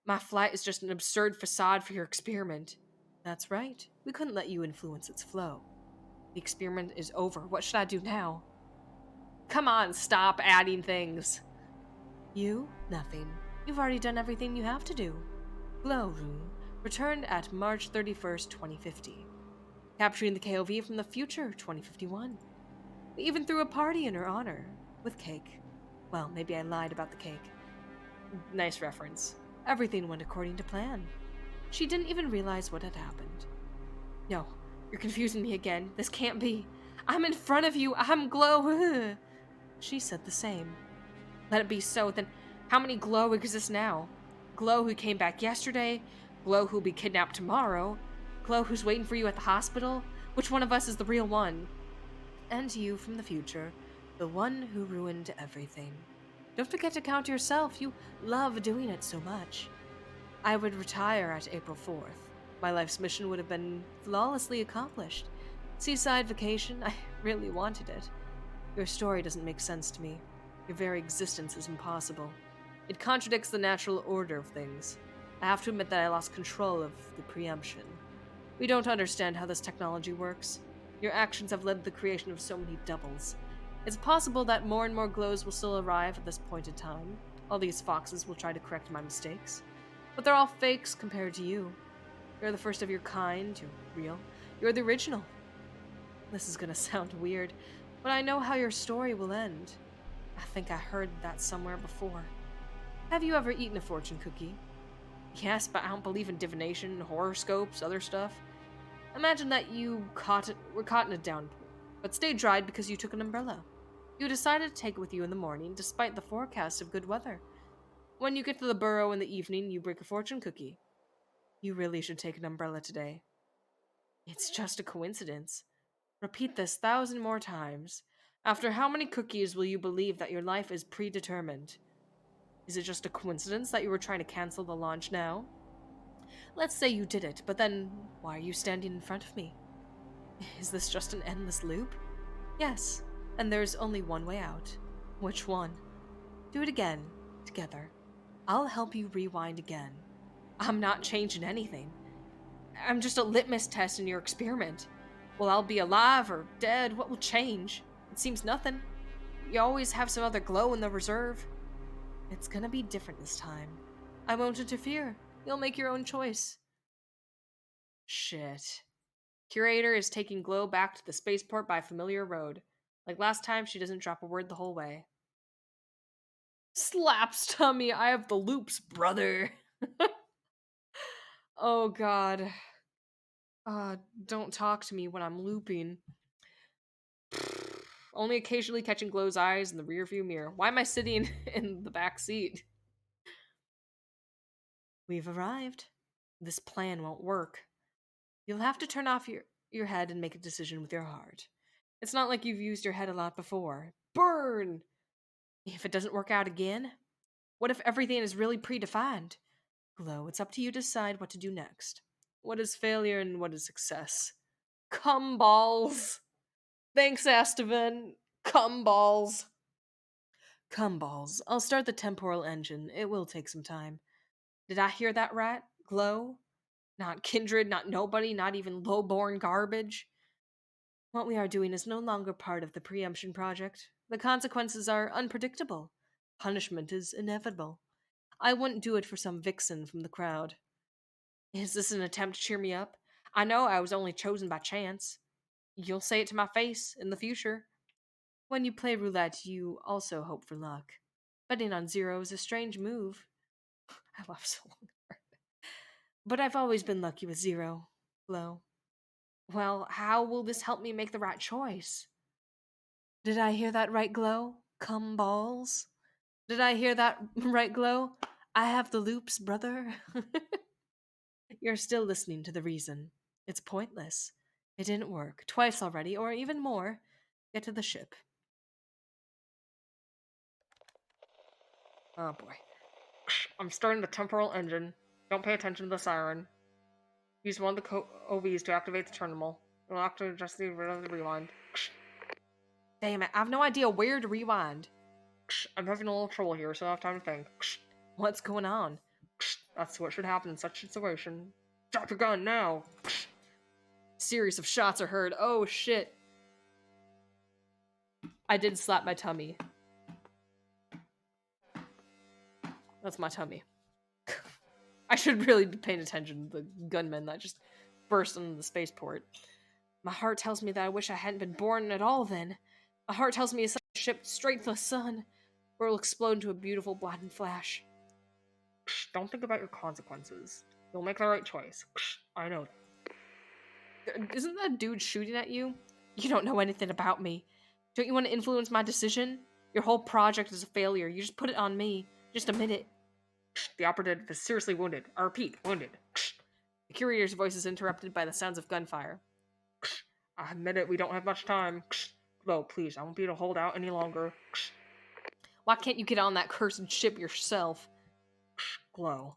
my flight is just an absurd facade for your experiment. That's right. We couldn't let you influence its flow. The experiment is over. What should I do now? Come on, stop adding things. You? Nothing. You've already done everything you have to do. Glow Room returned at March 31st, 2050. Capturing the KOV from the future, 2051. We even threw a party in her honor. With cake. Well, maybe I lied about the cake. Nice reference. Everything went according to plan. She didn't even realize what had happened. No, you're confusing me again. This can't be. I'm in front of you. I'm Glow. She said the same. Let it be so, then how many Glow exist now? Glow who came back yesterday? Glow who'll be kidnapped tomorrow? Glow who's waiting for you at the hospital? Which one of us is the real one? And you from the future, the one who ruined everything. Don't forget to count yourself. You love doing it so much. I would retire at April 4th. My life's mission would have been flawlessly accomplished. Seaside vacation, I really wanted it. Your story doesn't make sense to me. Your very existence is impossible. It contradicts the natural order of things. I have to admit that I lost control of the preemption. We don't understand how this technology works. Your actions have led to the creation of so many doubles. It's possible that more and more Glows will still arrive at this point in time. All these foxes will try to correct my mistakes. But they're all fakes compared to you. You're the first of your kind, you're real, you're the original. This is gonna sound weird, but I know how your story will end. I think I heard that somewhere before. Have you ever eaten a fortune cookie? Yes, but I don't believe in divination, horoscopes, other stuff. Imagine that you were caught in a downpour, but stayed dried because you took an umbrella. You decided to take it with you in the morning, despite the forecast of good weather. When you get to the burrow in the evening, you break a fortune cookie. You really should take an umbrella today. It's just a coincidence. Repeat this 1,000 more times. After how many cookies will you believe that your life is predetermined? Is it just a coincidence that you were trying to cancel the launch now? Let's say you did it, but then why are you standing in front of me? Is this just an endless loop? Yes, and there's only one way out. Which one? Do it again, together. I'll help you rewind again. I'm not changing anything. I'm just a litmus test in your experiment. Will I be alive or dead? What will change? It seems nothing. You always have some other Glow in the reserve. It's gonna be different this time. I won't interfere. You'll make your own choice. Shit. Curator is taking Glow back to the spaceport by familiar road. Like last time, she doesn't drop a word the whole way. Slaps tummy, I have the loops, brother. Oh god. Don't talk to me when I'm looping. Only occasionally catching Glow's eyes in the rearview mirror. Why am I sitting in the back seat? We've arrived. This plan won't work. You'll have to turn off your head and make a decision with your heart. It's not like you've used your head a lot before. Burn! If it doesn't work out again, what if everything is really predefined? Glow, it's up to you to decide what to do next. What is failure and what is success? Cum balls! Thanks, Astavan. Cum balls. Cum balls. I'll start the temporal engine. It will take some time. Did I hear that right? Glow? Not kindred, not nobody, not even low-born garbage. What we are doing is no longer part of the preemption project. The consequences are unpredictable. Punishment is inevitable. I wouldn't do it for some vixen from the crowd. Is this an attempt to cheer me up? I know I was only chosen by chance. You'll say it to my face in the future. When you play roulette, you also hope for luck. Betting on zero is a strange move. I laugh so long. But I've always been lucky with zero. Glow. Well, how will this help me make the right choice? Did I hear that right, Glow? Come balls? Did I hear that right, Glow? I have the loops, brother. You're still listening to the reason. It's pointless. It didn't work. Twice already, or even more. Get to the ship. Oh boy. I'm starting the temporal engine. Don't pay attention to the siren. Use one of the OVs to activate the terminal. It'll activate just the rewind. Damn it, I have no idea where to rewind. I'm having a little trouble here, so I have time to think. What's going on? That's what should happen in such a situation. Drop your gun now! Series of shots are heard. Oh shit. I did slap my tummy. That's my tummy. I should really be paying attention to the gunmen that just burst into the spaceport. My heart tells me that I wish I hadn't been born at all then. My heart tells me to send a ship straight to the sun, where it'll explode into a beautiful blinding flash. Don't think about your consequences. You'll make the right choice. I know that. Isn't that dude shooting at you? You don't know anything about me. Don't you want to influence my decision? Your whole project is a failure. You just put it on me. Just admit it. The operative is seriously wounded. I repeat, wounded. The curator's voice is interrupted by the sounds of gunfire. I admit it, we don't have much time. Glow, please, I won't be able to hold out any longer. Why can't you get on that cursed ship yourself? Glow.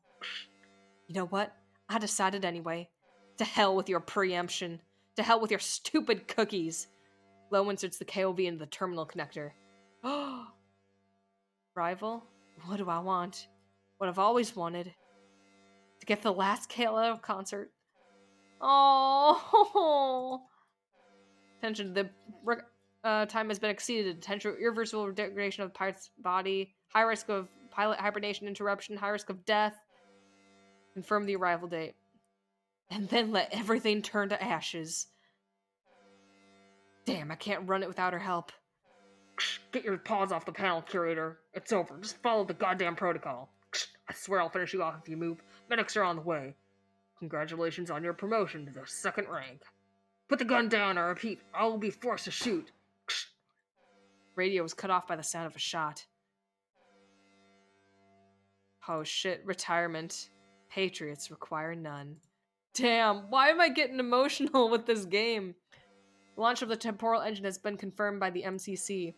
You know what? I decided anyway. To hell with your preemption. To hell with your stupid cookies. Glow inserts the KOV into the terminal connector. Rival? What do I want? What I've always wanted. To get the last KLO concert. Oh. Attention, the time has been exceeded. Potential irreversible degradation of the pilot's body. High risk of pilot hibernation interruption. High risk of death. Confirm the arrival date. And then let everything turn to ashes. Damn, I can't run it without her help. Get your paws off the panel, curator. It's over. Just follow the goddamn protocol. I swear I'll finish you off if you move. Medics are on the way. Congratulations on your promotion to the second rank. Put the gun down, I repeat. I will be forced to shoot. Radio was cut off by the sound of a shot. Oh shit, retirement. Patriots require none. Damn, why am I getting emotional with this game? The launch of the temporal engine has been confirmed by the MCC.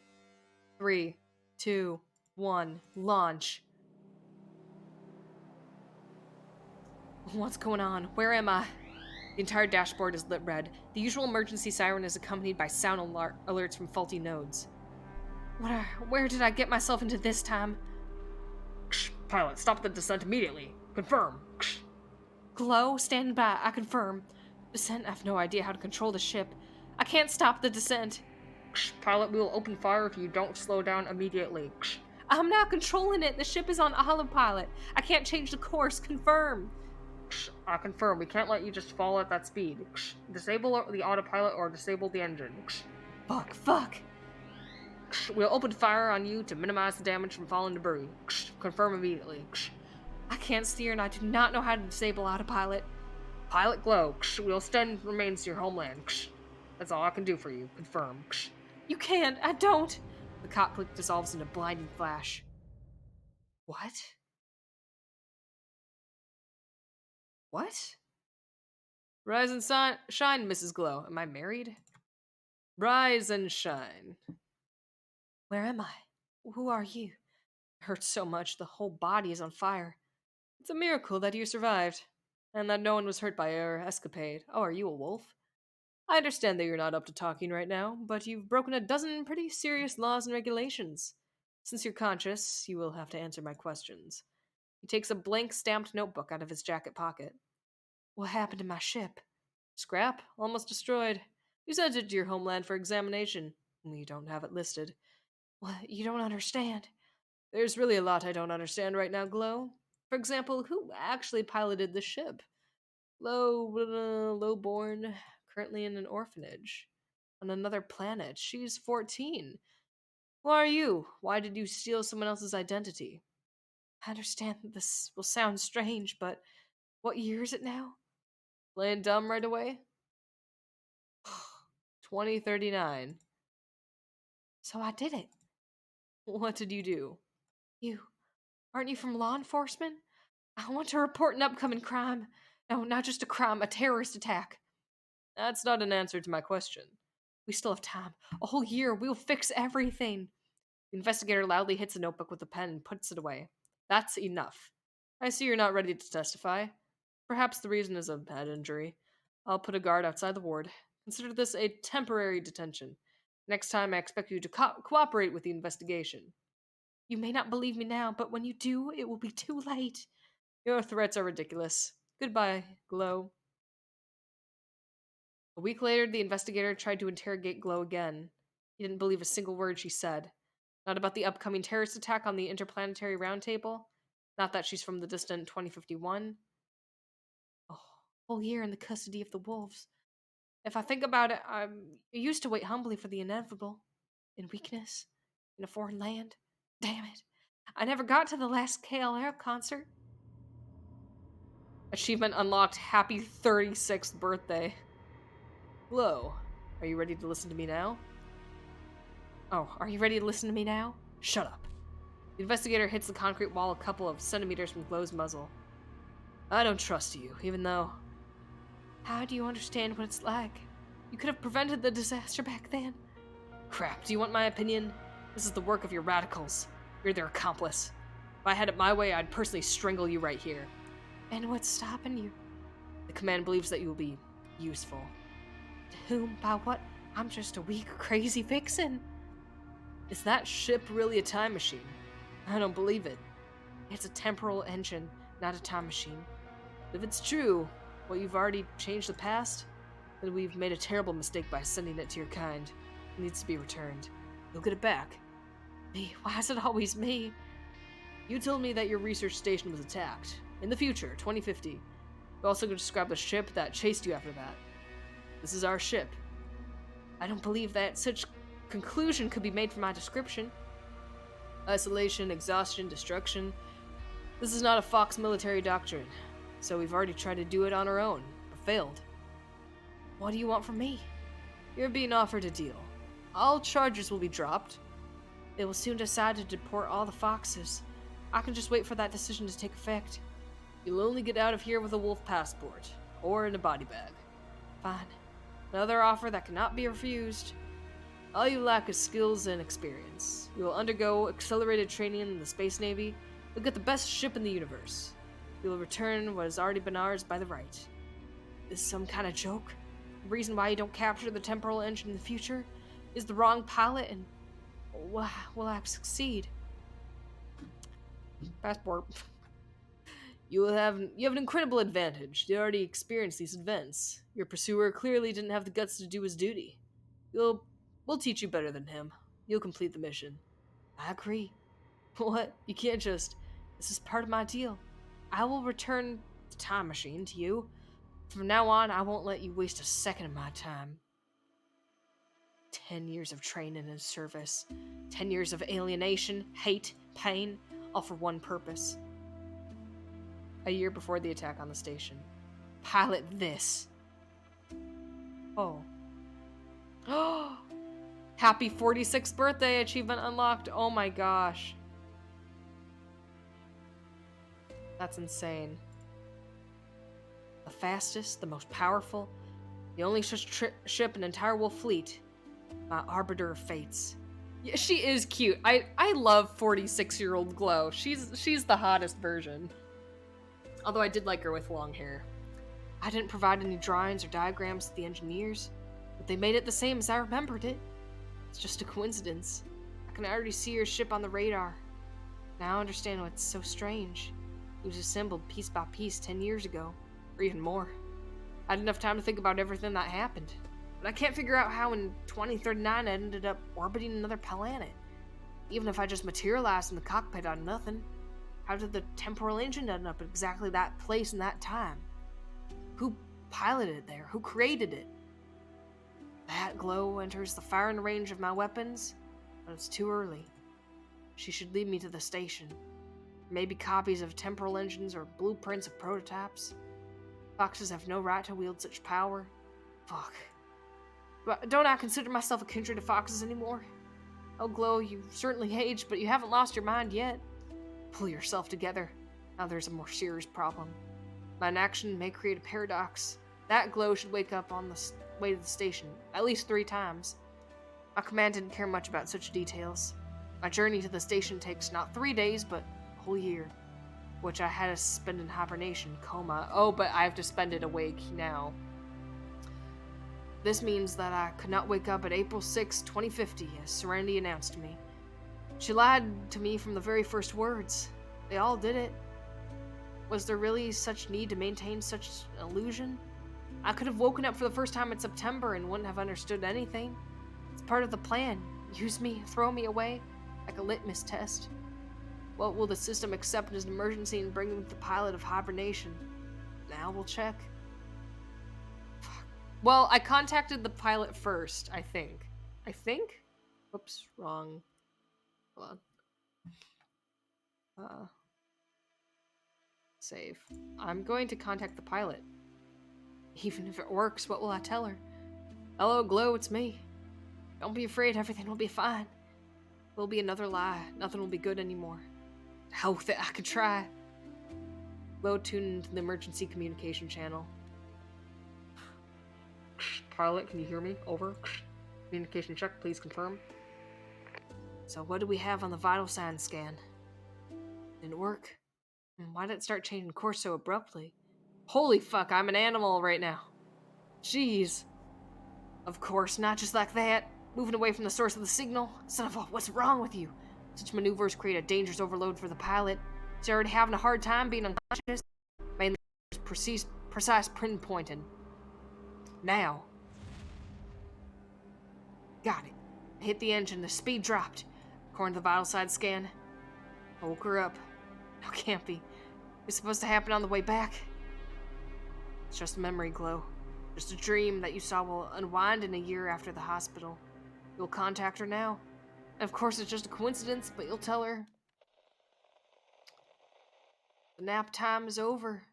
3, 2, 1, launch. What's going on? Where am I? The entire dashboard is lit red. The usual emergency siren is accompanied by sound alerts from faulty nodes. Where did I get myself into this time? Pilot, stop the descent immediately. Confirm. Glow, stand by. I confirm. Descent, I have no idea how to control the ship. I can't stop the descent. Pilot, we will open fire if you don't slow down immediately. I'm not controlling it. The ship is on autopilot. I can't change the course. Confirm. I confirm. We can't let you just fall at that speed. Disable the autopilot or disable the engine. Fuck. We'll open fire on you to minimize the damage from falling debris. Confirm immediately. I can't steer and I do not know how to disable autopilot. Pilot Glow, we'll send remains to your homeland. That's all I can do for you. Confirm. You can't. I don't. The cockpit dissolves in a blinding flash. What? What? Rise and shine, Mrs. Glow. Am I married? Rise and shine. Where am I? Who are you? It hurts so much, the whole body is on fire. It's a miracle that you survived, and that no one was hurt by your escapade. Oh, are you a wolf? I understand that you're not up to talking right now, but you've broken a dozen pretty serious laws and regulations. Since you're conscious, you will have to answer my questions. He takes a blank stamped notebook out of his jacket pocket. What happened to my ship? Scrap? Almost destroyed. You sent it to your homeland for examination. You don't have it listed. What? You don't understand. There's really a lot I don't understand right now, Glow. For example, who actually piloted the ship? Lowborn, currently in an orphanage. On another planet. She's 14. Who are you? Why did you steal someone else's identity? I understand that this will sound strange, but what year is it now? Playing dumb right away? 2039. So I did it. What did you do? You. Aren't you from law enforcement? I want to report an upcoming crime. No, not just a crime, a terrorist attack. That's not an answer to my question. We still have time. A whole year. We'll fix everything. The investigator loudly hits a notebook with a pen and puts it away. That's enough. I see you're not ready to testify. Perhaps the reason is a head injury. I'll put a guard outside the ward. Consider this a temporary detention. Next time, I expect you to cooperate with the investigation. You may not believe me now, but when you do, it will be too late. Your threats are ridiculous. Goodbye, Glow. A week later, the investigator tried to interrogate Glow again. He didn't believe a single word she said. Not about the upcoming terrorist attack on the Interplanetary Roundtable. Not that she's from the distant 2051. Oh, whole year in the custody of the wolves. If I think about it, I'm used to wait humbly for the inevitable. In weakness. In a foreign land. Damn it. I never got to the last KLR concert. Achievement unlocked. Happy 36th birthday. Glow, are you ready to listen to me now? Oh, are you ready to listen to me now? Shut up. The investigator hits the concrete wall a couple of centimeters from Glow's muzzle. I don't trust you, even though... How do you understand what it's like? You could have prevented the disaster back then. Crap, do you want my opinion? This is the work of your radicals. You're their accomplice. If I had it my way, I'd personally strangle you right here. And what's stopping you? The command believes that you will be useful. To whom? By what? I'm just a weak, crazy vixen. Is that ship really a time machine? I don't believe it. It's a temporal engine, not a time machine. If it's true, what you've already changed the past, then we've made a terrible mistake by sending it to your kind. It needs to be returned. You'll get it back. Me? Why is it always me? You told me that your research station was attacked. In the future, 2050. You also described the ship that chased you after that. This is our ship. I don't believe that such conclusion could be made from my description. Isolation, exhaustion, destruction. This is not a Fox military doctrine, so we've already tried to do it on our own, but failed. What do you want from me? You're being offered a deal. All charges will be dropped. They will soon decide to deport all the Foxes. I can just wait for that decision to take effect. You'll only get out of here with a wolf passport, or in a body bag. Fine. Another offer that cannot be refused. All you lack is skills and experience. You will undergo accelerated training in the Space Navy. You'll get the best ship in the universe. You will return what has already been ours by the right. Is some kind of joke? The reason why you don't capture the temporal engine in the future is the wrong pilot, and will I succeed? Passport. You have an incredible advantage. You already experienced these events. Your pursuer clearly didn't have the guts to do his duty. We'll teach you better than him. You'll complete the mission. I agree. What? You can't just... This is part of my deal. I will return the time machine to you. From now on, I won't let you waste a second of my time. 10 years of training and service. 10 years of alienation, hate, pain, all for one purpose. A year before the attack on the station. Pilot this. Oh. Happy 46th birthday, achievement unlocked. Oh my gosh. That's insane. The fastest, the most powerful, the only such ship in the entire wolf fleet. My arbiter of fates. Yeah, she is cute. I love 46-year-old Glow. She's the hottest version. Although I did like her with long hair. I didn't provide any drawings or diagrams to the engineers, but they made it the same as I remembered it. It's just a coincidence. I can already see your ship on the radar. Now I understand what's so strange. It was assembled piece by piece 10 years ago, or even more. I had enough time to think about everything that happened, but I can't figure out how in 2039 I ended up orbiting another planet. Even if I just materialized in the cockpit out of nothing, how did the temporal engine end up at exactly that place and that time? Who piloted it there? Who created it? That Glow enters the firing range of my weapons, but it's too early. She should lead me to the station. Maybe copies of temporal engines or blueprints of prototypes. Foxes have no right to wield such power. Fuck. But don't I consider myself a kindred of foxes anymore? Everglow, you've certainly aged, but you haven't lost your mind yet. Pull yourself together. Now there's a more serious problem. My inaction may create a paradox. That glow should wake up on the way to the station, at least 3 times. My command didn't care much about such details. My journey to the station takes not 3 days, but a whole year, which I had to spend in hibernation, coma. Oh, but I have to spend it awake now. This means that I could not wake up at April 6, 2050, as Serenity announced to me. She lied to me from the very first words. They all did it. Was there really such need to maintain such an illusion? I could have woken up for the first time in September and wouldn't have understood anything. It's part of the plan. Use me, throw me away, like a litmus test. What will the system accept as an emergency and bring the pilot of hibernation? Now we'll check. Well, I contacted the pilot first, I think. Oops, wrong. Hold on. Save. I'm going to contact the pilot. Even if it works, what will I tell her? Hello, Glow, it's me. Don't be afraid, everything will be fine. Will be another lie. Nothing will be good anymore. Hell with it, I could try. Glow tuned into the emergency communication channel. Pilot, can you hear me? Over. Communication check, please confirm. So what do we have on the vital signs scan? Didn't work. Why did it start changing course so abruptly? Holy fuck, I'm an animal right now. Jeez. Of course, not just like that. Moving away from the source of the signal. Son of a, what's wrong with you? Such maneuvers create a dangerous overload for the pilot. He's already having a hard time being unconscious. Mainly precise pinpointing. Now. Got it. I hit the engine, the speed dropped. According to the vital side scan, I woke her up. No, can't be. It's supposed to happen on the way back. It's just a memory, Glow. Just a dream that you saw will unwind in a year after the hospital. You'll contact her now. And of course, it's just a coincidence, but you'll tell her the nap time is over.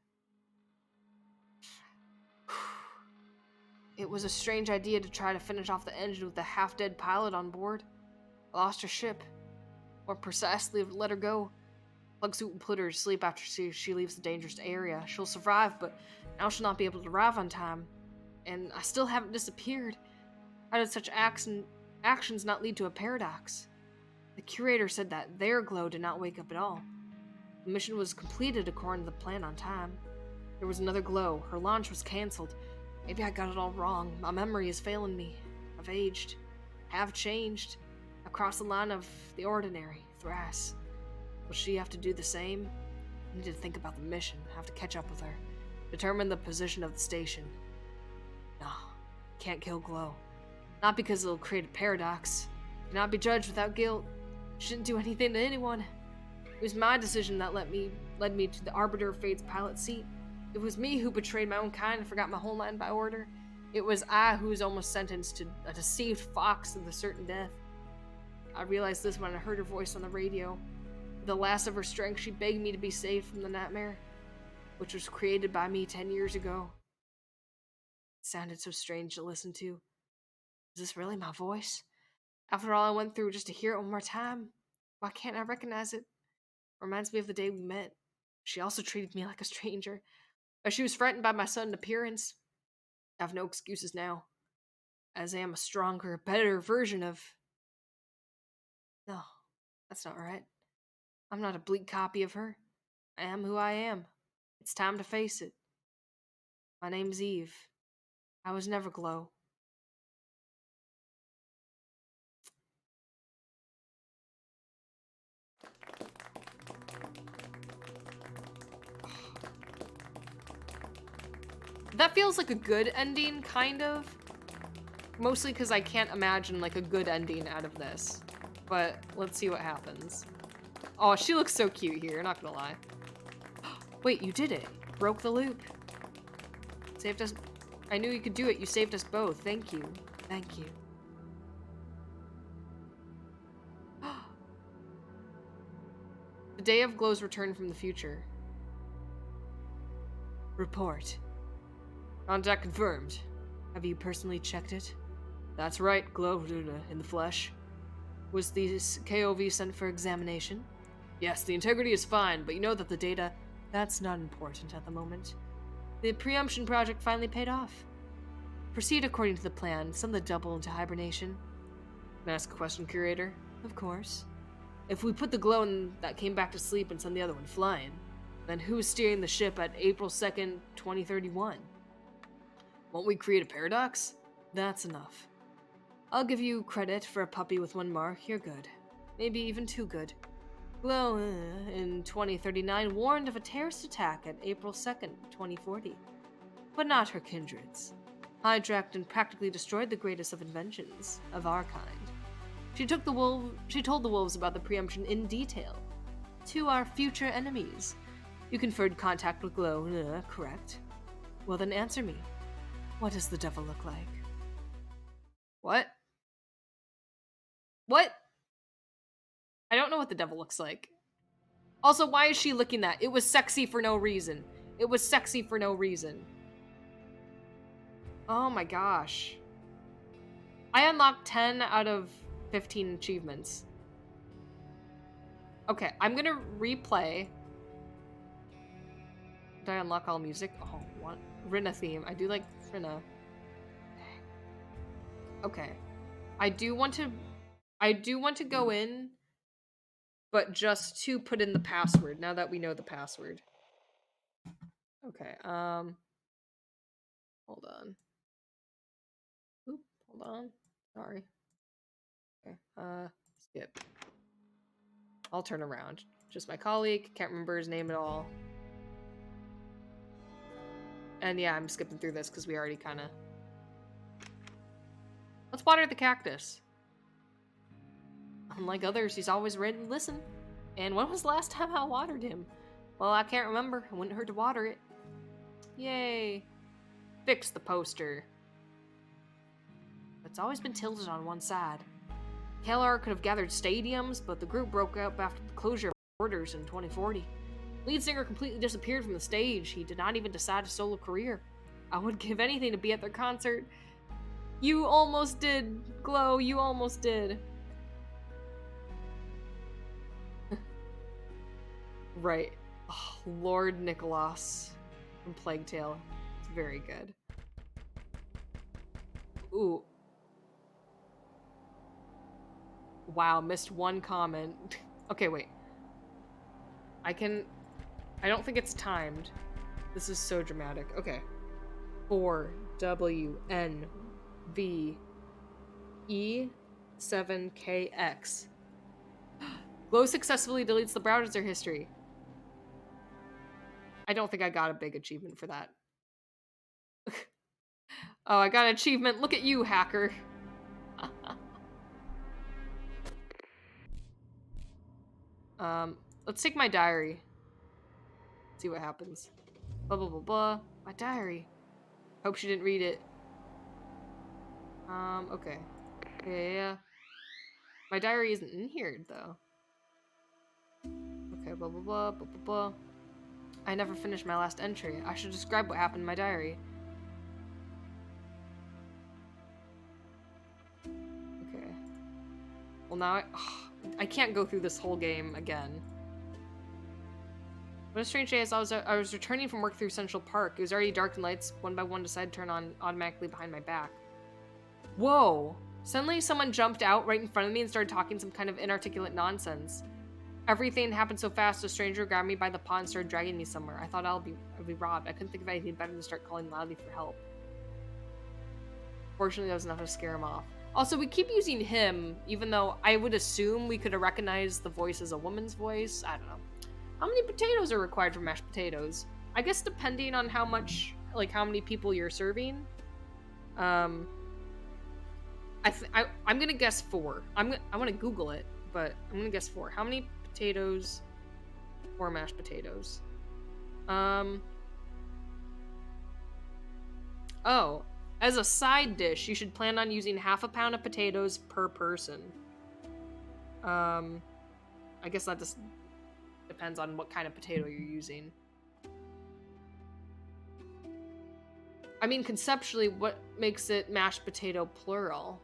It was a strange idea to try to finish off the engine with the half-dead pilot on board. I lost her ship. More precisely, let her go. Plugsuit will put her to sleep after she leaves the dangerous area. She'll survive, but now she'll not be able to arrive on time. And I still haven't disappeared. How did such actions not lead to a paradox? The curator said that their Glow did not wake up at all. The mission was completed according to the plan on time. There was another Glow. Her launch was cancelled. Maybe I got it all wrong. My memory is failing me. I've aged. Have changed. I've crossed the line of the ordinary. Thras. Will she have to do the same? I need to think about the mission. I have to catch up with her. Determine the position of the station. No. Can't kill Glow. Not because it'll create a paradox. Cannot be judged without guilt. Shouldn't do anything to anyone. It was my decision that led me to the Arbiter of Fate's pilot seat. It was me who betrayed my own kind and forgot my whole line by order. It was I who was almost sentenced to a deceived fox of the certain death. I realized this when I heard her voice on the radio. With the last of her strength, she begged me to be saved from the nightmare, which was created by me 10 years ago. It sounded so strange to listen to. Is this really my voice? After all I went through just to hear it one more time? Why can't I recognize it? Reminds me of the day we met. She also treated me like a stranger. But she was frightened by my sudden appearance. I have no excuses now, as I am a stronger, better version of... No, that's not right. I'm not a bleak copy of her. I am who I am. It's time to face it. My name's Eve. I was never Glow. That feels like a good ending, kind of. Mostly because I can't imagine like a good ending out of this. But let's see what happens. Oh, she looks so cute here, not gonna lie. Wait, you did it. Broke the loop. Saved us. I knew you could do it. You saved us both. Thank you. Thank you. The day of Glow's return from the future. Report. Contact confirmed. Have you personally checked it? That's right, Glow in the flesh. Was the KOV sent for examination? Yes, the integrity is fine, but you know that the data, that's not important at the moment. The preemption project finally paid off. Proceed according to the plan, send the double into hibernation. Can I ask a question, Curator? Of course. If we put the Glow in that came back to sleep and send the other one flying, then who's steering the ship at April 2nd, 2031? Won't we create a paradox? That's enough. I'll give you credit for a puppy with one mark. You're good. Maybe even too good. Glow in 2039 warned of a terrorist attack at April 2nd, 2040. But not her kindreds. Hijacked and practically destroyed the greatest of inventions of our kind. She told the wolves about the preemption in detail. To our future enemies. You conferred contact with Glow, correct? Well then answer me. What does the devil look like? What? What? I don't know what the devil looks like. Also, why is she licking that? It was sexy for no reason. It was sexy for no reason. Oh my gosh. I unlocked 10 out of 15 achievements. Okay, I'm gonna replay. Did I unlock all music? Oh, what? Rinna theme. I do like Rinna. Okay. I do want to go in, but just to put in the password now that we know the password. Okay, hold on. Oop, hold on. Sorry. Okay, skip. I'll turn around. Just my colleague, can't remember his name at all. And yeah, I'm skipping through this because we already kinda... Let's water the cactus. Unlike others, he's always ready to listen. And when was the last time I watered him? Well, I can't remember. It wouldn't hurt to water it. Yay. Fix the poster. It's always been tilted on one side. KLR could have gathered stadiums, but the group broke up after the closure of borders in 2040. Lead singer completely disappeared from the stage. He did not even decide a solo career. I would give anything to be at their concert. You almost did, Glow. You almost did. Right. Oh, Lord Nicholas from Plague Tale. It's very good. Ooh. Wow, missed one comment. Okay, wait. I don't think it's timed. This is so dramatic. Okay. 4WNVE7KX. Glow successfully deletes the browser history. I don't think I got a big achievement for that. Oh, I got an achievement. Look at you, hacker. Let's take my diary. See what happens. Blah, blah, blah, blah. My diary. Hope she didn't read it. Okay. Yeah. My diary isn't in here, though. Okay, blah, blah, blah, blah, blah, blah. I never finished my last entry. I should describe what happened in my diary. Okay. Well, now I can't go through this whole game again. What a strange day. As I was returning from work through Central Park. It was already dark and lights one by one decided to turn on automatically behind my back. Whoa! Suddenly someone jumped out right in front of me and started talking some kind of inarticulate nonsense. Everything happened so fast, a stranger grabbed me by the paw and started dragging me somewhere. I thought I'd be robbed. I couldn't think of anything better than start calling loudly for help. Fortunately, that was enough to scare him off. Also, we keep using him, even though I would assume we could have recognized the voice as a woman's voice. I don't know. How many potatoes are required for mashed potatoes? I guess depending on how much, like how many people you're serving. I'm gonna guess 4. I want to Google it, but I'm gonna guess 4. How many potatoes for mashed potatoes? Oh, as a side dish, you should plan on using half a pound of potatoes per person. I guess that just Depends on what kind of potato you're using. I mean, conceptually, what makes it mashed potato plural?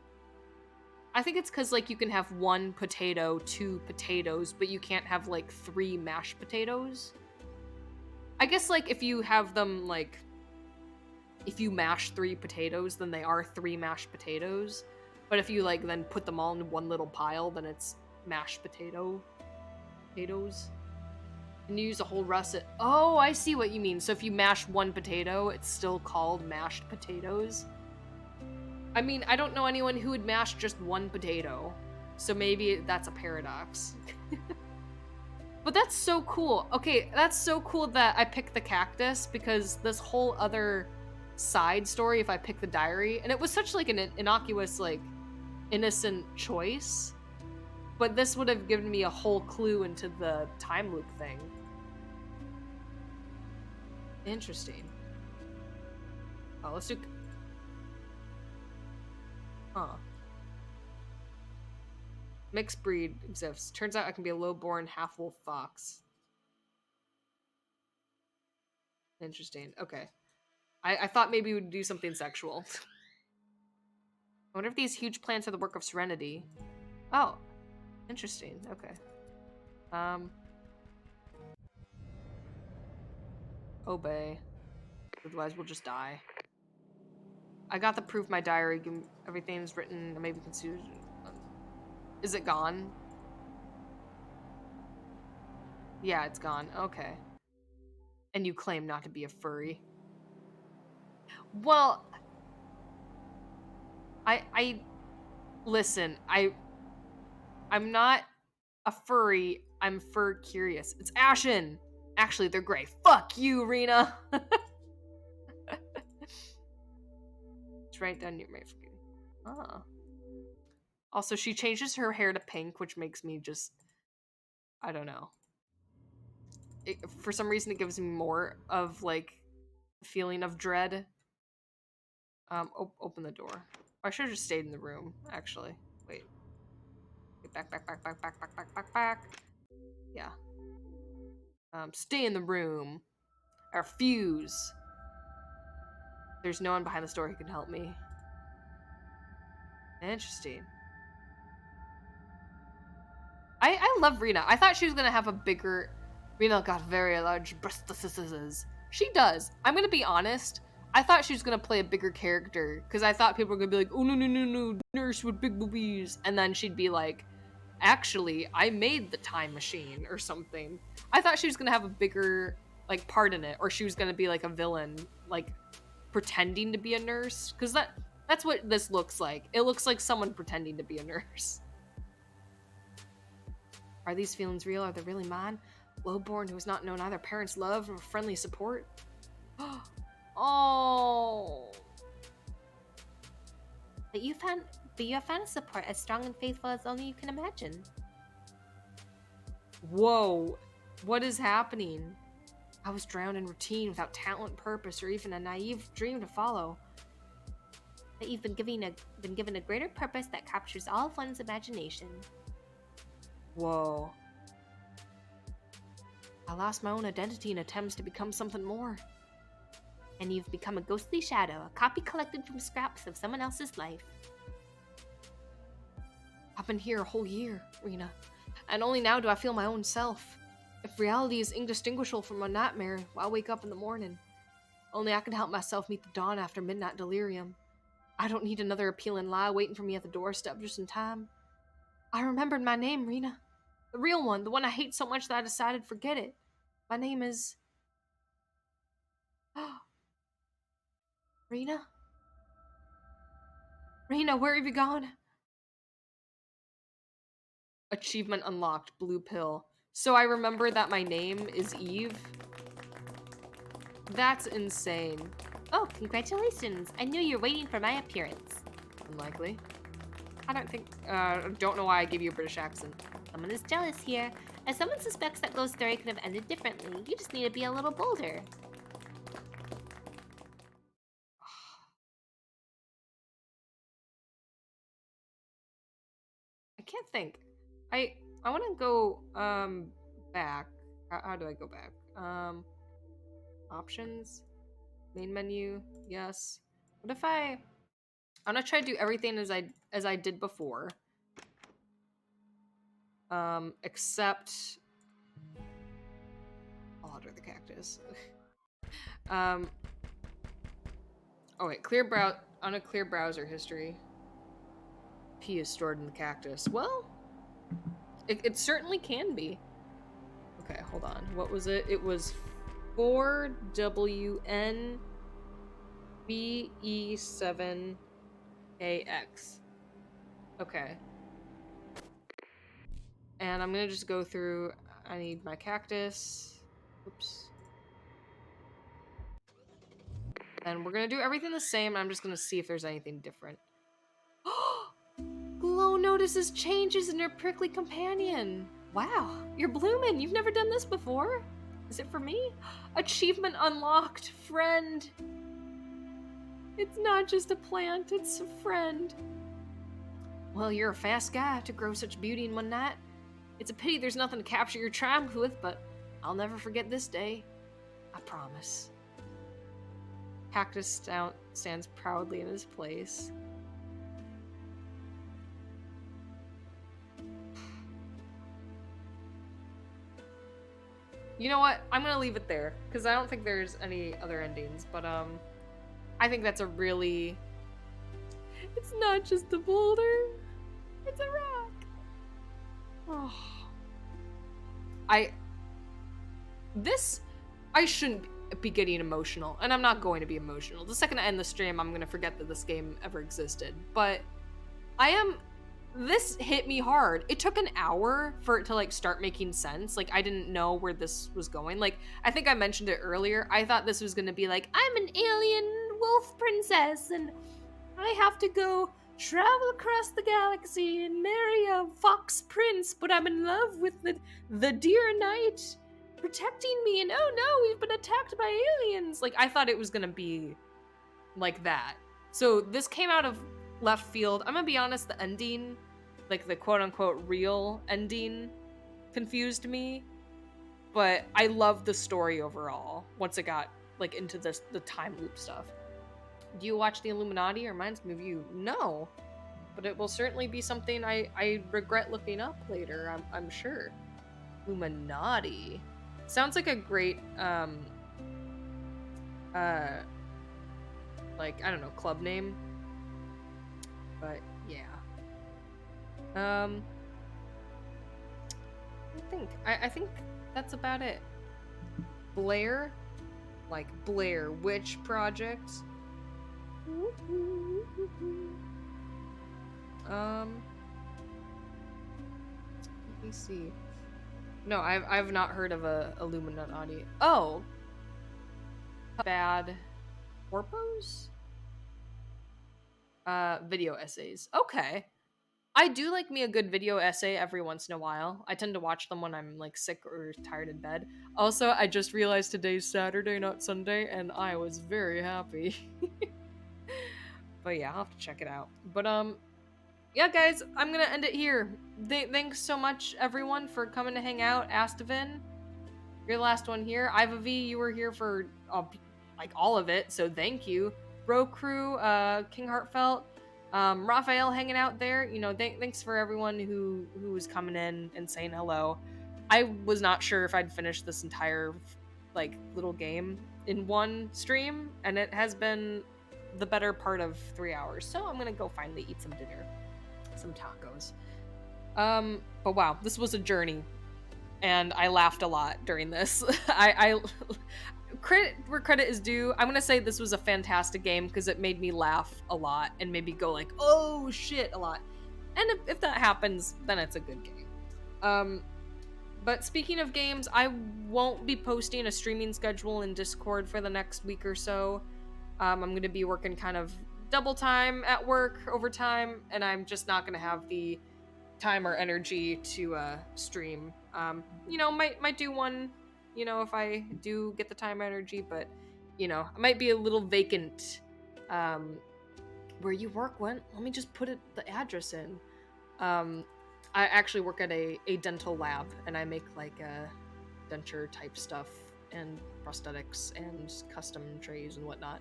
I think it's because, like, you can have 1 potato, 2 potatoes, but you can't have, like, 3 mashed potatoes. I guess, like, if you have them, like, if you mash 3 potatoes, then they are 3 mashed potatoes. But if you, like, then put them all in one little pile, then it's mashed potatoes. And you use a whole russet. Oh, I see what you mean. So if you mash 1 potato, it's still called mashed potatoes. I mean, I don't know anyone who would mash just 1 potato. So maybe that's a paradox. But that's so cool. Okay, that's so cool that I picked the cactus, because this whole other side story, if I pick the diary, and it was such like an innocuous, like, innocent choice, but this would have given me a whole clue into the time loop thing. Interesting. Oh, let's do... Huh. Mixed breed exists. Turns out I can be a low-born half-wolf fox. Interesting. Okay. I thought maybe we would do something sexual. I wonder if these huge plants are the work of Serenity. Oh. Interesting. Okay. Obey. Otherwise we'll just die. I got the proof my diary. Everything's written. Maybe consider... Is it gone? Yeah, it's gone. Okay. And you claim not to be a furry. Well, listen, I'm not a furry. I'm fur curious. It's Ashen. Actually, they're gray. Fuck you, Rena. It's right down your right. Ah. Also, she changes her hair to pink, which makes me just... I don't know. For some reason, it gives me more of, like, a feeling of dread. Open the door. I should have just stayed in the room, actually. Wait. Back. Yeah. Stay in the room. I refuse. There's no one behind this door who can help me. Interesting. I love Rena. I thought she was gonna have a bigger... Rena got very large breasts. She does. I'm gonna be honest. I thought she was gonna play a bigger character, because I thought people were gonna be like, oh no, nurse with big boobies, and then she'd be like, actually, I made the time machine or something. I thought she was gonna have a bigger, like, part in it, or she was gonna be like a villain, like, pretending to be a nurse, because that's what this looks like. It looks like someone pretending to be a nurse. Are these feelings real? Are they really mine? Lowborn who has not known either parents' love or friendly support? Oh. But you have found a support as strong and faithful as only you can imagine. Whoa. What is happening? I was drowned in routine without talent, purpose, or even a naive dream to follow. But you've been given a greater purpose that captures all of one's imagination. Whoa. I lost my own identity in attempts to become something more. And you've become a ghostly shadow, a copy collected from scraps of someone else's life. I've been here a whole year, Rena, and only now do I feel my own self. If reality is indistinguishable from a nightmare, why wake up in the morning? Only I can help myself meet the dawn after midnight delirium. I don't need another appealing lie waiting for me at the doorstep just in time. I remembered my name, Rena. The real one, the one I hate so much that I decided to forget it. My name is... Rena? Rena, where have you gone? Achievement unlocked, blue pill. So I remember that my name is Eve. That's insane. Oh, congratulations. I knew you were waiting for my appearance. Unlikely. I don't know why I gave you a British accent. Someone is jealous here. If someone suspects that Ghost Story could have ended differently, you just need to be a little bolder. I can't think. I want to go back. How do I go back? Options, main menu, yes. What if I'm gonna try to do everything as I did before. Except I'll order the cactus. um oh wait, on a clear browser history. P is stored in the cactus. Well, it certainly can be. Okay, hold on. What was it? It was 4WNBE7AX. Okay. And I'm gonna just go through. I need my cactus. Oops. And we're gonna do everything the same. I'm just gonna see if there's anything different. Glow notices changes in her prickly companion. Wow, you're blooming. You've never done this before. Is it for me? Achievement unlocked, friend. It's not just a plant, it's a friend. Well, you're a fast guy to grow such beauty in one night. It's a pity there's nothing to capture your triumph with, but I'll never forget this day. I promise. Cactus stands proudly in his place. You know what? I'm gonna leave it there, because I don't think there's any other endings, but I think that's a really... It's not just a boulder, it's a rock. Oh. I shouldn't be getting emotional, and I'm not going to be emotional. The second I end the stream, I'm gonna forget that this game ever existed, but this hit me hard. It took an hour for it to like start making sense. Like I didn't know where this was going. Like I think I mentioned it earlier. I thought this was gonna be like, I'm an alien wolf princess and I have to go travel across the galaxy and marry a fox prince, but I'm in love with the dear knight protecting me, and oh no, we've been attacked by aliens. Like I thought it was gonna be like that. So this came out of left field. I'm gonna be honest, the ending, like the quote-unquote real ending, confused me, but I loved the story overall once it got like into the time loop stuff. Do you watch the Illuminati? Or reminds me of you. No, but it will certainly be something I regret looking up later, I'm sure. Illuminati sounds like a great like, I don't know, club name. But yeah. I think that's about it. Blair, like Blair Witch Project. Let me see. No, I've not heard of a Illuminati. Oh, bad corpos. Video essays. Okay. I do like me a good video essay every once in a while. I tend to watch them when I'm like sick or tired in bed. Also, I just realized today's Saturday, not Sunday, and I was very happy. But yeah, I'll have to check it out. But yeah, guys, I'm gonna end it here. Thanks so much, everyone, for coming to hang out. Astavin, you're the last one here. Iva V, you were here for like all of it, so thank you. Bro Crew, King Heartfelt, Raphael hanging out there. You know, thanks for everyone who was coming in and saying hello. I was not sure if I'd finish this entire like little game in one stream, and it has been the better part of 3 hours. So I'm gonna go finally eat some dinner, some tacos. But wow, this was a journey, and I laughed a lot during this. I credit where credit is due. I'm gonna say this was a fantastic game because it made me laugh a lot and made me go like, oh shit, a lot. And if that happens, then it's a good game. But speaking of games, I won't be posting a streaming schedule in Discord for the next week or so. I'm gonna be working kind of double time at work, overtime, and I'm just not gonna have the time or energy to stream. You know, might do one, you know, if I do get the time or energy, but you know, I might be a little vacant. Where you work, when? Let me just put the address in. I actually work at a dental lab, and I make like denture type stuff and prosthetics and custom trays and whatnot.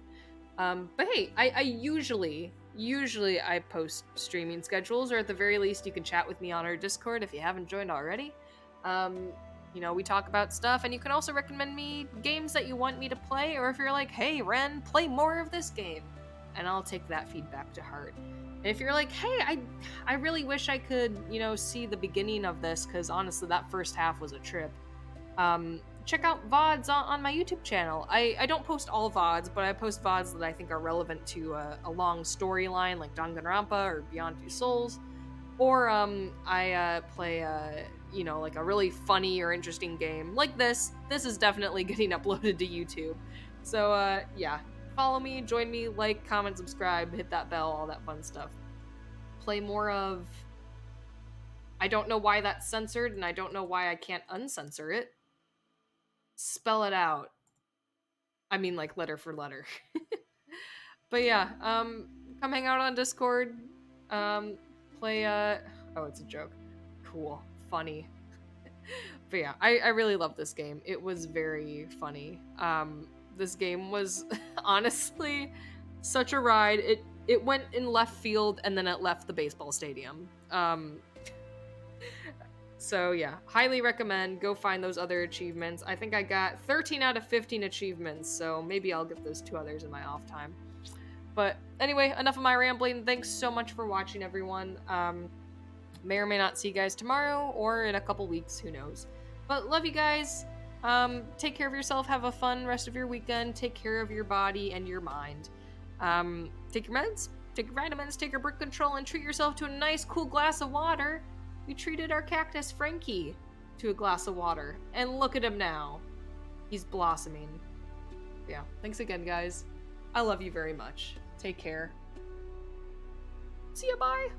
But hey, I usually I post streaming schedules, or at the very least, you can chat with me on our Discord if you haven't joined already. Um, we talk about stuff, and you can also recommend me games that you want me to play, or if you're like, hey, Ren, play more of this game, and I'll take that feedback to heart. And if you're like, hey, I really wish I could, see the beginning of this, because honestly, that first half was a trip. Check out VODs on my YouTube channel. I don't post all VODs, but I post VODs that I think are relevant to a long storyline like Danganronpa or Beyond Two Souls. Or I play like a really funny or interesting game like this. This is definitely getting uploaded to YouTube. So yeah, follow me, join me, like, comment, subscribe, hit that bell, all that fun stuff. Play more of. I don't know why that's censored, and I don't know why I can't uncensor it. Spell it out. I mean, like, letter for letter. But yeah, come hang out on Discord. Play, oh, it's a joke. Cool. Funny. But yeah, I really love this game. It was very funny. This game was honestly such a ride. It went in left field and then it left the baseball stadium. So yeah, highly recommend. Go find those other achievements. I think I got 13 out of 15 achievements, so maybe I'll get those 2 others in my off time. But anyway, enough of my rambling. Thanks so much for watching, everyone. May or may not see you guys tomorrow or in a couple weeks, who knows. But love you guys. Take care of yourself. Have a fun rest of your weekend. Take care of your body and your mind. Take your meds, take your vitamins, take your birth control, and treat yourself to a nice, cool glass of water. We treated our cactus Frankie to a glass of water, and look at him now. He's blossoming. Yeah, thanks again, guys. I love you very much. Take care. See ya, bye!